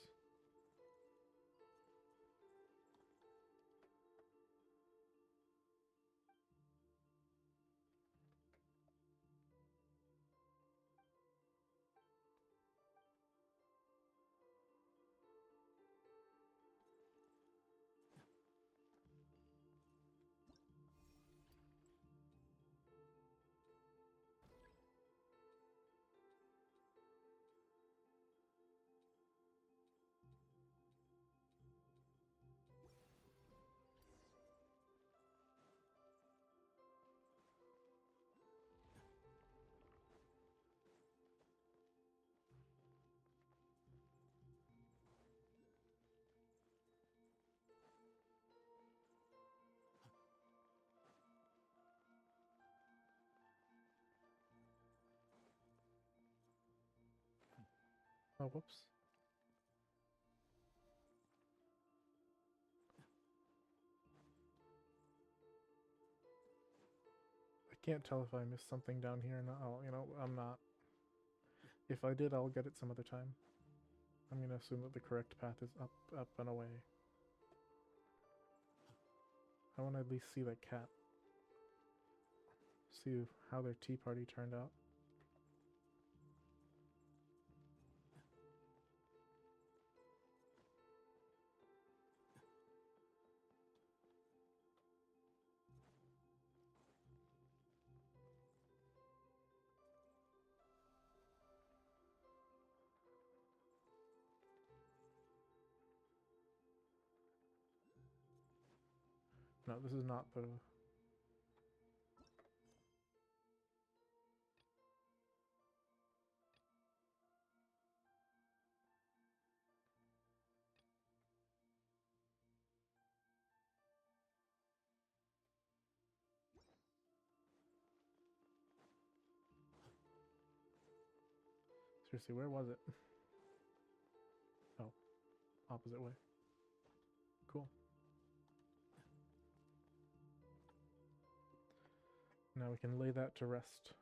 Oh, whoops. I can't tell if I missed something down here or not. Oh, you know, I'm not. If I did, I'll get it some other time. I'm gonna assume that the correct path is up, up, and away. I want to at least see that cat. See how their tea party turned out. No, this is not the... Seriously, where was it? Oh, opposite way. Cool. Now we can lay that to rest.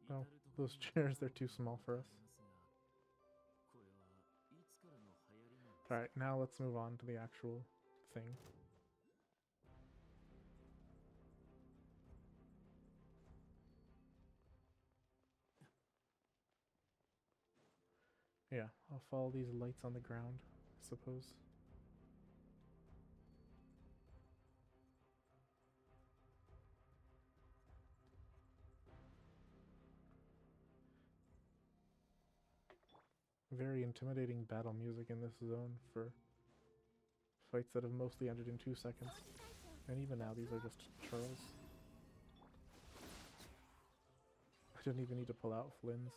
Oh, those chairs, they're too small for us. Alright, now let's move on to the actual thing. Yeah, I'll follow these lights on the ground, I suppose. Very intimidating battle music in this zone for fights that have mostly ended in 2 seconds. And even now, these are just churls. I didn't even need to pull out Flynn's.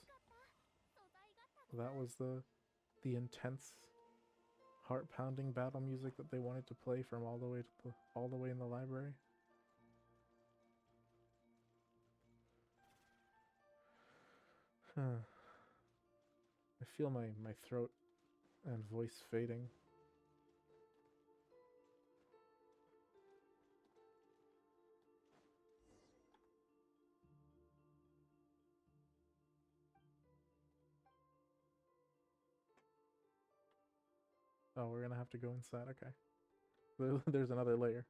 That was the intense, heart-pounding battle music that they wanted to play from all the way to all the way in the library. Huh. I feel my throat and voice fading. Oh, we're gonna have to go inside, okay. There's another layer.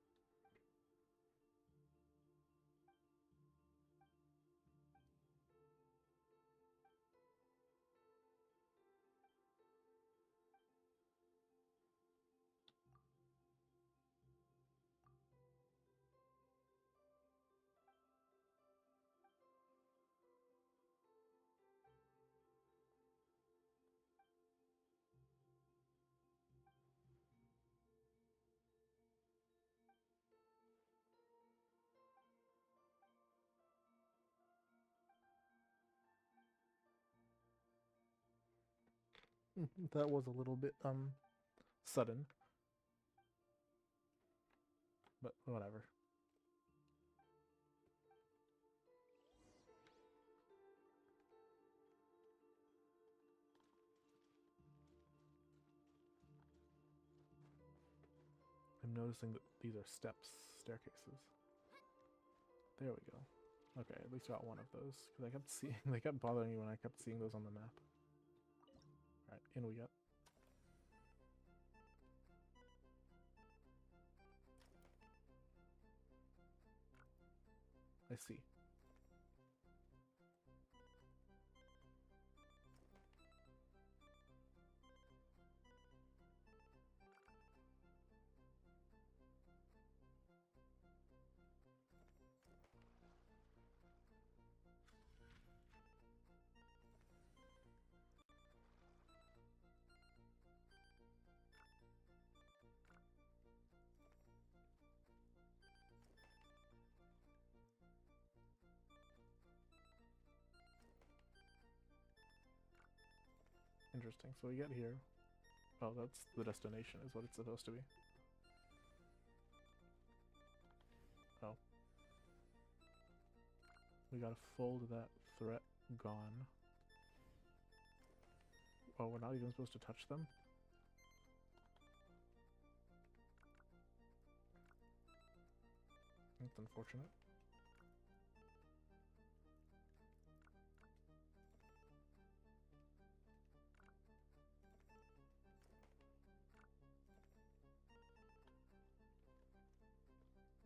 That was a little bit, sudden. But whatever. I'm noticing that these are staircases. There we go. Okay, at least got one of those. Because I kept seeing, they kept bothering me when I kept seeing those on the map. Alright, in we go. I see. interesting. So we get here. Oh, that's the destination, is what it's supposed to be. Oh. We gotta fold that threat gone. Oh, we're not even supposed to touch them? That's unfortunate.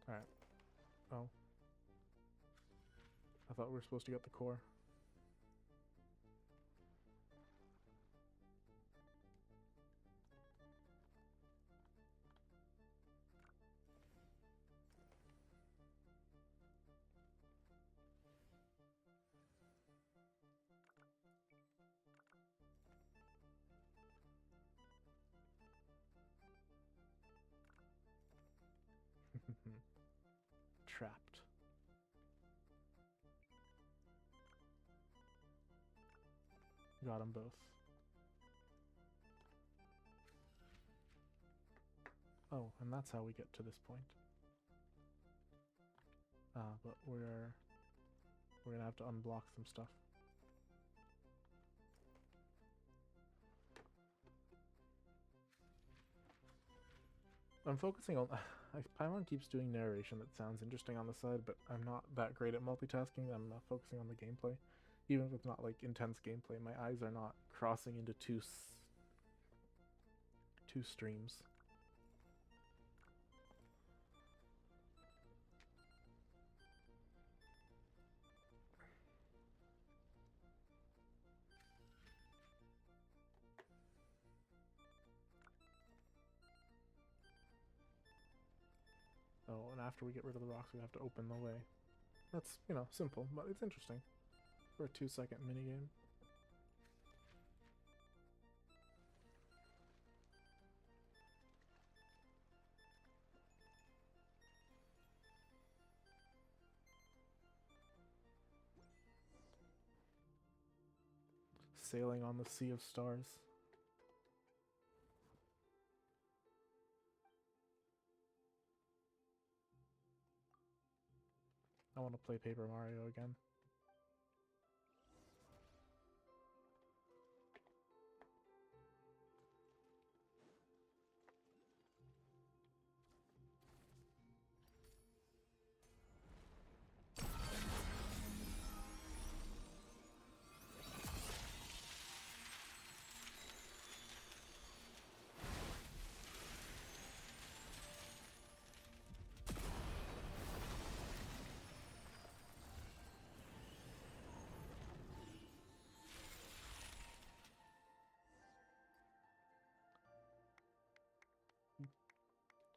Alright. Oh. I thought we were supposed to get the core. Trapped. Got them both. Oh, and that's how we get to this point. But we're gonna have to unblock some stuff. I'm focusing on... Paimon keeps doing narration that sounds interesting on the side, but I'm not that great at multitasking. I'm focusing on the gameplay. Even if it's not like intense gameplay, my eyes are not crossing into two streams. Oh, and after we get rid of the rocks, we have to open the way. That's, you know, simple, but it's interesting. For a 2-second minigame. Sailing on the Sea of Stars. I want to play Paper Mario again.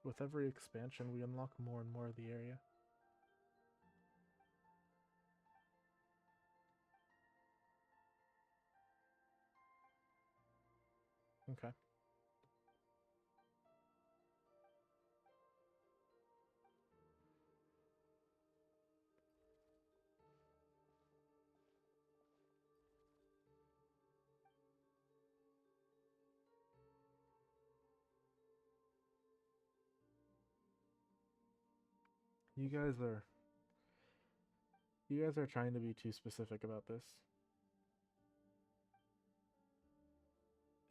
With every expansion, we unlock more and more of the area. Okay. You guys are trying to be too specific about this.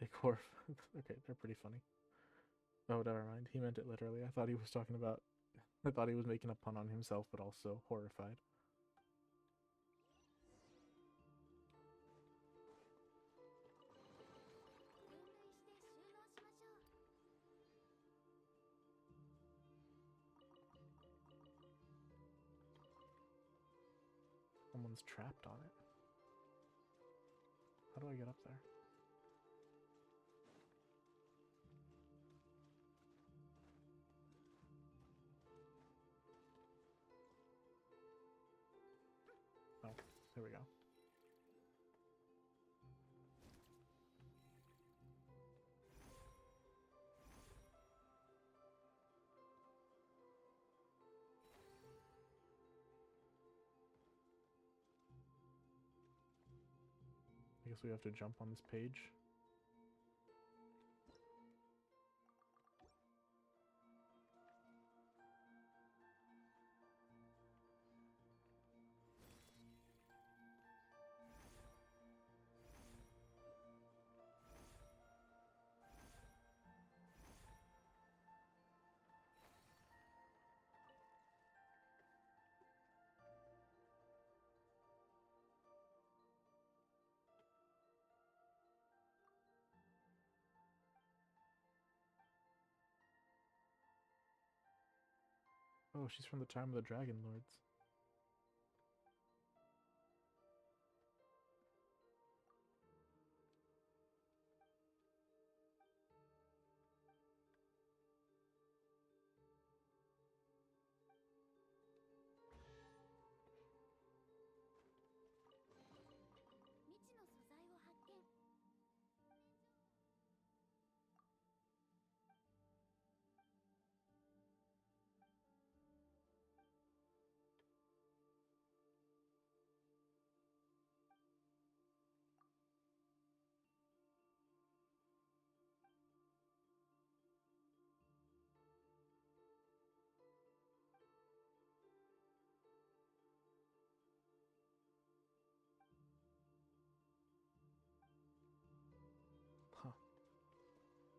Ichor. Okay, they're pretty funny. Oh, never mind. He meant it literally. I thought he was talking about... I thought he was making a pun on himself, but also horrified. Someone's trapped on it. How do I get up there? Oh, there we go. I guess we have to jump on this page. Oh, she's from the time of the Dragon Lords. Huh.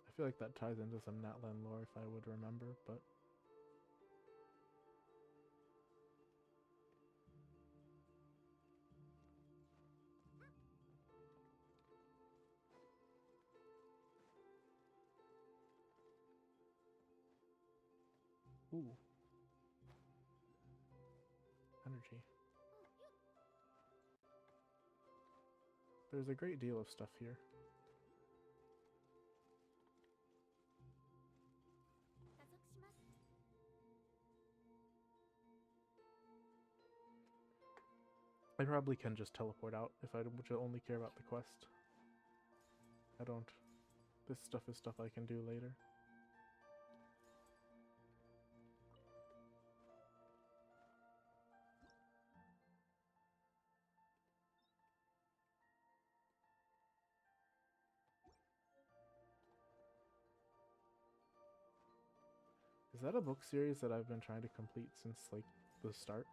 I feel like that ties into some Natlan lore if I would remember, but... Ooh. Energy. There's a great deal of stuff here. I probably can just teleport out if I would only care about the quest. I don't. This stuff is stuff I can do later. Is that a book series that I've been trying to complete since, like, the start?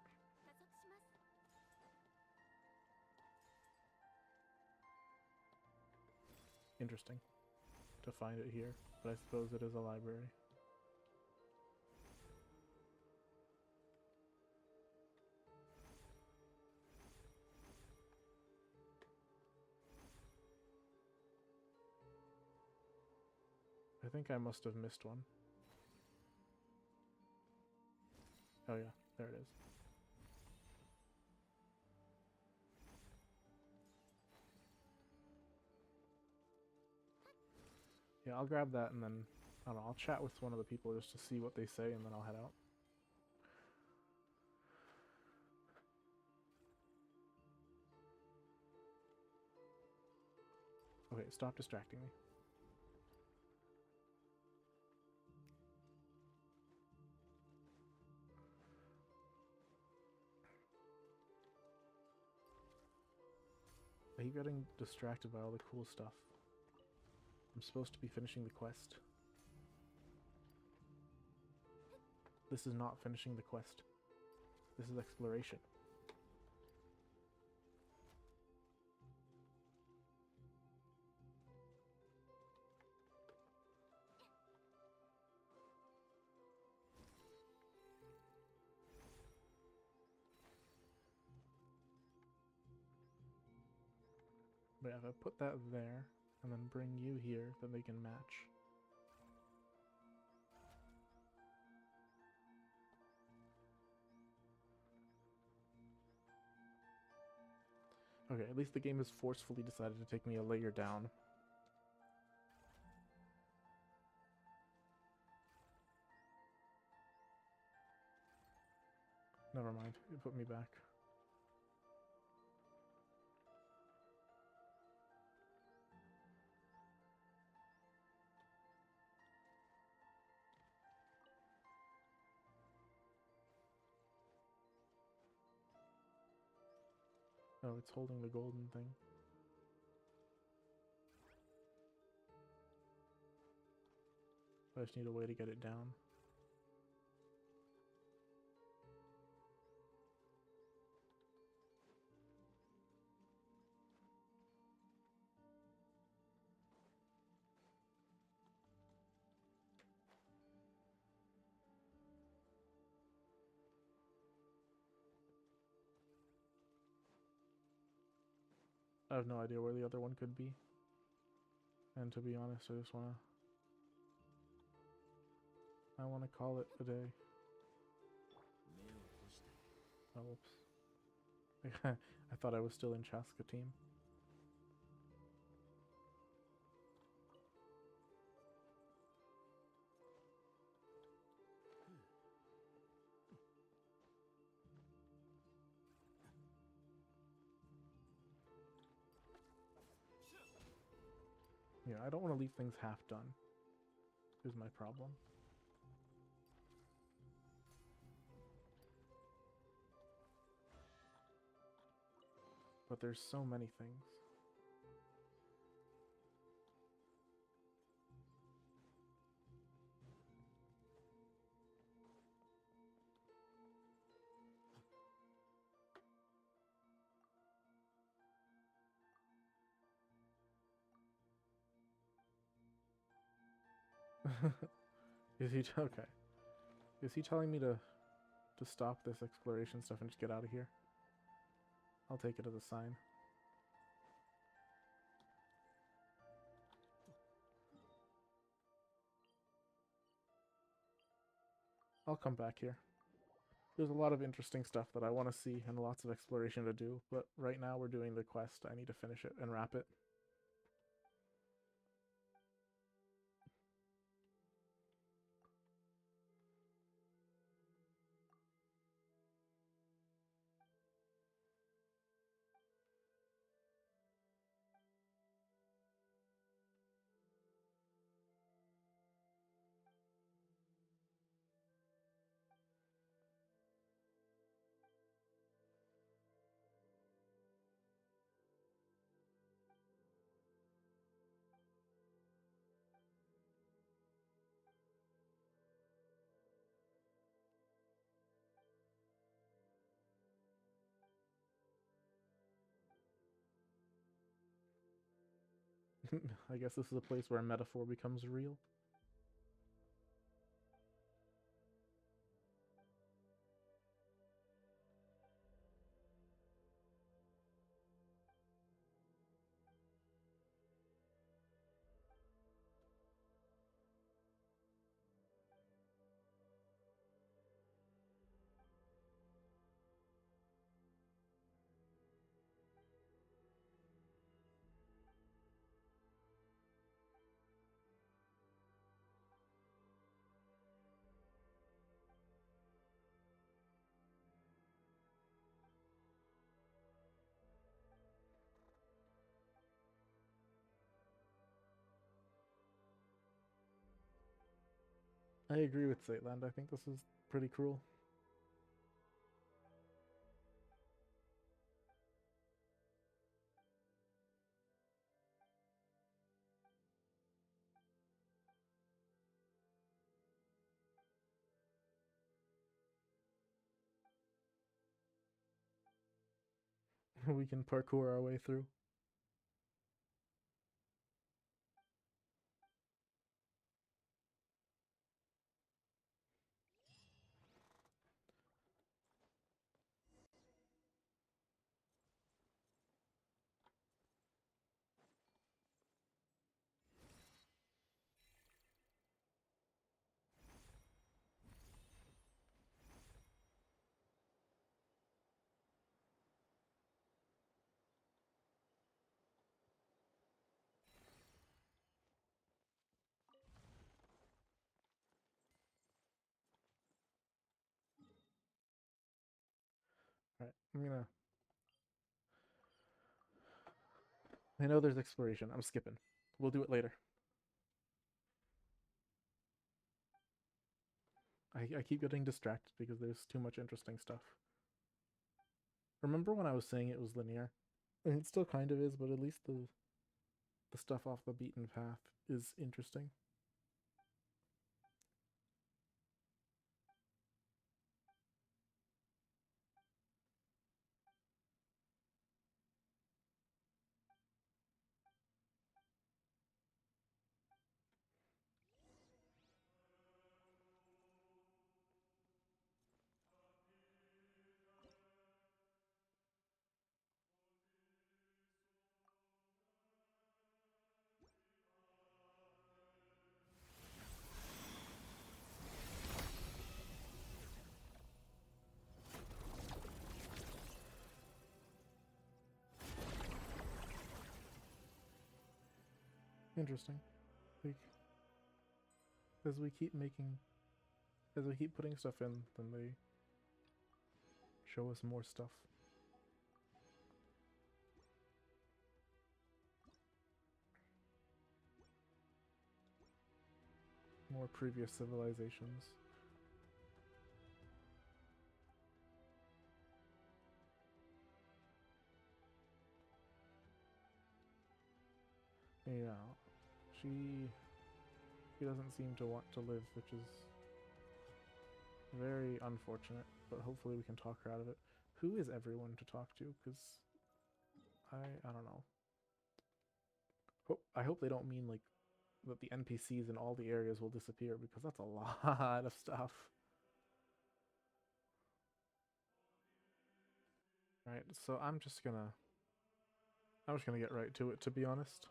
Interesting to find it here, but I suppose it is a library. I think I must have missed one. Oh yeah, there it is. Yeah, I'll grab that and then, I don't know, I'll chat with one of the people just to see what they say and then I'll head out. Okay, stop distracting me. I keep getting distracted by all the cool stuff. I'm supposed to be finishing the quest. This is not finishing the quest. This is exploration. But if I put that there, and then bring you here, then they can match. Okay, at least the game has forcefully decided to take me a layer down. Never mind, it put me back. Oh, it's holding the golden thing. I just need a way to get it down. I have no idea where the other one could be. And to be honest, I wanna call it a day. Oh, whoops. I thought I was still in Chaska team. Yeah, I don't want to leave things half done, is my problem. But there's so many things. Is he okay? Is he telling me to stop this exploration stuff and just get out of here? I'll take it as a sign. I'll come back here. There's a lot of interesting stuff that I want to see and lots of exploration to do, but right now we're doing the quest. I need to finish it and wrap it. I guess this is a place where a metaphor becomes real. I agree with Saitland. I think this is pretty cruel. We can parkour our way through. Alright, I know there's exploration. I'm skipping. We'll do it later. I keep getting distracted because there's too much interesting stuff. Remember when I was saying it was linear? And it still kind of is, but at least the stuff off the beaten path is interesting. interesting. Like, as we keep putting stuff in, then they show us more stuff. More previous civilizations. Yeah, she doesn't seem to want to live, which is very unfortunate, but hopefully we can talk her out of it. Who is everyone to talk to? Because I don't know. I hope they don't mean like that the NPCs in all the areas will disappear, because that's a lot of stuff. Right, so I'm just gonna get right to it, to be honest.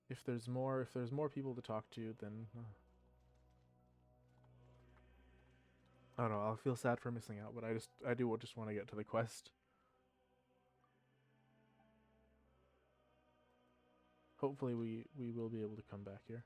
If there's more people to talk to, then I don't know, I'll feel sad for missing out, but I do just want to get to the quest. Hopefully we will be able to come back here.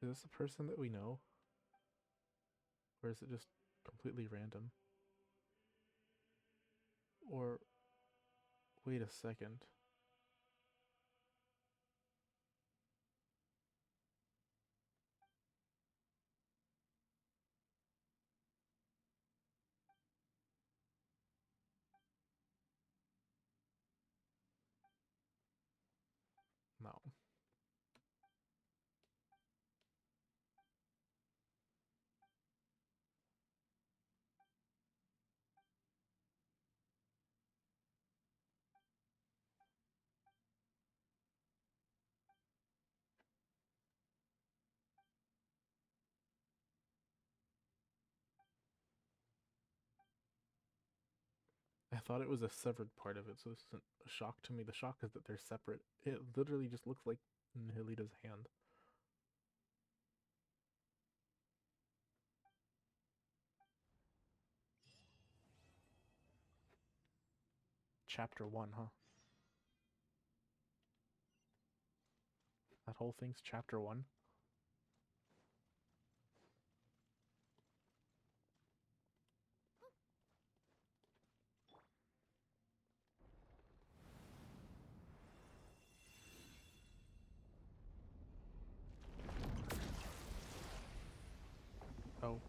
Is this a person that we know? Or is it just completely random? Or wait a second. No. I thought it was a severed part of it, so this isn't a shock to me. The shock is that they're separate. It literally just looks like Nihilita's hand. Chapter 1, huh? That whole thing's chapter 1? Oh.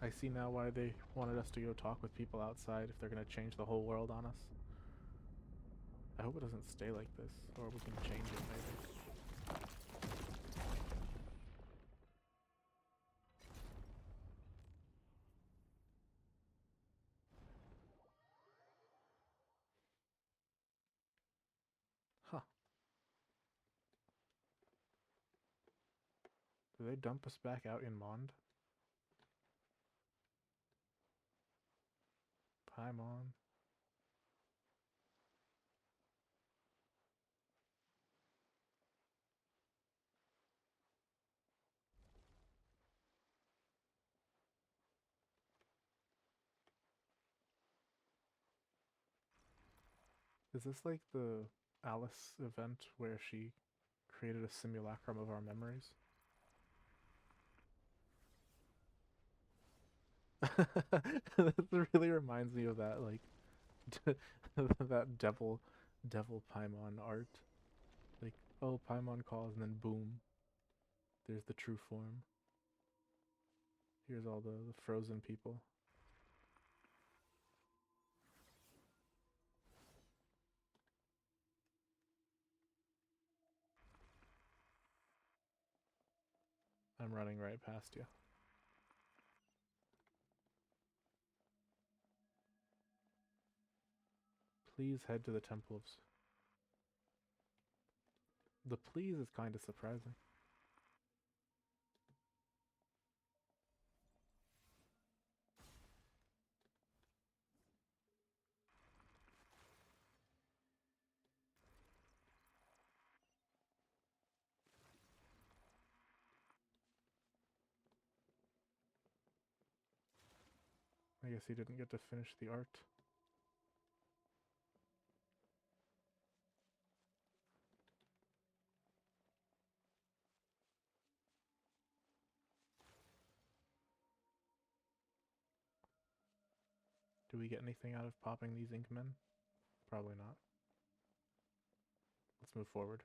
I see now why they wanted us to go talk with people outside if they're gonna change the whole world on us. I hope it doesn't stay like this, or we can change it maybe. Huh. Do they dump us back out in Mond? Paimon. Is this like the Alice event where she created a simulacrum of our memories? This really reminds me of that, like, that devil Paimon art Oh, Paimon calls, and then boom. There's the true form. Here's all the frozen people. I'm running right past you. Please head to the Temple of... The please is kind of surprising. I guess he didn't get to finish the art. Do we get anything out of popping these ink men? Probably not. Let's move forward.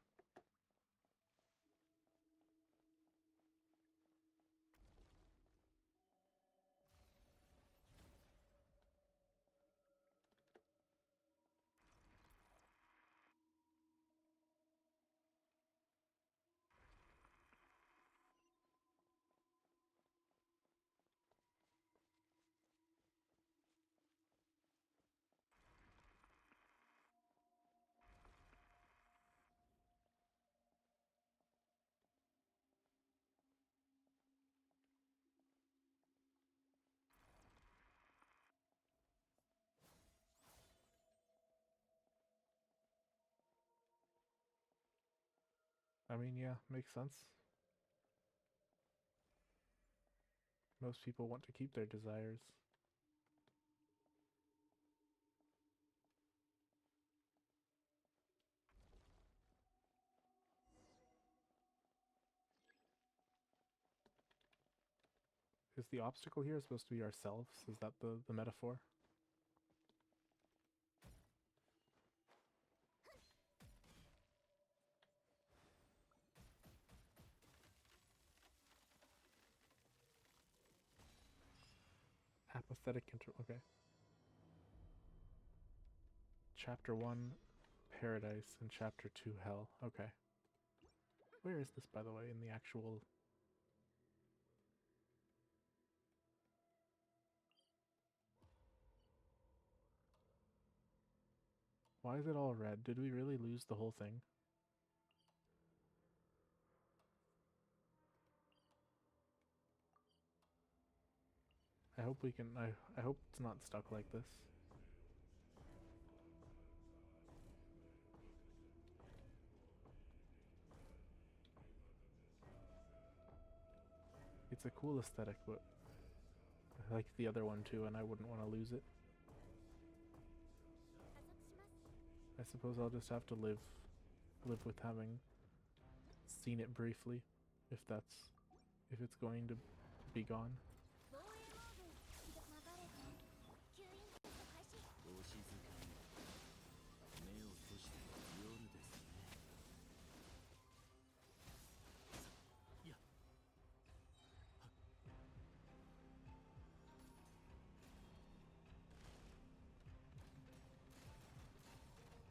I mean, yeah, makes sense. Most people want to keep their desires. Is the obstacle here supposed to be ourselves? Is that the metaphor? Apathetic okay. Chapter 1, Paradise, and Chapter 2, Hell. Okay. Where is this, by the way, in the actual... Why is it all red? Did we really lose the whole thing? I hope we can... I hope it's not stuck like this. It's a cool aesthetic, but I like the other one too, and I wouldn't want to lose it. I suppose I'll just have to live with having seen it briefly, if it's going to be gone.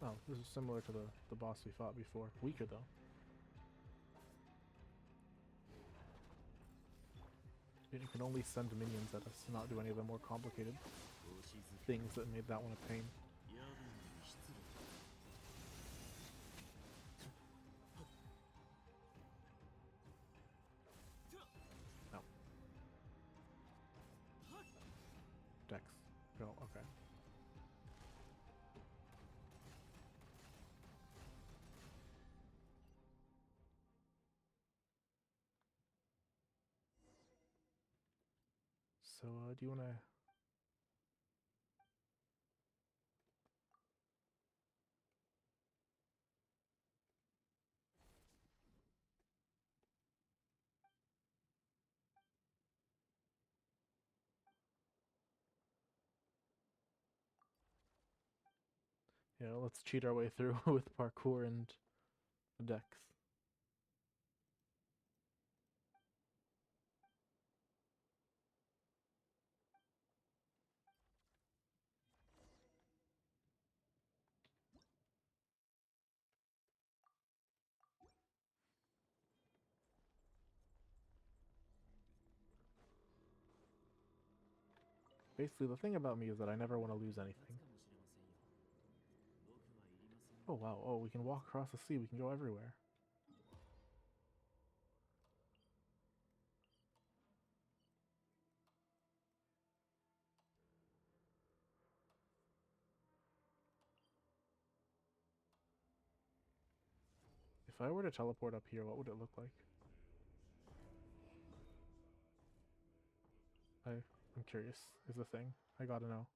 Oh, this is similar to the boss we fought before. Weaker though. You can only send minions at us, not do any of the more complicated things that made that one a pain. No. Dex. Go, okay. So, do you want to... Yeah, let's cheat our way through with parkour and Dex. Basically, the thing about me is that I never want to lose anything. Oh wow, oh, we can walk across the sea, we can go everywhere. If I were to teleport up here, what would it look like? I'm curious, is the thing. I gotta know.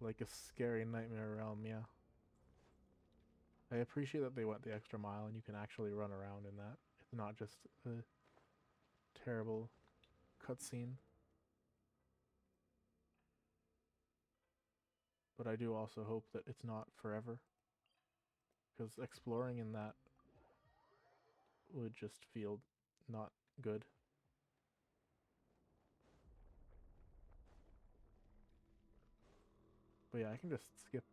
Like a scary nightmare realm, yeah. I appreciate that they went the extra mile and you can actually run around in that. It's not just a terrible cutscene. But I do also hope that it's not forever. Because exploring in that would just feel not good. But yeah, I can just skip.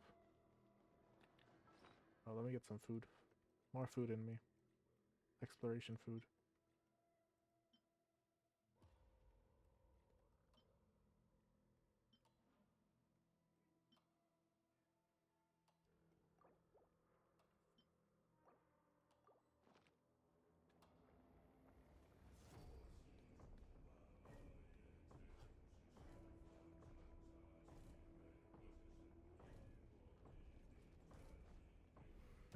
Oh, let me get some food. More food in me. Exploration food.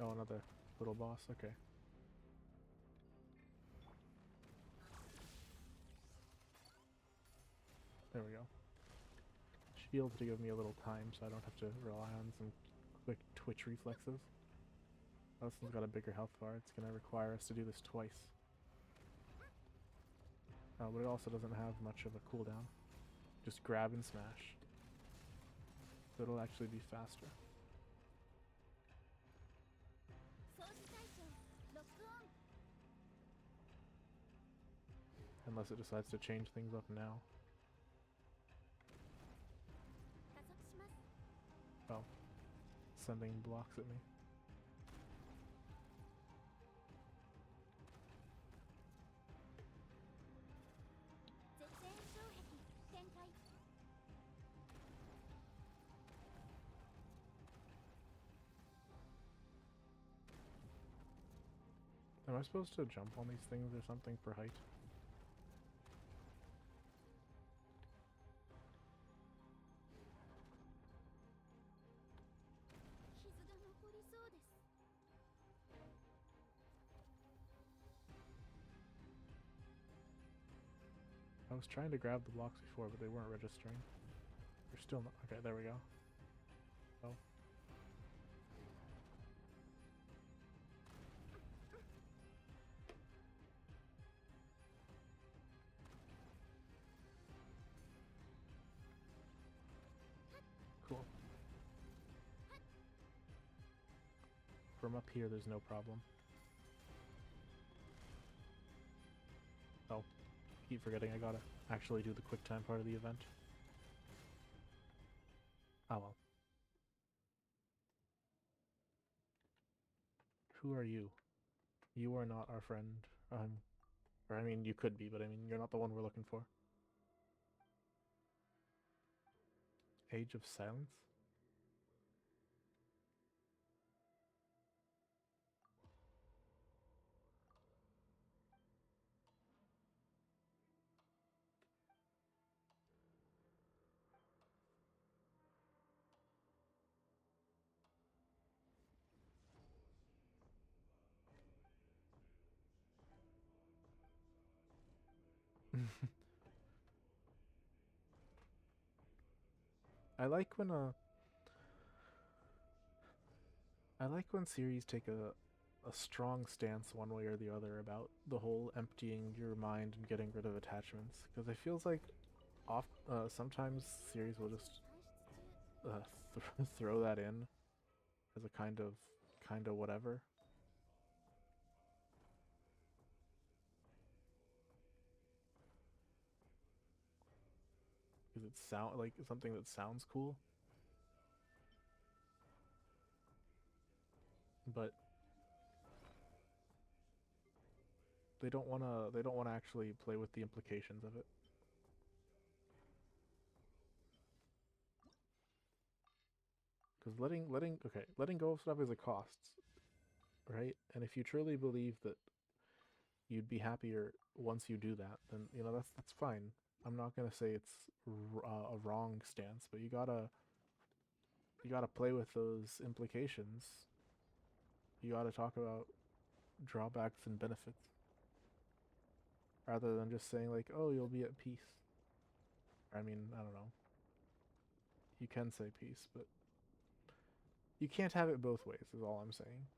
Oh, another little boss. Okay. There we go. Shield to give me a little time so I don't have to rely on some quick twitch reflexes. Oh, this one's got a bigger health bar. It's going to require us to do this twice. Oh, but it also doesn't have much of a cooldown. Just grab and smash. So it'll actually be faster. Unless it decides to change things up now. Oh. Sending blocks at me. Am I supposed to jump on these things or something for height? I was trying to grab the blocks before, but they weren't registering. They're still not. Okay, there we go. Oh. Cool. From up here, there's no problem. Oh. Keep forgetting I gotta actually do the quick time part of the event. Oh well. Who are you? You are not our friend. Or I mean, you could be, but I mean, you're not the one we're looking for. Age of Silence? I like when series take a strong stance one way or the other about the whole emptying your mind and getting rid of attachments, because it feels like sometimes series will just throw that in as a kind of whatever. Because it sound like something that sounds cool, but they don't wanna actually play with the implications of it. Because letting go of stuff is a cost, right? And if you truly believe that you'd be happier once you do that, then that's fine. I'm not gonna say it's a wrong stance, but you gotta play with those implications. You gotta talk about drawbacks and benefits rather than just saying like, "Oh, you'll be at peace." I mean, I don't know. You can say peace, but you can't have it both ways. Is all I'm saying.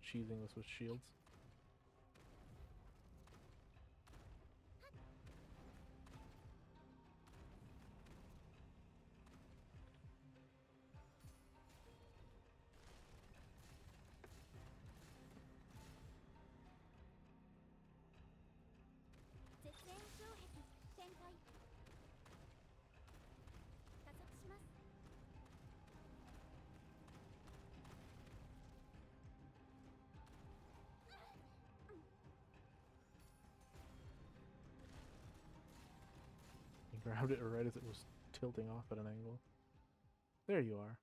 Cheesing this with shields. He grabbed it right as it was tilting off at an angle. There you are.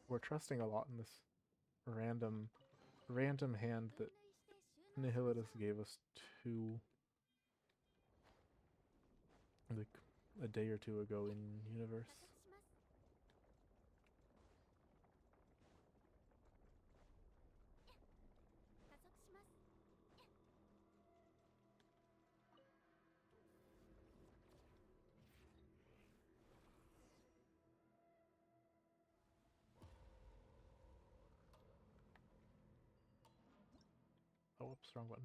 We're trusting a lot in this random hand that Nihilidus gave us like a day or two ago in universe. Oh, whoops, wrong button.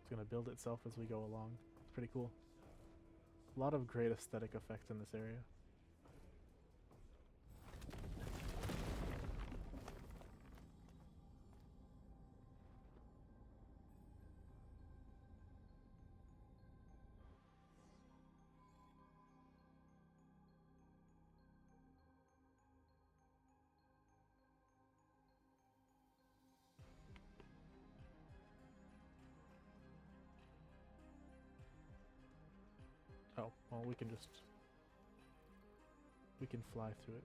It's gonna build itself as we go along. It's pretty cool. A lot of great aesthetic effects in this area. Oh, well, we can fly through it.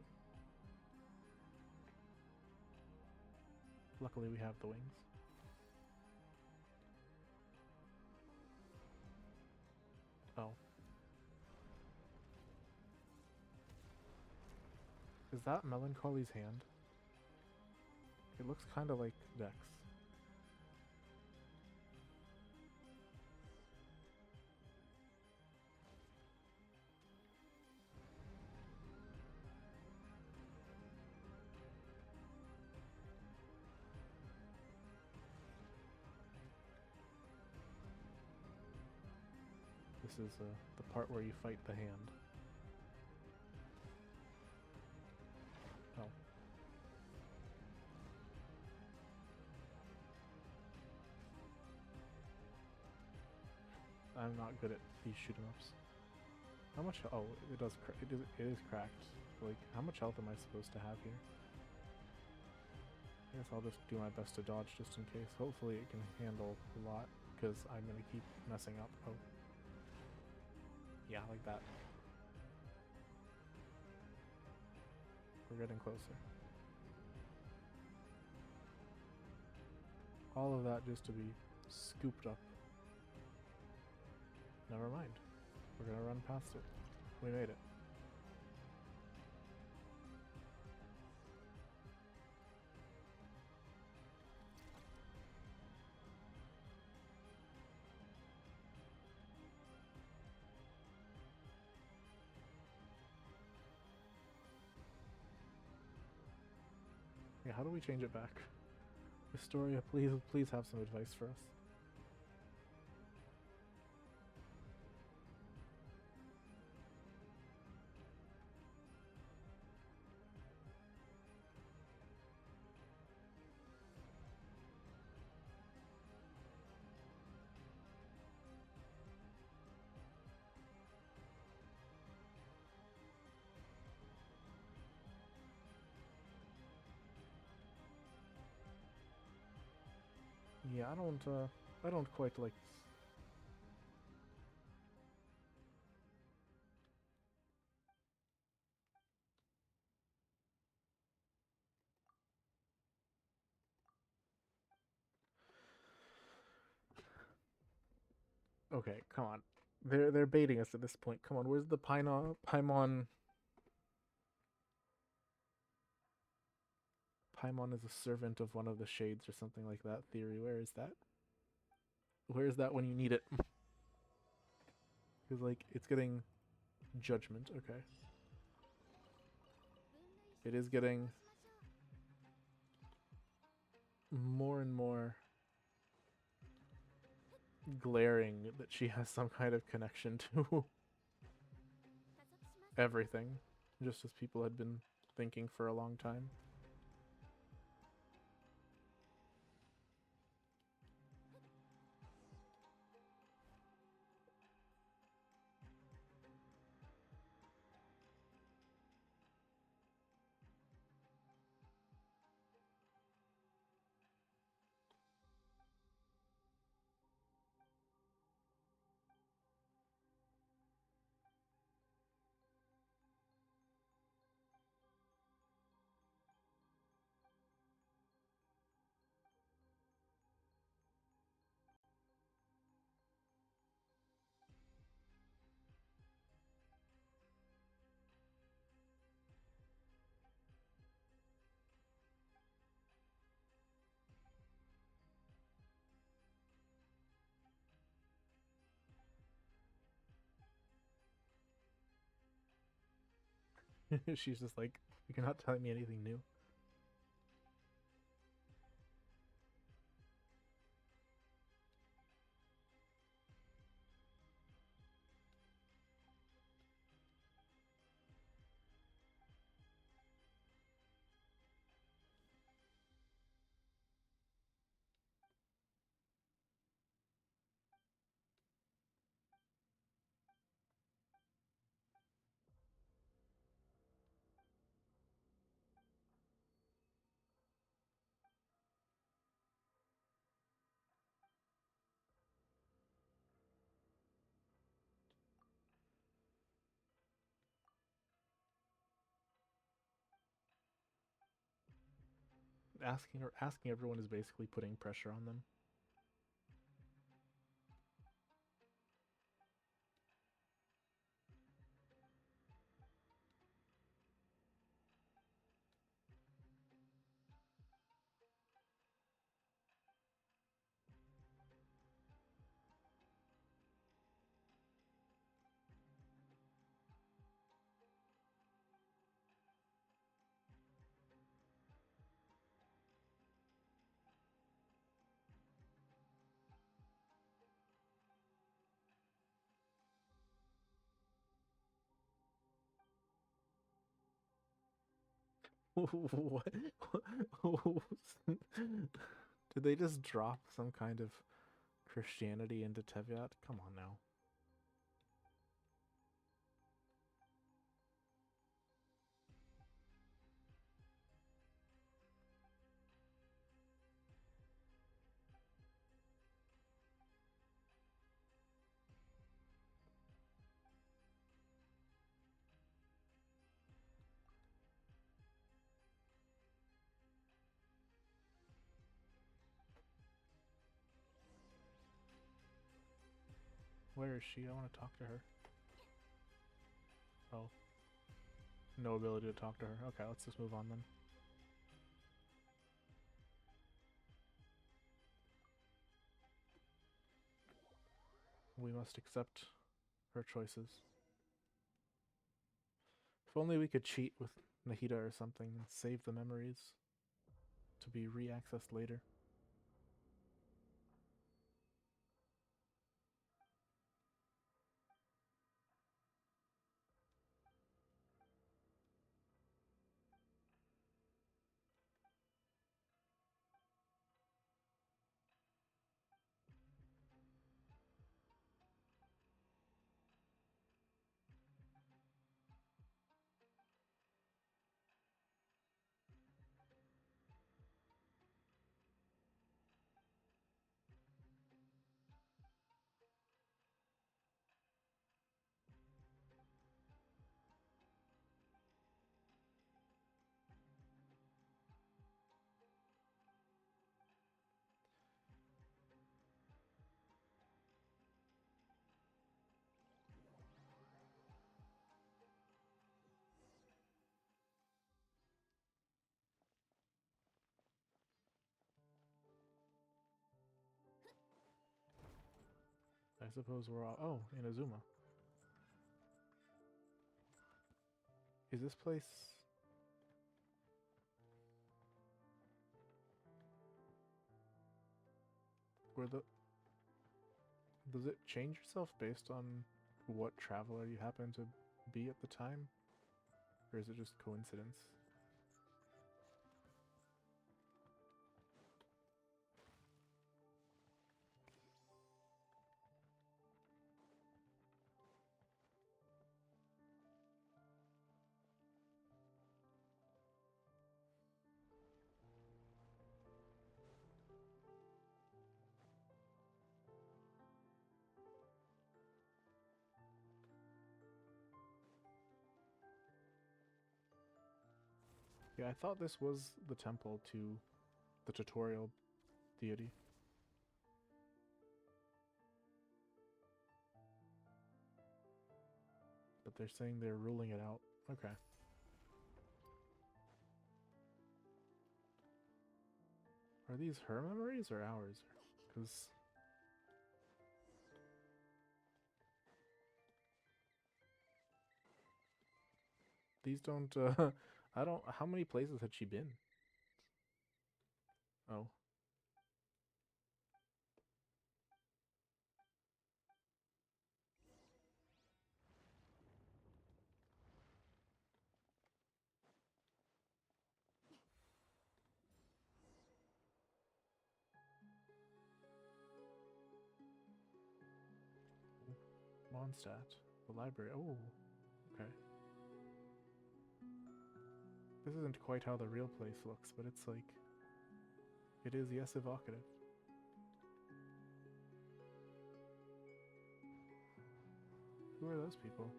Luckily we have the wings. Oh. Is that Melancholy's hand? It looks kind of like Dex. This is the part where you fight the hand. Oh. I'm not good at these shoot 'em ups. How much? Oh, it does. It is cracked. Like, how much health am I supposed to have here? I guess I'll just do my best to dodge just in case. Hopefully it can handle a lot, because I'm gonna keep messing up. Oh. Yeah, like that. We're getting closer. All of that just to be scooped up. Never mind. We're gonna run past it. We made it. Yeah, how do we change it back? Historia, please have some advice for us. Yeah, I don't quite like. Okay, come on. They're baiting us at this point. Come on, where's the Paimon? Paimon is a servant of one of the shades or something like that theory. Where is that? Where is that when you need it? Because, like, it's getting judgment. Okay. It is getting more and more glaring that she has some kind of connection to everything, just as people had been thinking for a long time. She's just like, you cannot tell me anything new. Asking everyone is basically putting pressure on them. What? Did they just drop some kind of Christianity into Tevyat? Come on now. Where is she? I want to talk to her. Oh. No ability to talk to her. Okay, let's just move on then. We must accept her choices. If only we could cheat with Nahida or something and save the memories to be re-accessed later. I suppose we're all... Oh, Inazuma. Is this place... where the... Does it change yourself based on what traveler you happen to be at the time? Or is it just coincidence? Yeah, I thought this was the temple to the tutorial deity. But they're saying they're ruling it out. Okay. Are these her memories or ours? Because... these don't, I don't... How many places had she been? Oh. Mondstadt. The library. Oh, okay. This isn't quite how the real place looks, but it's like... it is, yes, evocative. Who are those people?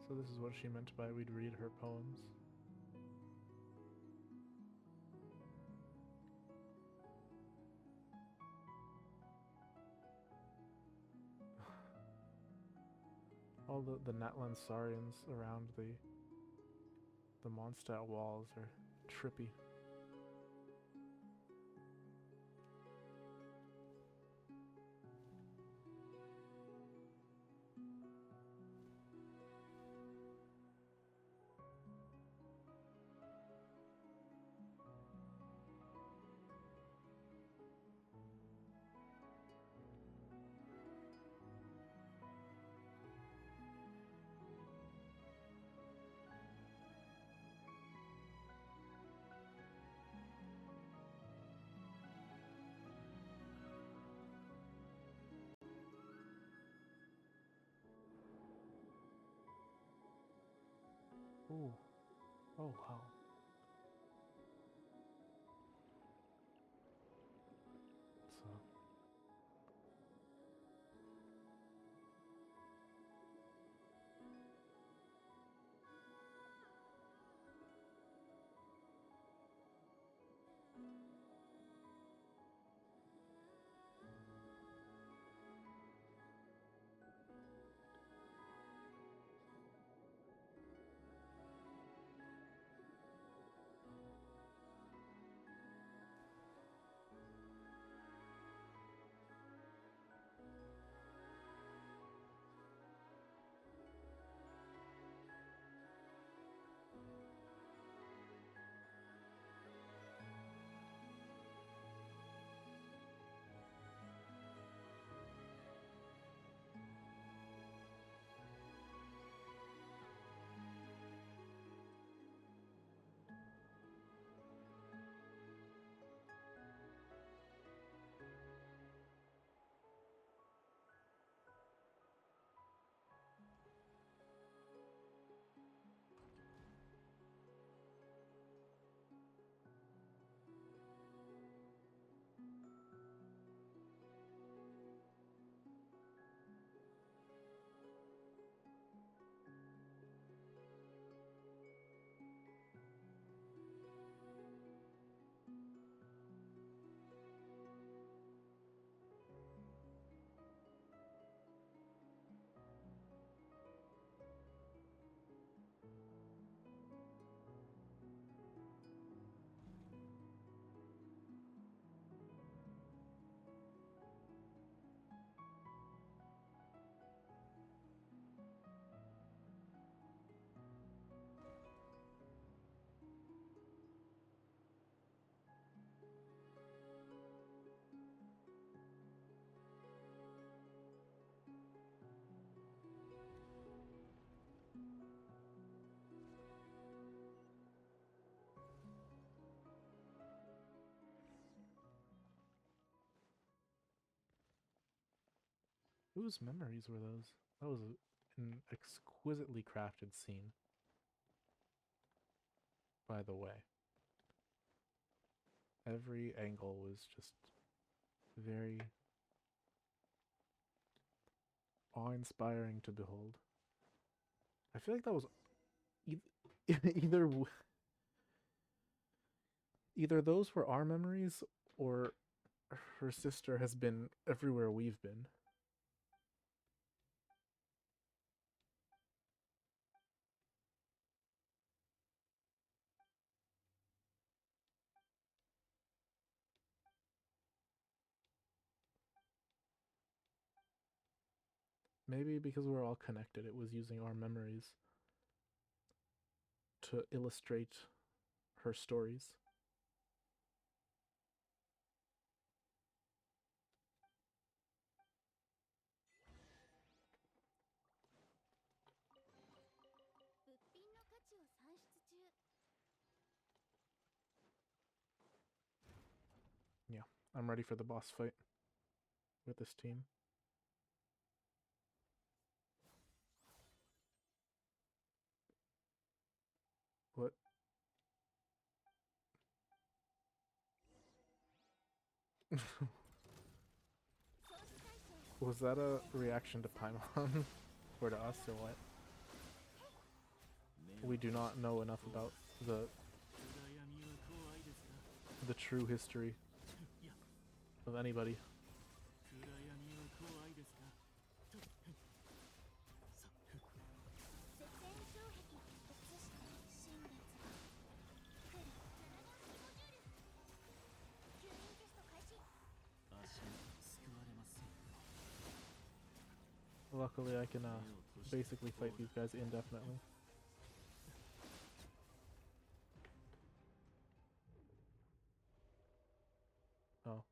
So this is what she meant by we'd read her poems. All the Natlansarians around the Mondstadt walls are trippy. Ooh. Oh, wow. So... Whose memories were those? That was an exquisitely crafted scene, by the way. Every angle was just very awe-inspiring to behold. I feel like that was either either those were our memories or her sister has been everywhere we've been. Maybe because we're all connected, it was using our memories to illustrate her stories. Yeah, I'm ready for the boss fight with this team. What? Was that a reaction to Paimon? Or to us, or what? We do not know enough about the true history of anybody. Luckily, I can basically fight these guys indefinitely. Oh.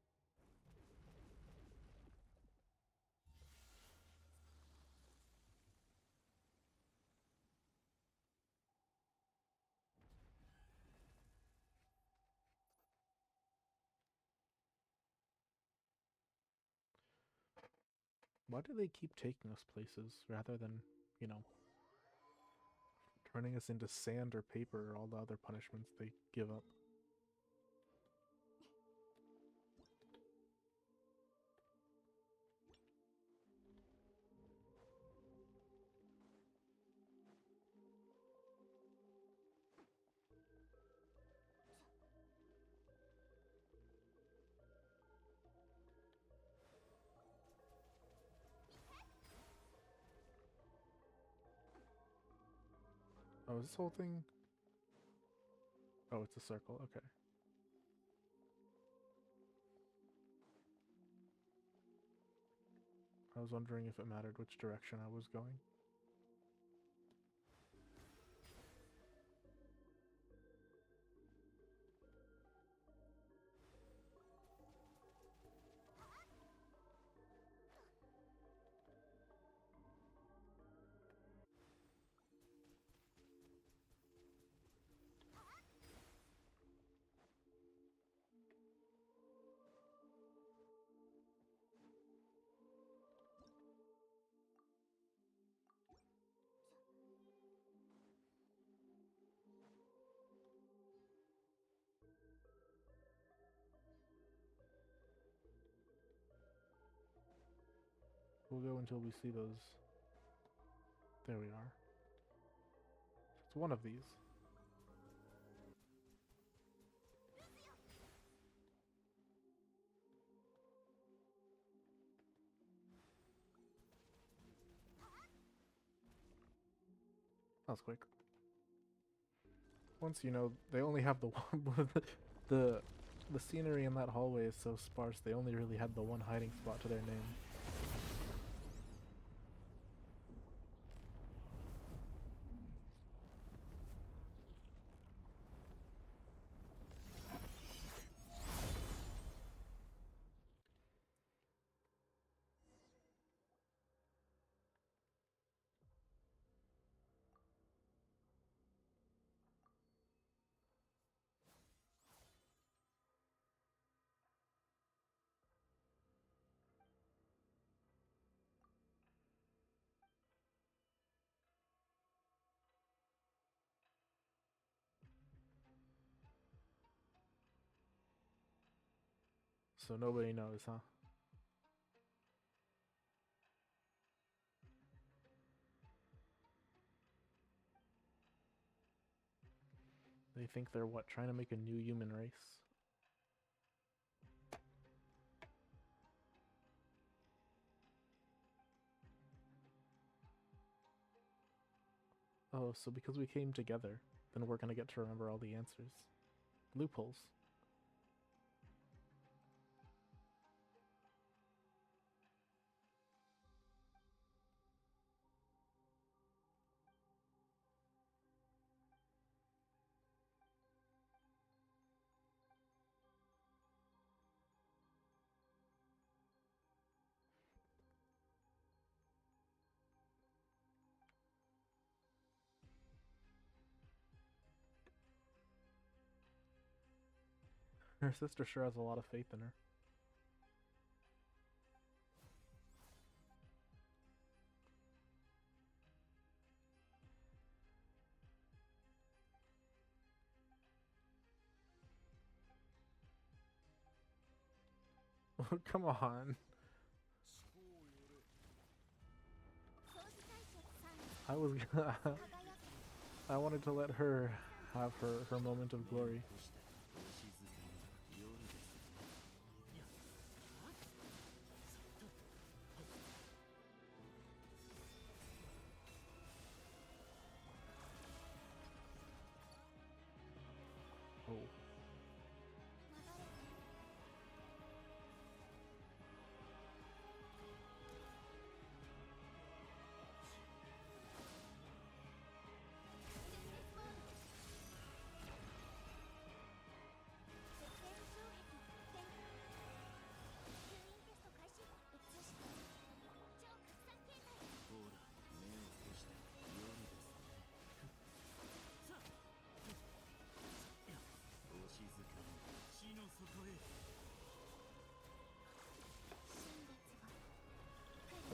Why do they keep taking us places rather than, you know, turning us into sand or paper or all the other punishments they give up? Oh, is this whole thing? Oh, it's a circle. Okay. I was wondering if it mattered which direction I was going. We'll go until we see those. There we are. It's one of these. That was quick. Once you know, they only have the one. the the scenery in that hallway is so sparse. They only really had the one hiding spot to their name. So nobody knows, huh? They think they're what, trying to make a new human race? Oh, so because we came together, then we're gonna get to remember all the answers. Loopholes. Her sister sure has a lot of faith in her. Come on. I was gonna I wanted to let her have her moment of glory. Oh.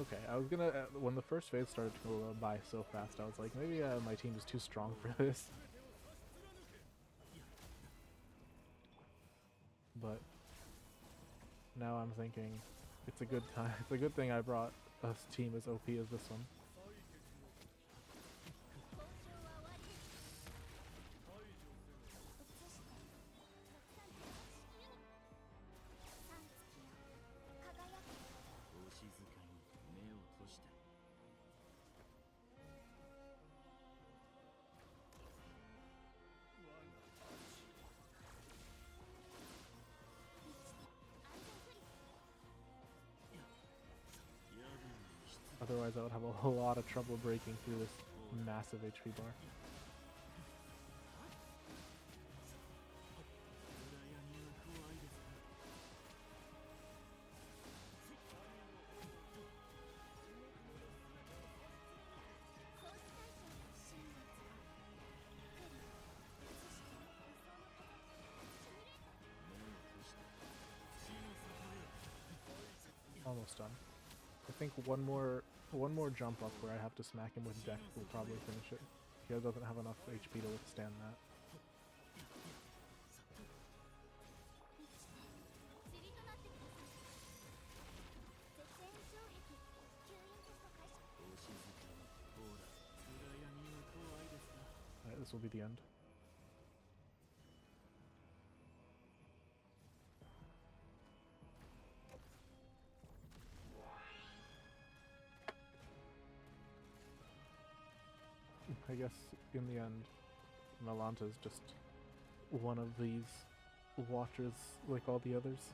Okay, I was gonna, when the first phase started to go by so fast, I was like, maybe my team is too strong for this. But now I'm thinking, it's a good time. It's a good thing I brought a team as OP as this one. Otherwise, I would have a whole lot of trouble breaking through this massive HP bar. Almost done. I think one more jump up where I have to smack him with deck will probably finish it. He doesn't have enough HP to withstand that. Alright, this will be the end. I guess in the end, Malanta is just one of these watchers like all the others.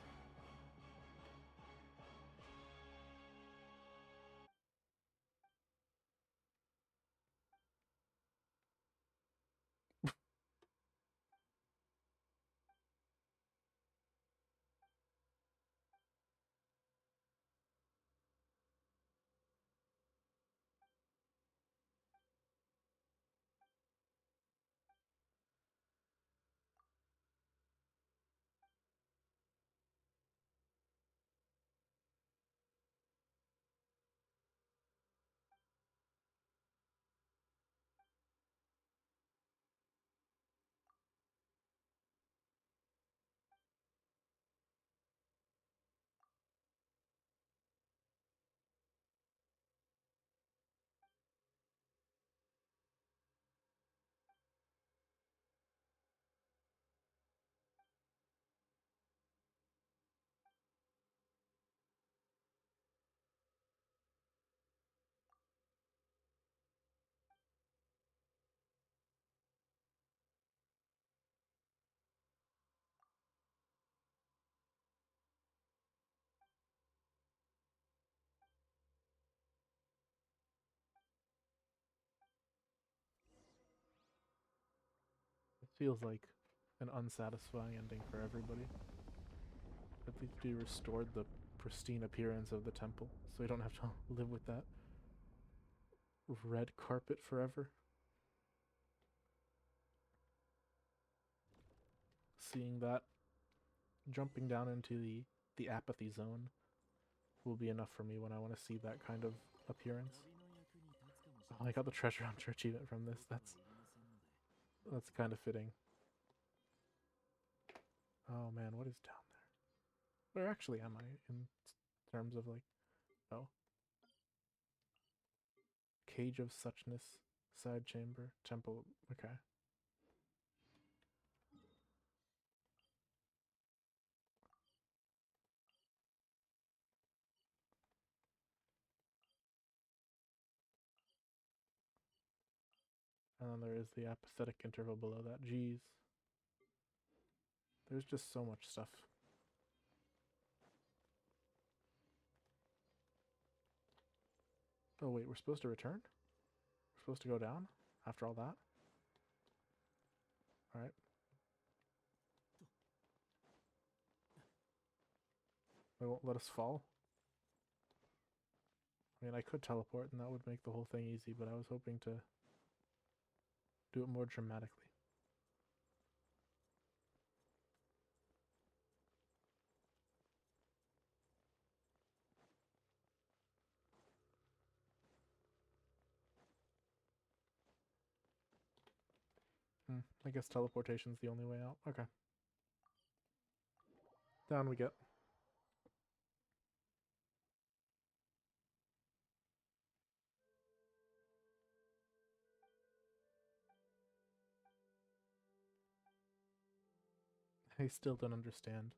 Feels like an unsatisfying ending for everybody. At least we restored the pristine appearance of the temple, so we don't have to live with that red carpet forever. Seeing that, jumping down into the apathy zone will be enough for me when I want to see that kind of appearance. Oh, I got the treasure hunter achievement from this. That's kind of fitting. Oh man, what is down there? Where actually am I in terms of like... Oh. Cage of Suchness, side chamber, temple. Okay. And then there is the apathetic interval below that. Jeez. There's just so much stuff. Oh wait, we're supposed to return? We're supposed to go down after all that? Alright. They won't let us fall? I mean, I could teleport and that would make the whole thing easy, but I was hoping to do it more dramatically. I guess teleportation's the only way out. Okay. Down we get. I still don't understand.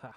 Ha.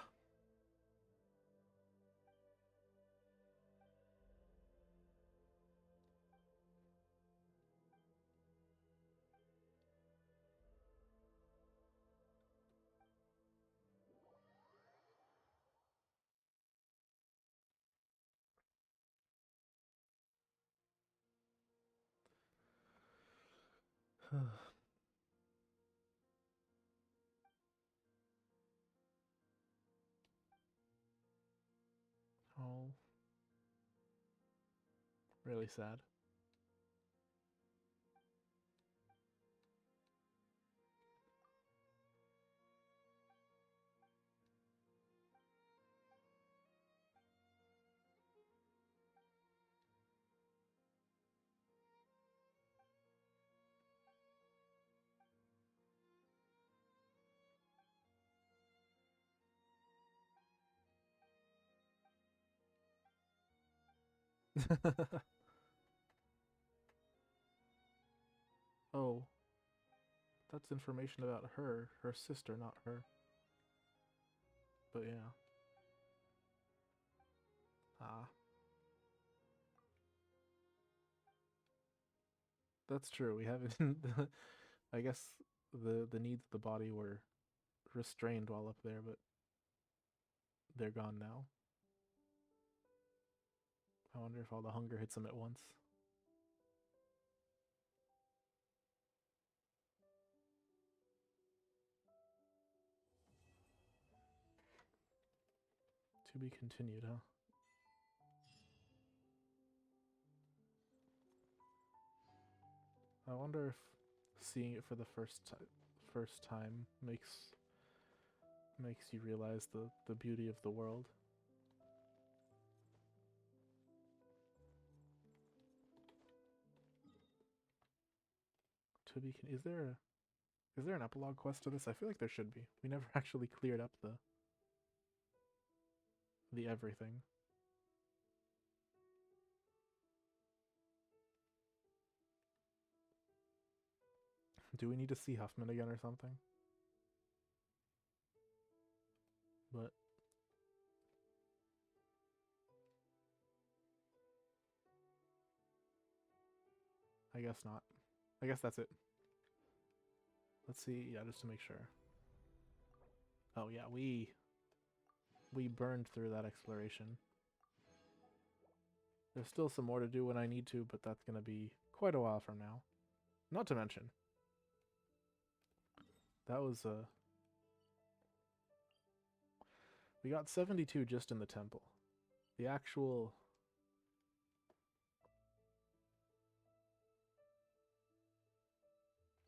Oh. Really sad. Oh. That's information about her. Her sister, not her. But yeah. Ah. That's true. We haven't... I guess the needs of the body were restrained while up there, but they're gone now. I wonder if all the hunger hits them at once. To be continued, huh? I wonder if seeing it for the first time makes you realize the beauty of the world. To be is there Is there an epilogue quest to this? I feel like there should be. We never actually cleared up the everything. Do we need to see Huffman again or something? But I guess not. I guess that's it. Let's see, yeah, just to make sure. Oh yeah, we burned through that exploration. There's still some more to do when I need to, but that's gonna be quite a while from now. Not to mention, that was we got 72 just in the temple. The actual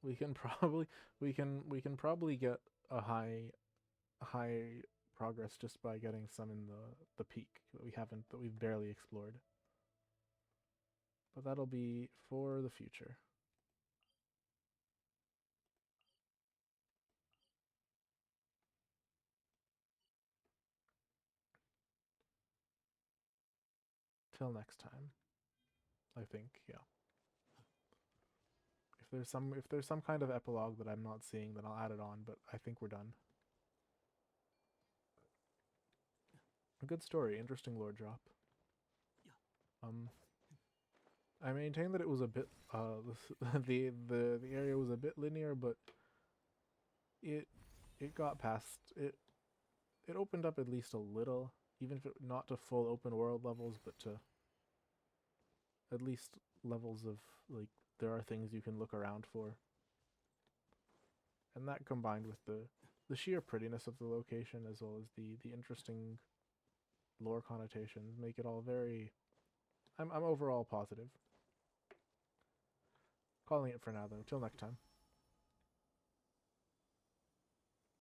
we can probably get a high progress just by getting some in the peak that we've barely explored. But that'll be for the future. Till next time. I think, yeah. If there's some kind of epilogue that I'm not seeing, then I'll add it on, but I think we're done. A good story, interesting lore drop. I maintain that it was a bit the area was a bit linear, but it got past it. It opened up at least a little, even if not to full open world levels, but to at least levels of like there are things you can look around for. And that combined with the sheer prettiness of the location as well as the interesting lore connotations make it all very I'm overall positive. Calling it for now though. Till next time.